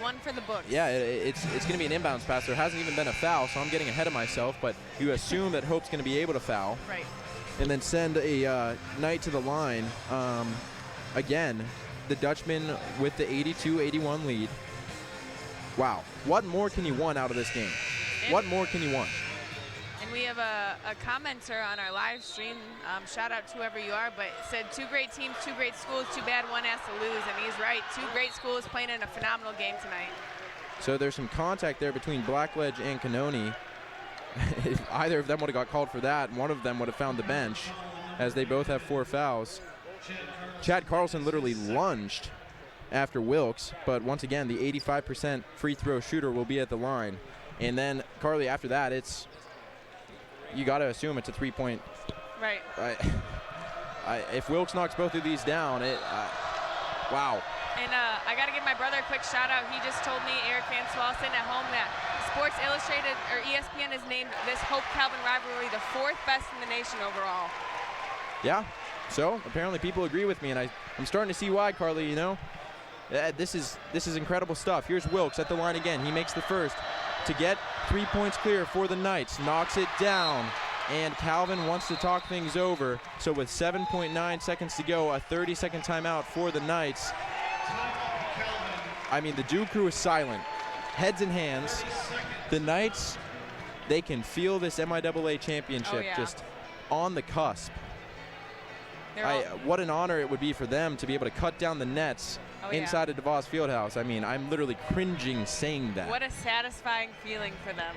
one for the books. Yeah, it's going to be an inbounds pass. There hasn't even been a foul, so I'm getting ahead of myself, but you assume that Hope's going to be able to foul. Right. And then send a Knight to the line. Again, the Dutchman with the 82-81 lead. Wow. What more can you want out of this game? What more can you want? And we have a commenter on our live stream, shout out to whoever you are, but said 2 great teams, 2 great schools, too bad one has to lose, and he's right. 2 great schools playing in a phenomenal game tonight. So there's some contact there between Blackledge and Canoni. If either of them would have got called for that, one of them would have found the bench, as they both have 4 fouls. Chad Carlson literally lunged after Wilkes, but once again, the 85% free throw shooter will be at the line. And then, Carly, after that, you got to assume it's a 3-point. Right. If Wilkes knocks both of these down, wow. And I got to give my brother a quick shout out. He just told me, Eric Van Swal, sitting at home, that Sports Illustrated or ESPN has named this Hope Calvin rivalry the 4th best in the nation overall. Yeah. So apparently people agree with me, and I'm starting to see why, Carly. You know, this is incredible stuff. Here's Wilkes at the line again. He makes the first to get 3 points clear for the Knights. Knocks it down. And Calvin wants to talk things over. So with 7.9 seconds to go, a 30-second timeout for the Knights. I mean, the Dew crew is silent. Heads in hands. The Knights, they can feel this MIAA championship just on the cusp. What an honor it would be for them to be able to cut down the nets inside of DeVos Fieldhouse. I mean, I'm literally cringing saying that. What a satisfying feeling for them.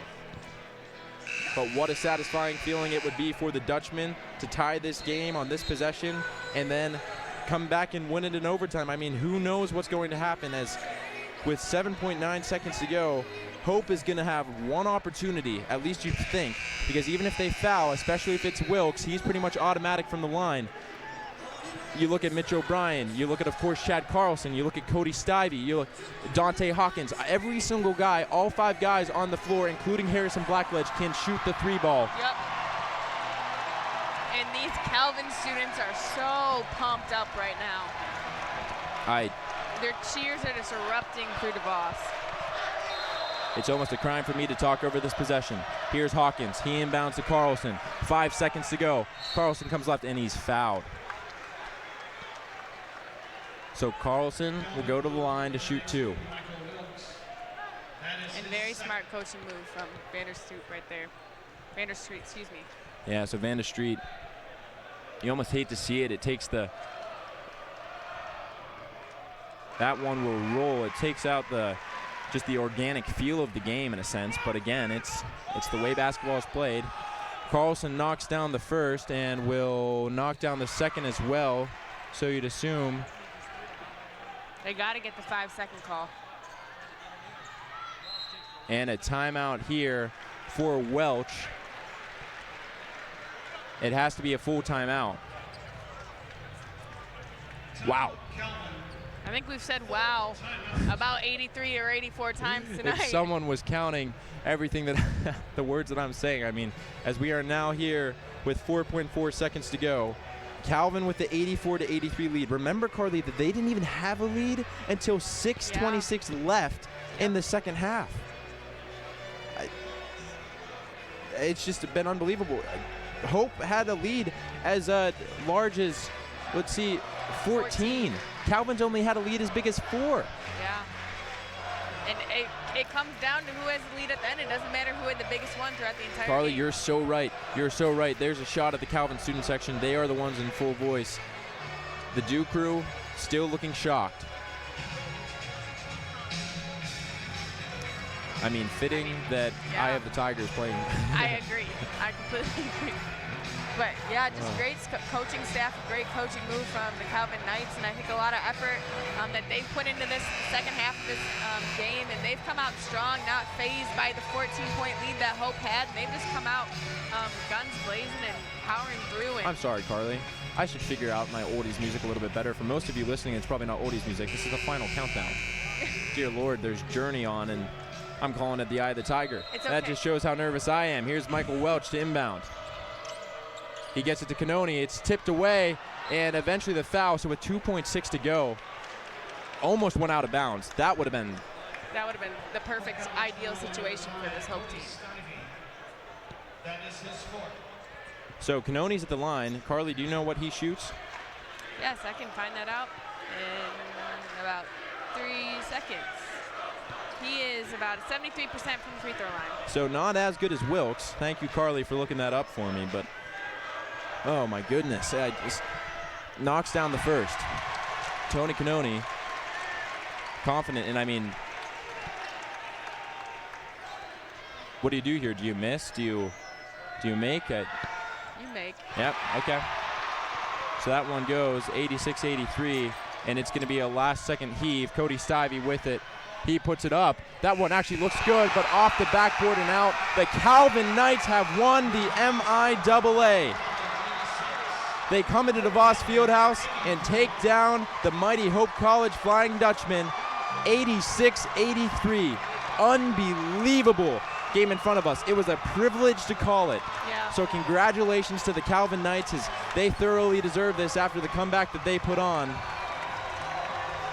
But what a satisfying feeling it would be for the Dutchmen to tie this game on this possession and then come back and win it in overtime. I mean, who knows what's going to happen, as with 7.9 seconds to go, Hope is going to have one opportunity, at least you think, because even if they foul, especially if it's Wilkes, he's pretty much automatic from the line. You look at Mitch O'Brien, you look at, of course, Chad Carlson, you look at Cody Stivey, you look at Dante Hawkins. Every single guy, all 5 guys on the floor, including Harrison Blackledge, can shoot the 3-ball. Yep. And these Calvin students are so pumped up right now. Their cheers are just erupting through DeVos. It's almost a crime for me to talk over this possession. Here's Hawkins. He inbounds to Carlson. 5 seconds to go. Carlson comes left, and he's fouled. So Carlson will go to the line to shoot 2. And very smart coaching move from Vanderstreet right there. Vanderstreet, excuse me. Yeah, so Vanderstreet, you almost hate to see it. It takes that one will roll. It takes out just the organic feel of the game in a sense, but again, it's the way basketball is played. Carlson knocks down the first and will knock down the second as well, so you'd assume. They got to get the 5-second call. And a timeout here for Welch. It has to be a full timeout. Wow. I think we've said wow about 83 or 84 times tonight. If someone was counting everything that the words that I'm saying, I mean, as we are now here with 4.4 seconds to go, Calvin with the 84-83 lead. Remember, Carly, that they didn't even have a lead until 6:26 left in the second half. It's just been unbelievable. Hope had a lead as large as, let's see, 14. Calvin's only had a lead as big as 4. Yeah. And it comes down to who has the lead at the end. It doesn't matter who had the biggest one throughout the entire Carly, game. you're so right. You're so right. There's a shot at the Calvin student section. They are the ones in full voice. The Dew crew still looking shocked. I mean, fitting that I have the Tigers playing. I agree. I completely agree. But yeah, just great coaching staff, great coaching move from the Calvin Knights, and I think a lot of effort that they've put into this second half of this game, and they've come out strong, not fazed by the 14-point lead that Hope had. They've just come out guns blazing and powering through. I'm sorry, Carly. I should figure out my oldies music a little bit better. For most of you listening, it's probably not oldies music. This is the final countdown. Dear Lord, there's Journey on, and I'm calling it the Eye of the Tiger. It's okay. That just shows how nervous I am. Here's Michael Welch to inbound. He gets it to Cannoni. It's tipped away, and eventually the foul. So with 2.6 to go, almost went out of bounds. That would have been the perfect, ideal situation for this Hope team. So Cannoni's at the line. Carly, do you know what he shoots? Yes, I can find that out in about 3 seconds. He is about 73% from the free throw line. So not as good as Wilkes. Thank you, Carly, for looking that up for me. But oh my goodness, I just knocks down the first. Tony Cannoni, confident, and I mean, what do you do here? Do you miss? Do you make it? You make. Yep. Okay. So that one goes 86-83, and it's going to be a last-second heave. Cody Stivey with it. He puts it up. That one actually looks good, but off the backboard and out. The Calvin Knights have won the MIAA. They come into DeVos Fieldhouse and take down the mighty Hope College Flying Dutchmen 86-83. Unbelievable game in front of us. It was a privilege to call it. Yeah. So congratulations to the Calvin Knights, as they thoroughly deserve this after the comeback that they put on.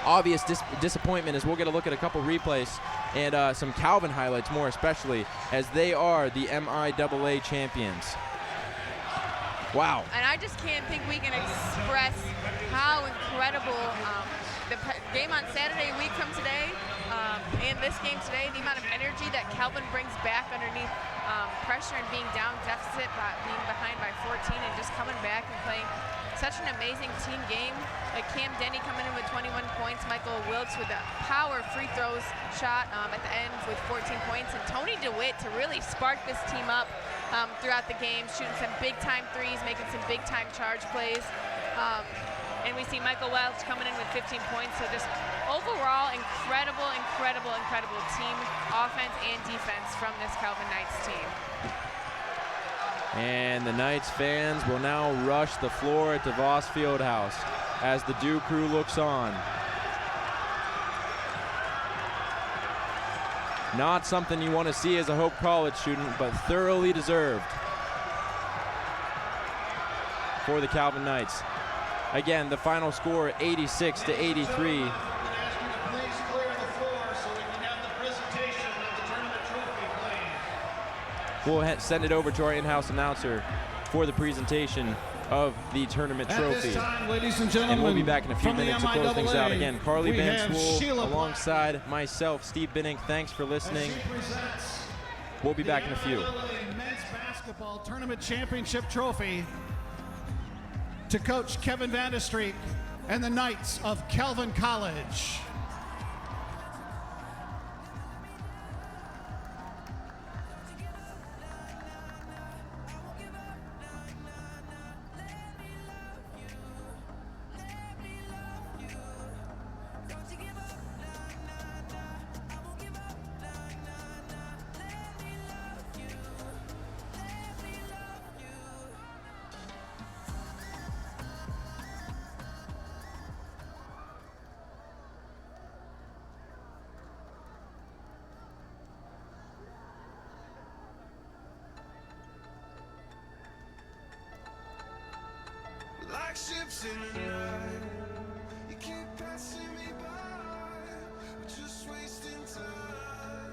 Obvious disappointment, as we'll get a look at a couple replays and some Calvin highlights more especially, as they are the MIAA champions. Wow. And I just can't think we can express how incredible the game on Saturday, a week from today, and this game today, the amount of energy that Calvin brings back underneath pressure and being down deficit, being behind by 14, and just coming back and playing such an amazing team game. Like Cam Denny coming in with 21 points, Michael Wilkes with a power free throws shot at the end with 14 points, and Tony DeWitt to really spark this team up throughout the game, shooting some big-time threes, making some big-time charge plays. And we see Michael Welch coming in with 15 points. So just overall, incredible team offense and defense from this Calvin Knights team. And the Knights fans will now rush the floor at DeVos Fieldhouse as the Dew crew looks on. Not something you want to see as a Hope College student, but thoroughly deserved for the Calvin Knights. Again, the final score 86-83. We'll send it over to our in-house announcer for the presentation of the tournament trophy. At this time, ladies and gentlemen, and we'll be back in a few minutes to close things out. Again, Carly we Van have Swool Sheila alongside myself, Steve Binning. Thanks for listening. We'll be back in a few. Men's basketball tournament championship trophy to Coach Kevin Vandestreek and the Knights of Calvin College. Like ships in the night, you keep passing me by, we're just wasting time,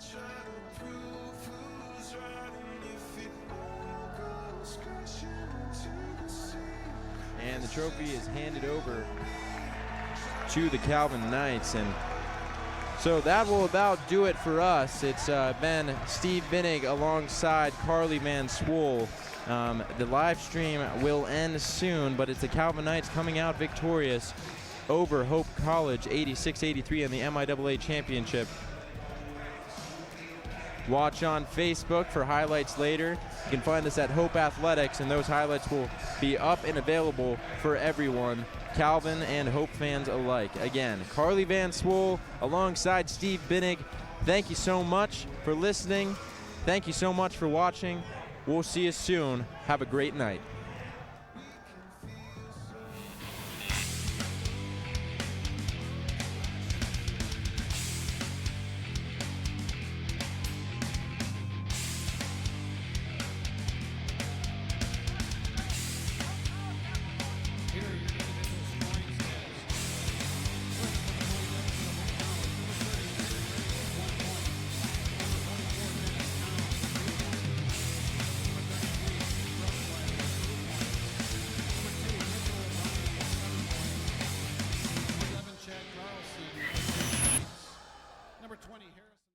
trying to prove who's right, and if it all goes crashing into the sea. And the trophy is handed over to the Calvin Knights, and so that will about do it for us. It's been Steve Binnig alongside Carly Van Swool. The live stream will end soon, but it's the Calvin Knights coming out victorious over Hope College 86-83 in the MIAA Championship. Watch on Facebook for highlights later. You can find us at Hope Athletics, and those highlights will be up and available for everyone, Calvin and Hope fans alike. Again, Carly Van Swool alongside Steve Binnig. Thank you so much for listening. Thank you so much for watching. We'll see you soon. Have a great night. Number 20, Harrison.